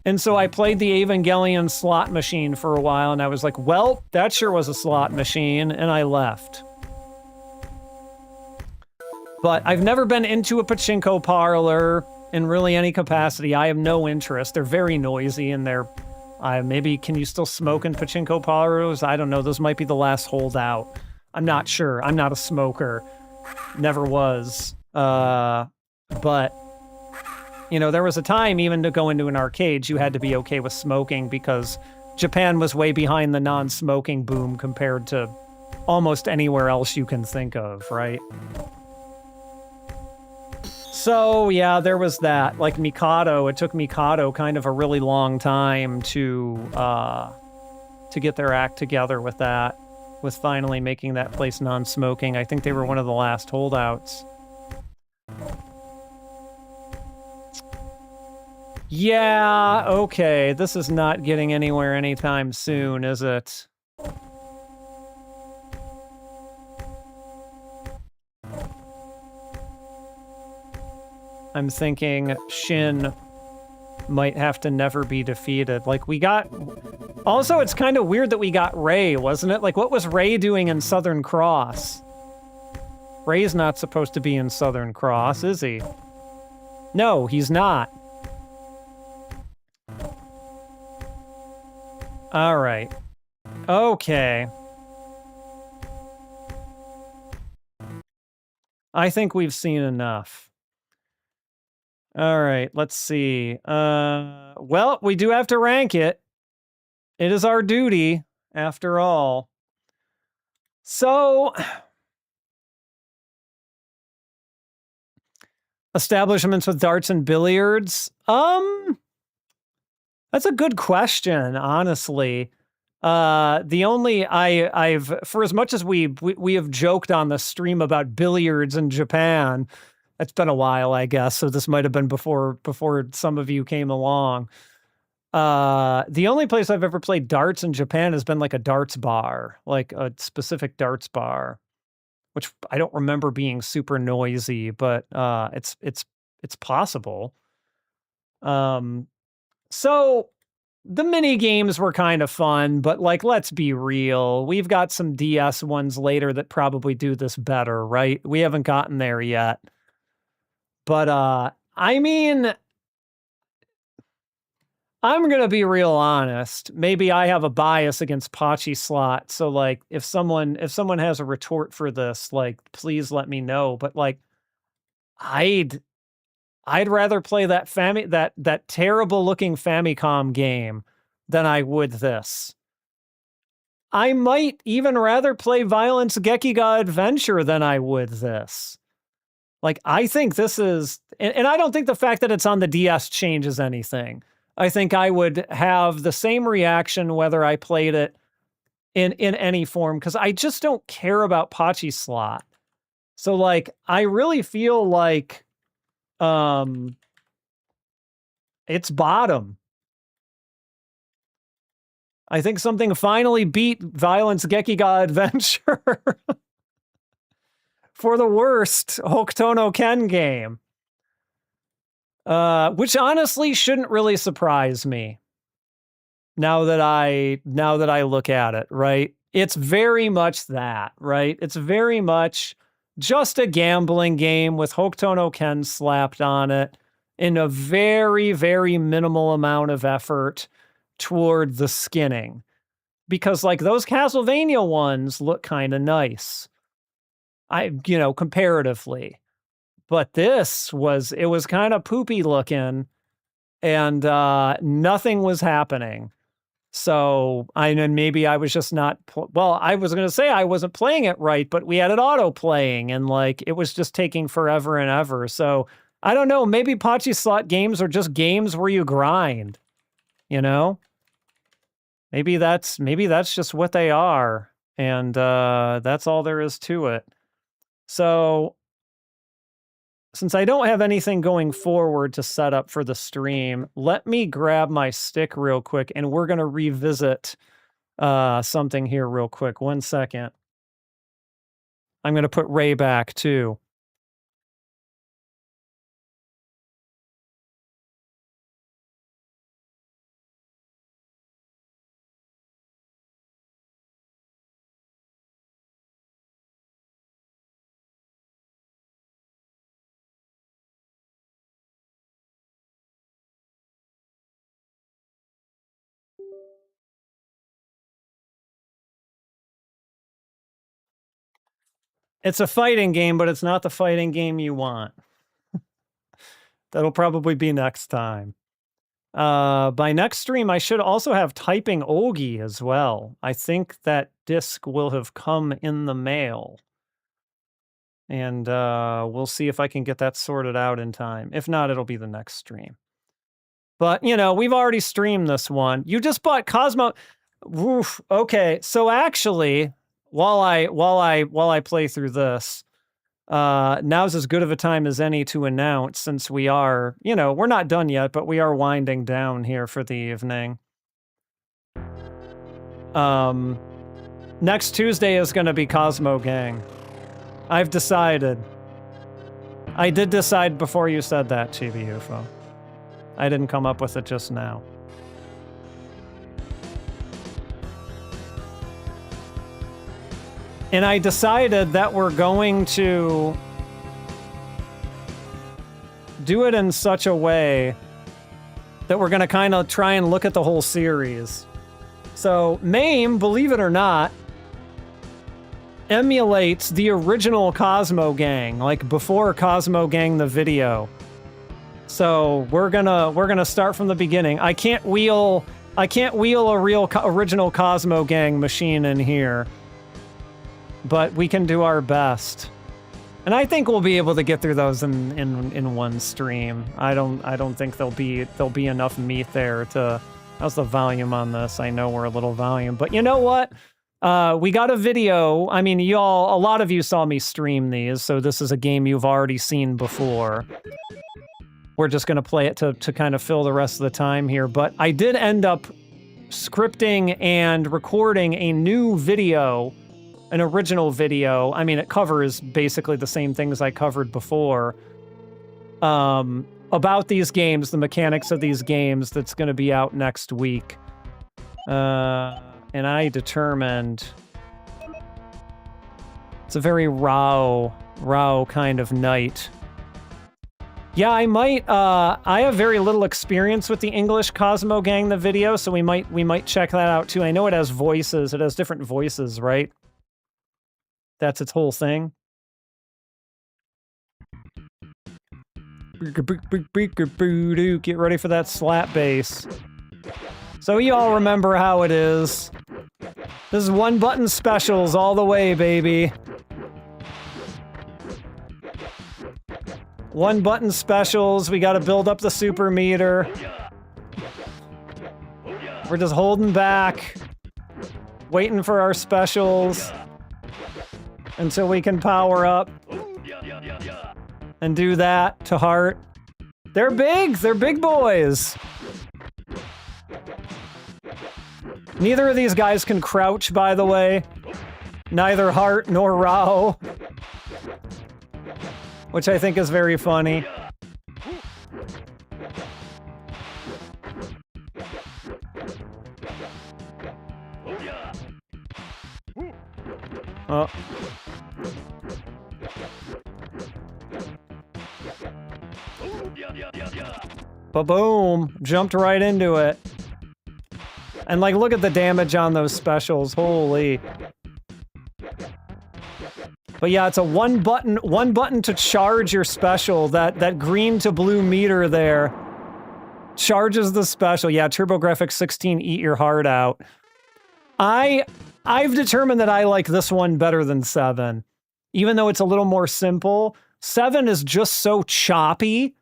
And so I played the Evangelion slot machine for a while, and I was like, well, that sure was a slot machine, and I left. But I've never been into a pachinko parlor in really any capacity. I have no interest. They're very noisy, and they're... maybe, can you still smoke in pachinko parlors? I don't know. Those might be the last holdout. I'm not sure. I'm not a smoker. Never was. But, you know, there was a time even to go into an arcade, you had to be okay with smoking because Japan was way behind the non-smoking boom compared to almost anywhere else you can think of, right? So, yeah, there was that. Like Mikado, it took Mikado kind of a really long time to get their act together with that, with finally making that place non-smoking. I think they were one of the last holdouts. Yeah, okay, this is not getting anywhere anytime soon, is it? I'm thinking Shin might have to never be defeated. Like, we got... Also, it's kind of weird that we got Ray, wasn't it? Like, what was Ray doing in Southern Cross? Ray's not supposed to be in Southern Cross, is he? No, he's not. All right. Okay. I think we've seen enough. All right, let's see. Well, we do have to rank it. It is our duty, after all. So, establishments with darts and billiards. That's a good question, honestly. The only I've for as much as we have joked on the stream about billiards in Japan. It's been a while, I guess, so this might have been before some of you came along. The only place I've ever played darts in Japan has been like a darts bar, like a specific darts bar, which I don't remember being super noisy, but it's possible. So the mini games were kind of fun, but like, let's be real, we've got some DS ones later that probably do this better, right? We haven't gotten there yet. But, I mean, I'm gonna be real honest. Maybe I have a bias against pachislot, so, like, if someone has a retort for this, like, please let me know. But, like, I'd rather play that terrible-looking Famicom game than I would this. I might even rather play Violence Gekiga Adventure than I would this. Like, I think this is... And I don't think the fact that it's on the DS changes anything. I think I would have the same reaction whether I played it in any form, because I just don't care about pachislot. So like I really feel like it's bottom. I think something finally beat Violence Gekiga Adventure for the worst Hokuto no Ken game. Which honestly shouldn't really surprise me. Now that I look at it, right? It's very much that, right? It's very much just a gambling game with Hokuto no Ken slapped on it in a very, very minimal amount of effort toward the skinning. Because like those Castlevania ones look kind of nice. Comparatively. But it was kind of poopy looking and nothing was happening. So maybe I was just not, I was going to say I wasn't playing it right, but we had it auto playing and like it was just taking forever and ever. So I don't know, maybe pachislot games are just games where you grind, you know? Maybe that's just what they are. And that's all there is to it. So since I don't have anything going forward to set up for the stream, let me grab my stick real quick and we're going to revisit something here real quick. 1 second. I'm going to put Ray back too. It's a fighting game, but it's not the fighting game you want. That'll probably be next time. By next stream, I should also have typing Ogi as well. I think that disc will have come in the mail. And we'll see if I can get that sorted out in time. If not, it'll be the next stream. But, we've already streamed this one. You just bought Cosmo. Oof. Okay, so actually, while I play through this, now's as good of a time as any to announce, since we are, we're not done yet, but we are winding down here for the evening. Next Tuesday is going to be Cosmo Gang. I've decided. I did decide before you said that, Chibi UFO. I didn't come up with it just now. And I decided that we're going to do it in such a way that we're going to kind of try and look at the whole series. So, MAME, believe it or not, emulates the original Cosmo Gang, like before Cosmo Gang the video. So we're gonna start from the beginning. I can't wheel a real original Cosmo Gang machine in here, but we can do our best. And I think we'll be able to get through those in one stream. I don't think there'll be enough meat there to. How's the volume on this? I know we're a little volume, but you know what? We got a video. I mean, a lot of you saw me stream these, so this is a game you've already seen before. We're just going to play it to kind of fill the rest of the time here, but I did end up scripting and recording a new video, an original video. I mean, it covers basically the same things I covered before, about these games, the mechanics of these games, that's going to be out next week. And I determined it's a very raw kind of night. Yeah, I might, I have very little experience with the English Cosmo Gang, the video, so we might check that out too. I know it has voices, it has different voices, right? That's its whole thing. Get ready for that slap bass. So you all remember how it is. This is one button specials all the way, baby. One button specials. We gotta build up the super meter. We're just holding back. Waiting for our specials until we can power up and do that to Heart. They're big! They're big boys! Neither of these guys can crouch, by the way. Neither Heart nor Rao. Which I think is very funny. Oh. Ba-boom! Jumped right into it. And like, look at the damage on those specials. Holy. But yeah, it's a one button to charge your special. That green to blue meter there charges the special. Yeah, TurboGrafx 16, eat your heart out. I've determined that I like this one better than 7. Even though it's a little more simple. 7 is just so choppy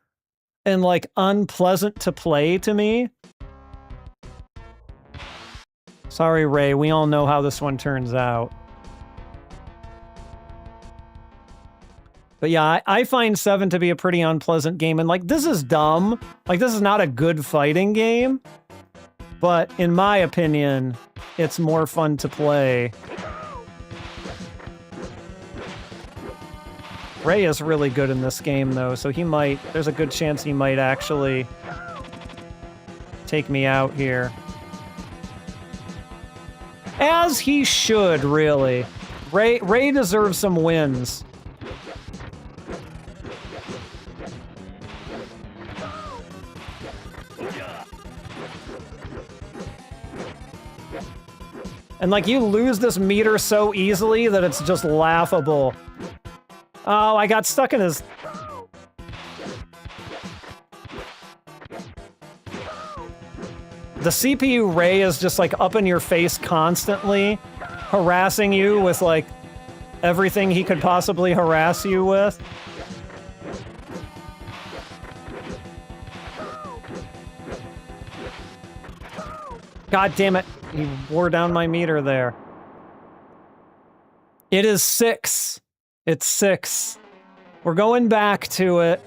and like unpleasant to play to me. Sorry, Ray, we all know how this one turns out. But yeah, I find 7 to be a pretty unpleasant game, and like, this is dumb. Like, this is not a good fighting game. But in my opinion, it's more fun to play. Ray is really good in this game, though, so there's a good chance he might actually take me out here. As he should, really. Ray deserves some wins. And like, you lose this meter so easily that it's just laughable. Oh, I got stuck in his... The CPU Ray is just like up in your face constantly, harassing you with like everything he could possibly harass you with. God damn it. He wore down my meter there. It is 6. It's 6. We're going back to it.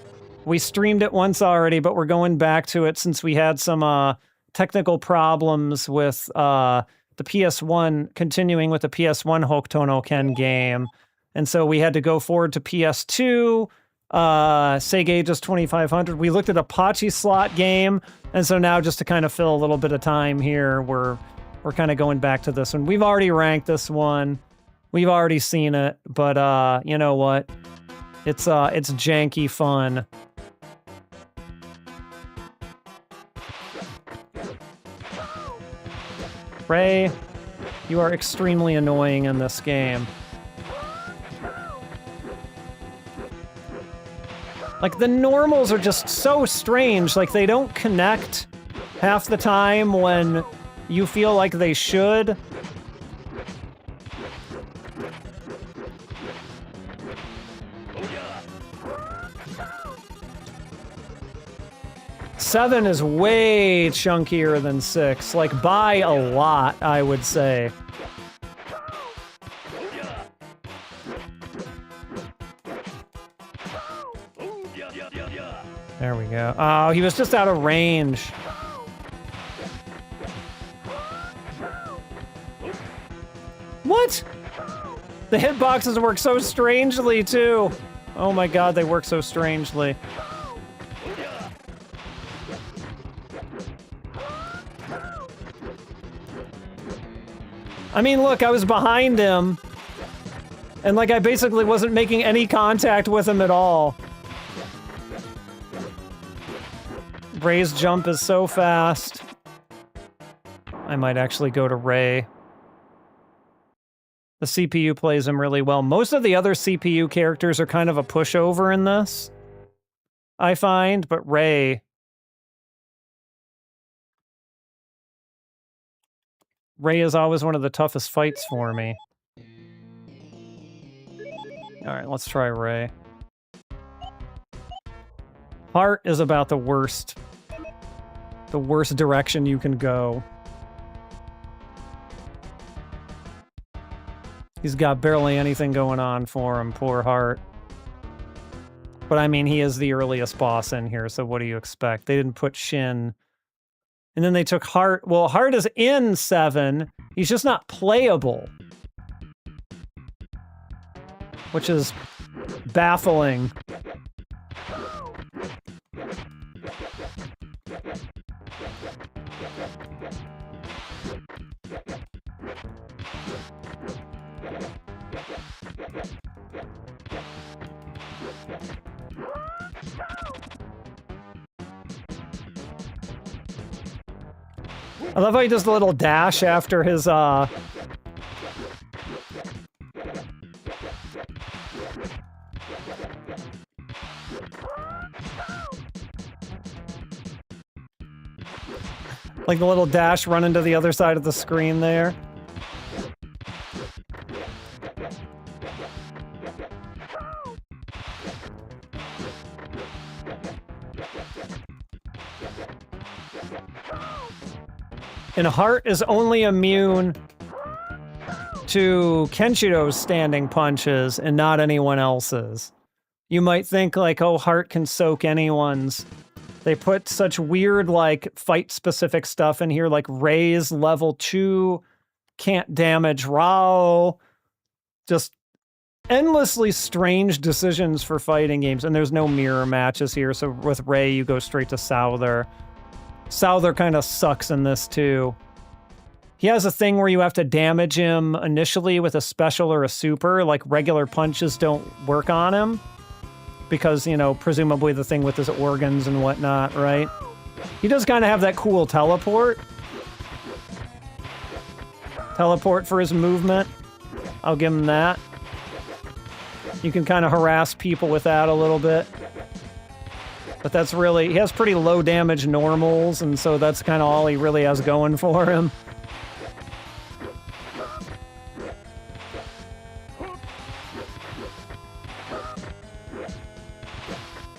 We streamed it once already, but we're going back to it since we had some technical problems with the PS1, continuing with the PS1 Hokuto no Ken game. And so we had to go forward to PS2, Sega Ages 2500. We looked at a pachislot game, and so now just to kind of fill a little bit of time here, we're kind of going back to this one. We've already ranked this one. We've already seen it, but you know what? It's janky fun. Ray, you are extremely annoying in this game. Like, the normals are just so strange. Like, they don't connect half the time when you feel like they should. Seven is way chunkier than 6, like by a lot, I would say. There we go. Oh, he was just out of range. What? The hitboxes work so strangely, too. Oh my god, they work so strangely. I mean, look, I was behind him, and like I basically wasn't making any contact with him at all. Ray's jump is so fast. I might actually go to Ray. The CPU plays him really well. Most of the other CPU characters are kind of a pushover in this, I find, but Ray is always one of the toughest fights for me. Alright, let's try Ray. Heart is about the worst direction you can go. He's got barely anything going on for him, poor Heart. But I mean, he is the earliest boss in here, so what do you expect? They didn't put Shin. And then they took Heart. Well, Heart is in 7. He's just not playable. Which is baffling. I love how he does the little dash after his, like the little dash running to the other side of the screen there. And Heart is only immune to Kenshiro's standing punches and not anyone else's. You might think, like, oh, Heart can soak anyone's. They put such weird, like, fight-specific stuff in here, like Ray's level 2 can't damage Rao. Just endlessly strange decisions for fighting games. And there's no mirror matches here, so with Ray, you go straight to Souther. Souther kind of sucks in this, too. He has a thing where you have to damage him initially with a special or a super, like regular punches don't work on him. Because, you know, presumably the thing with his organs and whatnot, right? He does kind of have that cool teleport. Teleport for his movement. I'll give him that. You can kind of harass people with that a little bit. But that's really... He has pretty low damage normals, and so that's kind of all he really has going for him.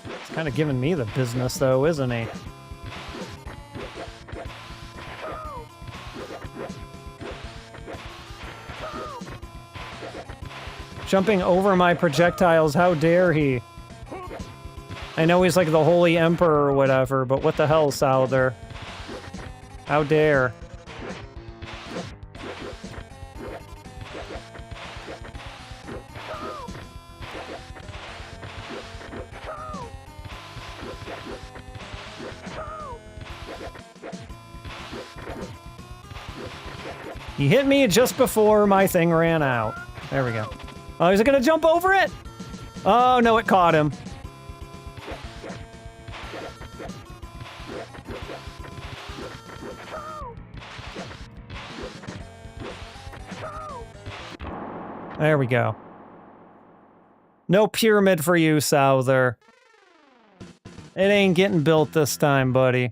He's kind of giving me the business, though, isn't he? Jumping over my projectiles, how dare he? I know he's like the Holy Emperor or whatever, but what the hell, Souther? How dare? He hit me just before my thing ran out. There we go. Oh, is it gonna jump over it? Oh, no, it caught him. There we go. No pyramid for you, Souther. It ain't getting built this time, buddy.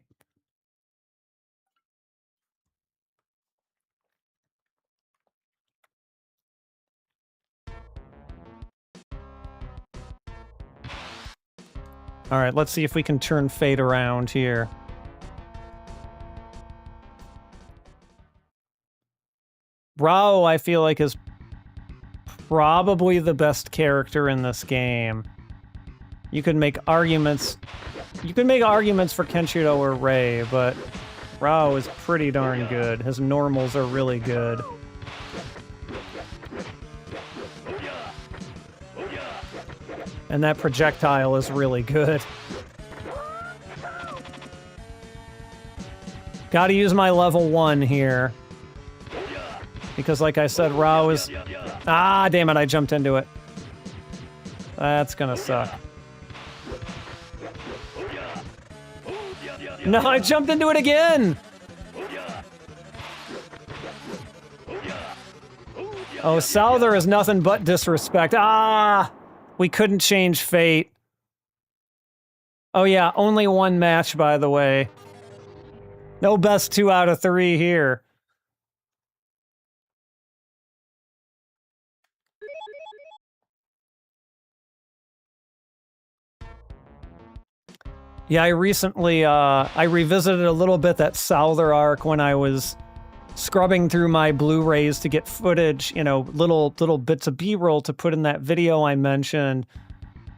Alright, let's see if we can turn fate around here. Rao, I feel like, is probably the best character in this game. You could make arguments... You could make arguments for Kenshiro or Ray, but Rao is pretty darn good. His normals are really good. And that projectile is really good. Gotta use my level 1 here. Because like I said, Rao is... Ah, damn it, I jumped into it. That's gonna suck. No, I jumped into it again! Oh, Souther is nothing but disrespect. Ah! We couldn't change fate. Oh yeah, only one match, by the way. No best 2 out of 3 here. Yeah, I recently, I revisited a little bit that Souther arc when I was scrubbing through my Blu-rays to get footage, you know, little bits of B-roll to put in that video I mentioned.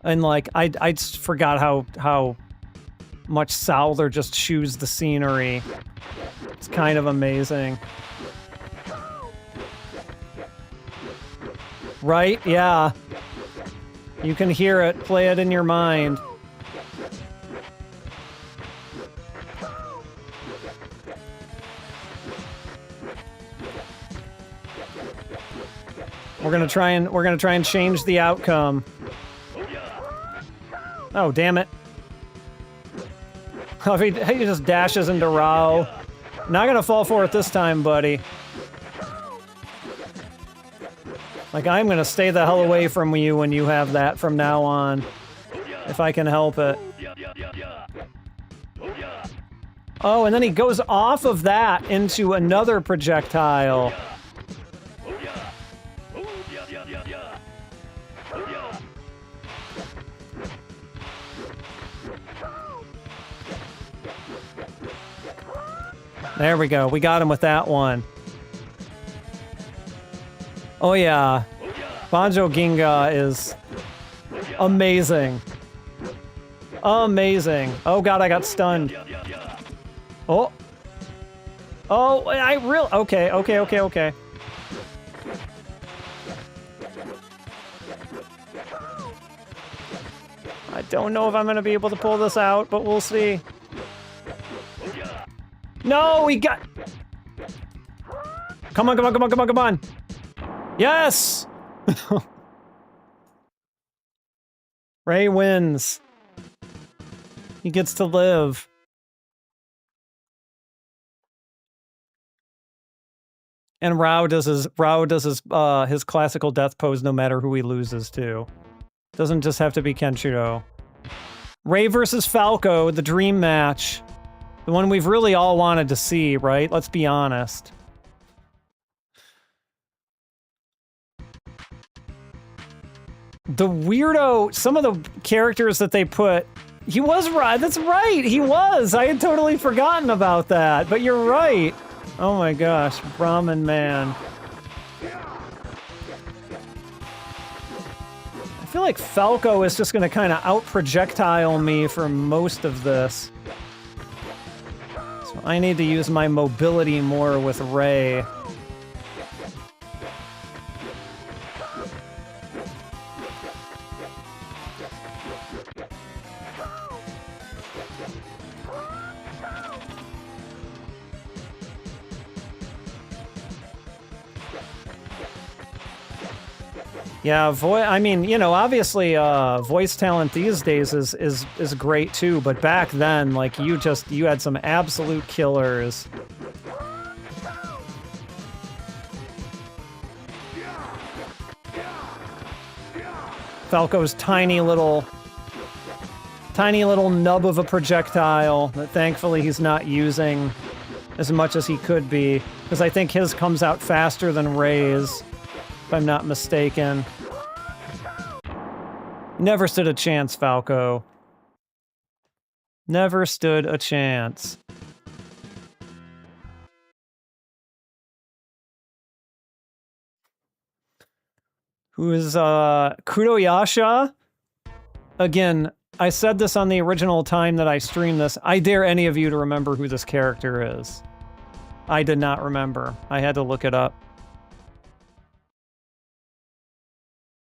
And like, I just forgot how much Souther just chews the scenery. It's kind of amazing. Right? Yeah. You can hear it. Play it in your mind. We're gonna try and change the outcome. Oh, damn it. Oh, he just dashes into Rao. Not gonna fall for it this time, buddy. Like, I'm gonna stay the hell away from you when you have that from now on. If I can help it. Oh, and then he goes off of that into another projectile. There we go. We got him with that one. Oh yeah. Banjo Ginga is amazing. Amazing. Oh god, I got stunned. Oh. Oh, I really... Okay. I don't know if I'm gonna be able to pull this out, but we'll see. No, we got... Come on. Yes! Ray wins. He gets to live. And Rao does his classical death pose no matter who he loses to. Doesn't just have to be Kenshiro. Ray versus Falco, the dream match. The one we've really all wanted to see, right? Let's be honest. The weirdo, some of the characters that they put, he was right. That's right, he was. I had totally forgotten about that, but you're right. Oh my gosh, Brahmin Man. I feel like Falco is just gonna kind of out-projectile me for most of this. So I need to use my mobility more with Ray. Yeah, I mean, you know, obviously, voice talent these days is great too, but back then, like, you had some absolute killers. Falco's tiny little nub of a projectile that thankfully he's not using as much as he could be, because I think his comes out faster than Ray's, if I'm not mistaken. Never stood a chance, Falco. Never stood a chance. Who is, Kuroyasha? Again, I said this on the original time that I streamed this. I dare any of you to remember who this character is. I did not remember. I had to look it up.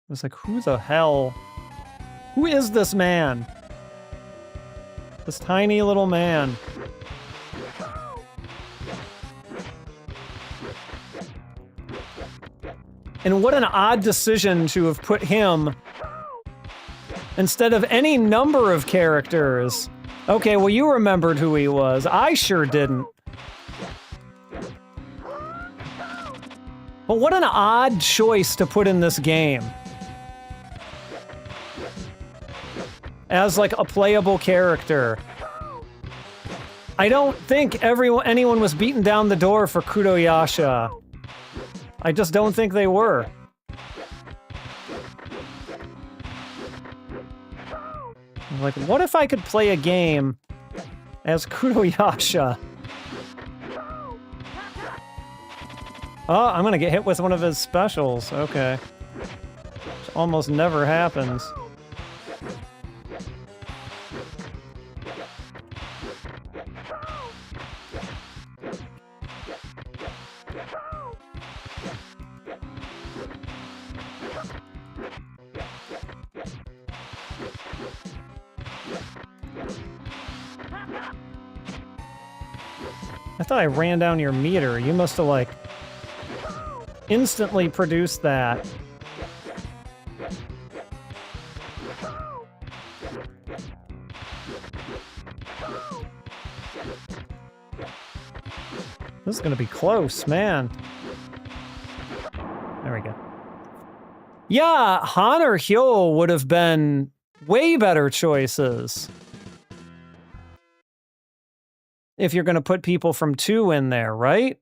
I was like, who the hell? Who is this man? This tiny little man. And what an odd decision to have put him instead of any number of characters. Okay, well, you remembered who he was. I sure didn't. But what an odd choice to put in this game. As, like, a playable character. I don't think anyone was beating down the door for Kuroyasha. I just don't think they were. Like, what if I could play a game as Kuroyasha? Oh, I'm gonna get hit with one of his specials. Okay. Which almost never happens. I thought I ran down your meter. You must have, like, instantly produced that. This is gonna be close, man. There we go. Yeah, Han or Hyo would have been way better choices. If you're gonna put people from 2 in there, right?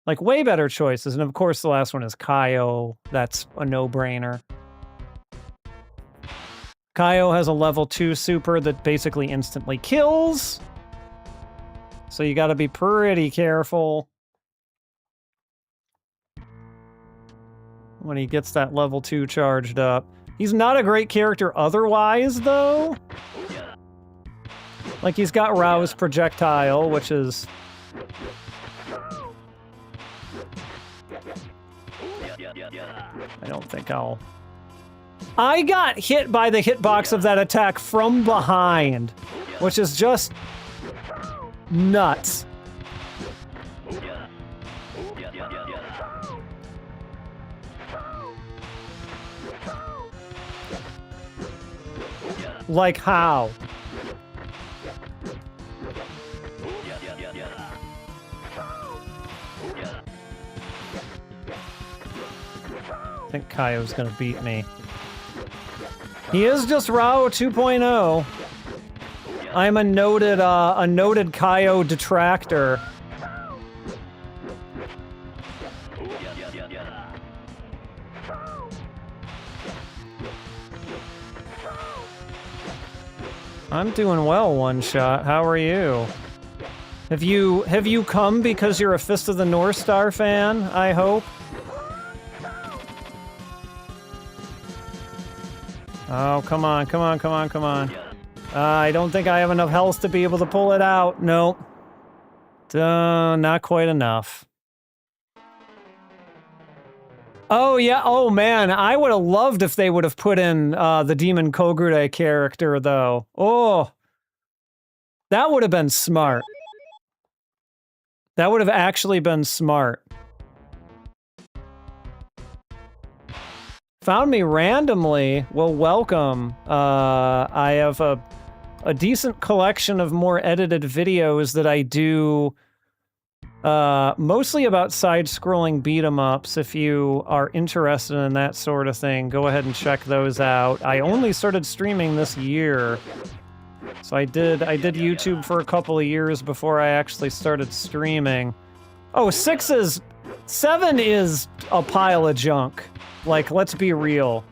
Like, way better choices. And of course, the last one is Kaio. That's a no-brainer. Kaio has a level 2 super that basically instantly kills. So you gotta be pretty careful when he gets that level 2 charged up. He's not a great character otherwise, though. Like, he's got Rao's projectile, which is... I don't think I'll... I got hit by the hitbox of that attack from behind, which is just nuts. Like how? I think Kaio's gonna beat me. He is just Rao 2.0. I'm a noted Kaio detractor. I'm doing well, One Shot. How are you? Have you come because you're a Fist of the North Star fan, I hope? Oh, come on, come on, come on, come on. I don't think I have enough health to be able to pull it out. Nope. Not quite enough. Oh, yeah. Oh, man. I would have loved if they would have put in the Demon Kogure character, though. Oh. That would have been smart. That would have actually been smart. Found me randomly. Well, welcome. I have a decent collection of more edited videos that I do, mostly about side-scrolling beat-em-ups. If you are interested in that sort of thing, go ahead and check those out. I only started streaming this year, so I did YouTube for a couple of years before I actually started streaming. Oh, 7 is a pile of junk. Like, let's be real.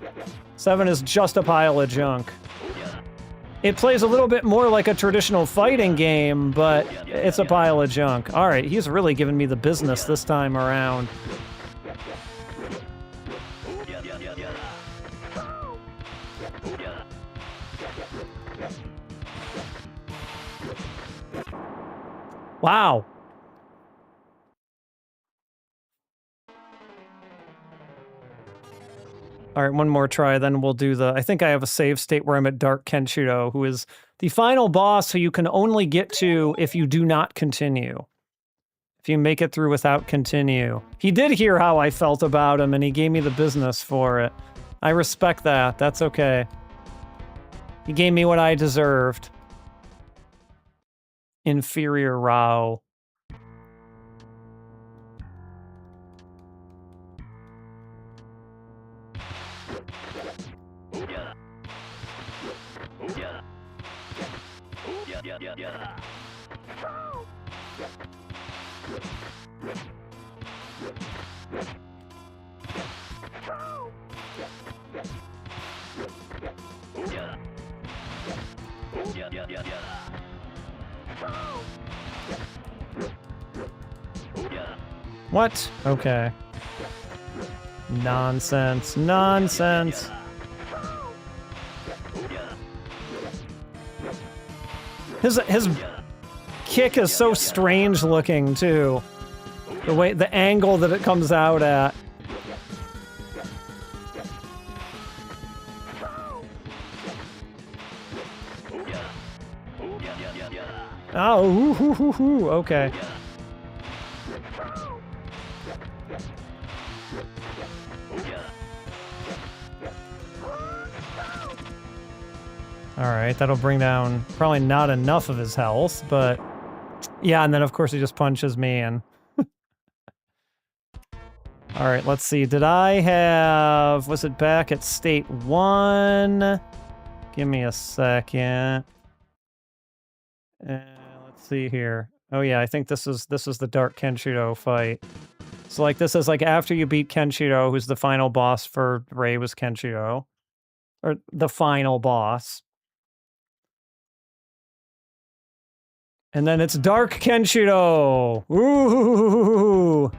7 is just a pile of junk. It plays a little bit more like a traditional fighting game, but it's a pile of junk. All right, he's really giving me the business this time around. Wow. All right, one more try, then we'll do the... I think I have a save state where I'm at Dark Kenshiro, who is the final boss who you can only get to if you do not continue. If you make it through without continue. He did hear how I felt about him, and he gave me the business for it. I respect that. That's okay. He gave me what I deserved. Inferior Rao. What? Okay. Nonsense. Nonsense. His kick is so strange looking too. The angle that it comes out at. Oh, okay. Alright, that'll bring down probably not enough of his health, but yeah, and then of course he just punches me and alright, let's see. Did I have... was it back at state 1? Give me a second. Let's see here. Oh yeah, I think this is the Dark Kenshiro fight. So like this is like after you beat Kenshiro, who's the final boss for Rei was Kenshiro. Or the final boss. And then it's Dark Kenshiro! Ooh!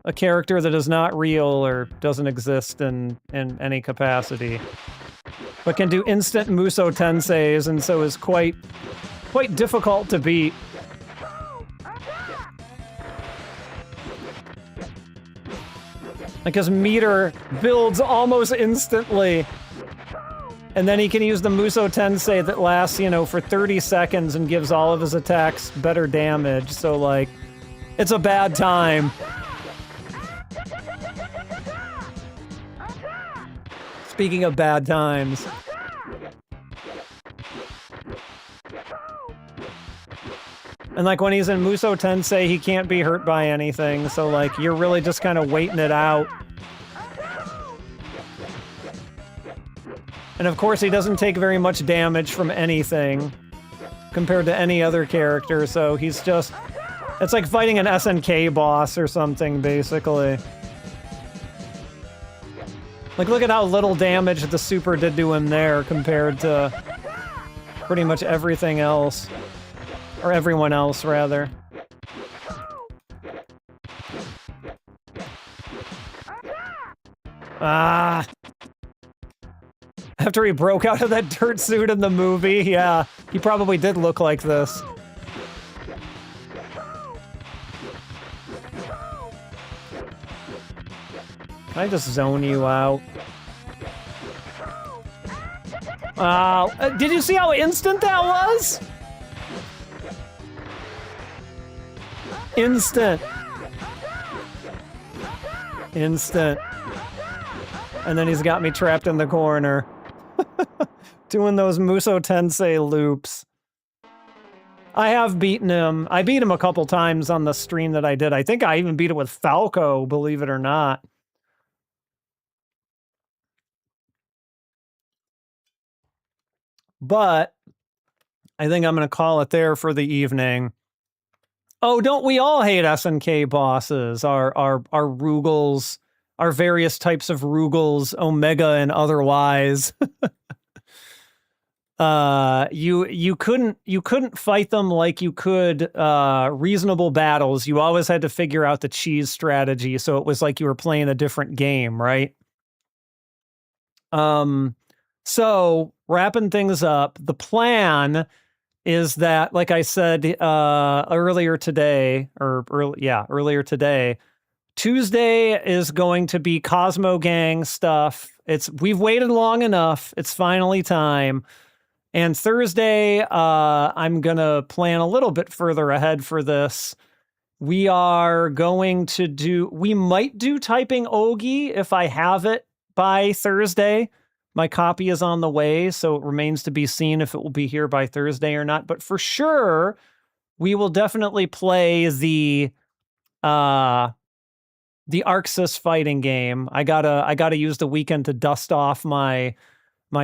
A character that is not real or doesn't exist in any capacity. But can do instant Muso Tenseis and so is quite difficult to beat. Like his meter builds almost instantly. And then he can use the Muso Tensei that lasts, you know, for 30 seconds and gives all of his attacks better damage. So, like, it's a bad time. Speaking of bad times. And, like, when he's in Muso Tensei, he can't be hurt by anything. So, like, you're really just kind of waiting it out. And of course, he doesn't take very much damage from anything compared to any other character, so he's just... it's like fighting an SNK boss or something, basically. Like, look at how little damage the super did to him there compared to pretty much everything else. Or everyone else, rather. Ah! After he broke out of that dirt suit in the movie, yeah, he probably did look like this. Can I just zone you out? Did you see how instant that was? Instant. Instant. And then he's got me trapped in the corner. Doing those Muso Tensei loops. I have beaten him. I beat him a couple times on the stream that I did. I think I even beat it with Falco, believe it or not. But I think I'm going to call it there for the evening. Oh, don't we all hate SNK bosses? Our Rugals, our various types of Rugals, Omega and otherwise. You couldn't fight them like you could reasonable battles. You always had to figure out the cheese strategy, so it was like you were playing a different game, right? So wrapping things up, the plan is that, like I said earlier today, earlier today, Tuesday is going to be Cosmo Gang stuff. We've waited long enough. It's finally time. And Thursday, I'm going to plan a little bit further ahead for this. We are going to we might do Typing Ogi if I have it by Thursday. My copy is on the way, so it remains to be seen if it will be here by Thursday or not. But for sure, we will definitely play the Arxis fighting game. I gotta use the weekend to dust off my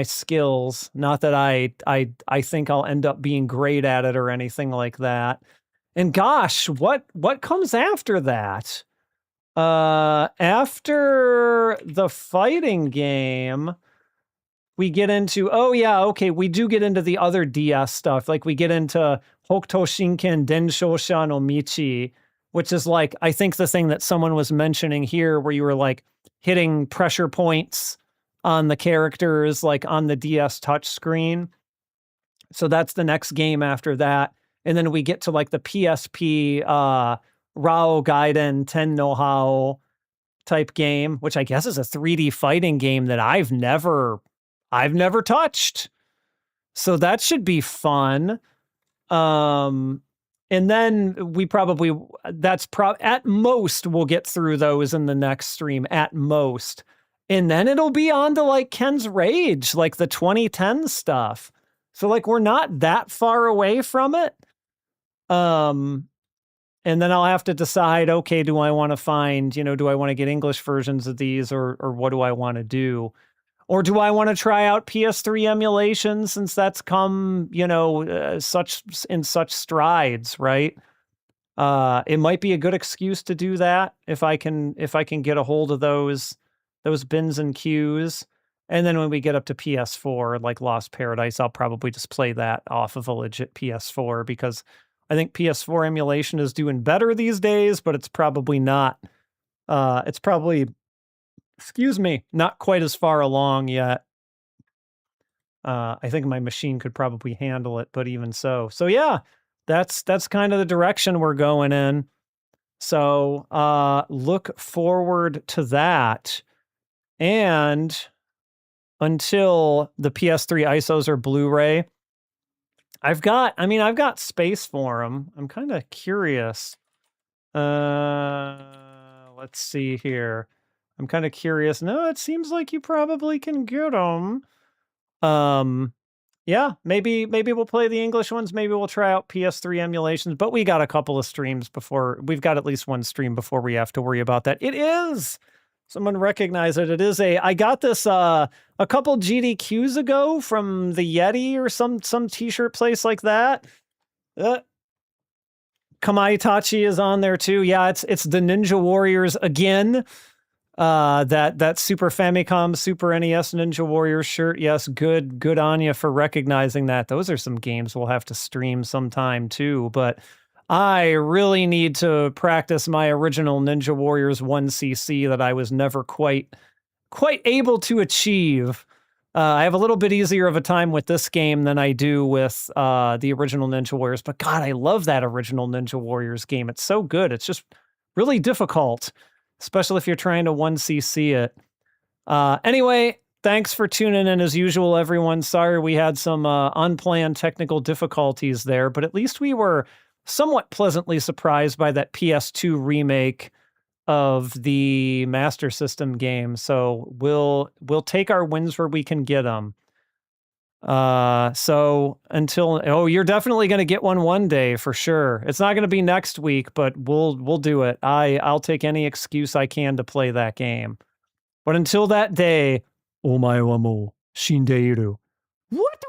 skills. Not that I think I'll end up being great at it or anything like that. And gosh, what comes after that? After the fighting game, we get into, we do get into the other DS stuff. Like we get into Hokuto Shinken Densho Sha no Michi, which is like, I think the thing that someone was mentioning here where you were like hitting pressure points on the characters, like on the DS touchscreen. So that's the next game after that. And then we get to like the PSP Rao Gaiden Ten no Hao type game, which I guess is a 3D fighting game that I've never touched. So that should be fun. And then we probably, at most we'll get through those in the next stream, at most. And then it'll be on to like Ken's Rage, like the 2010 stuff. So like we're not that far away from it. And then I'll have to decide, okay, do I want to find, do I want to get English versions of these or what do I want to do? Or do I want to try out PS3 emulation since that's come, such strides, right? It might be a good excuse to do that if I can get a hold of those bins and queues. And then when we get up to PS4, like Lost Paradise, I'll probably just play that off of a legit PS4 because I think PS4 emulation is doing better these days, but it's probably not. It's probably, not quite as far along yet. I think my machine could probably handle it, but even so. So yeah, that's kind of the direction we're going in. So look forward to that. And until the PS3 ISOs are Blu-ray, I've got space for them. I'm kind of curious. Let's see here. I'm kind of curious. No, it seems like you probably can get them. Yeah, maybe we'll play the English ones. Maybe we'll try out PS3 emulations, but we got a couple of streams before. We've got at least one stream before we have to worry about that. It is. Someone recognized it. It is I got this a couple GDQs ago from the Yeti or some t-shirt place like that. Kamaitachi is on there too. Yeah, it's the Ninja Warriors again. That Super Famicom, Super NES Ninja Warriors shirt. Yes, good on you for recognizing that. Those are some games we'll have to stream sometime too, but I really need to practice my original Ninja Warriors 1cc that I was never quite able to achieve. I have a little bit easier of a time with this game than I do with the original Ninja Warriors, but God, I love that original Ninja Warriors game. It's so good. It's just really difficult, especially if you're trying to 1cc it. Anyway, thanks for tuning in as usual, everyone. Sorry we had some unplanned technical difficulties there, but at least we were somewhat pleasantly surprised by that PS2 remake of the Master System game. So we'll take our wins where we can get them. So you're definitely going to get one day for sure. It's not going to be next week, but we'll do it. I'll take any excuse I can to play that game. But until that day, omae wa mou shindeiru. What?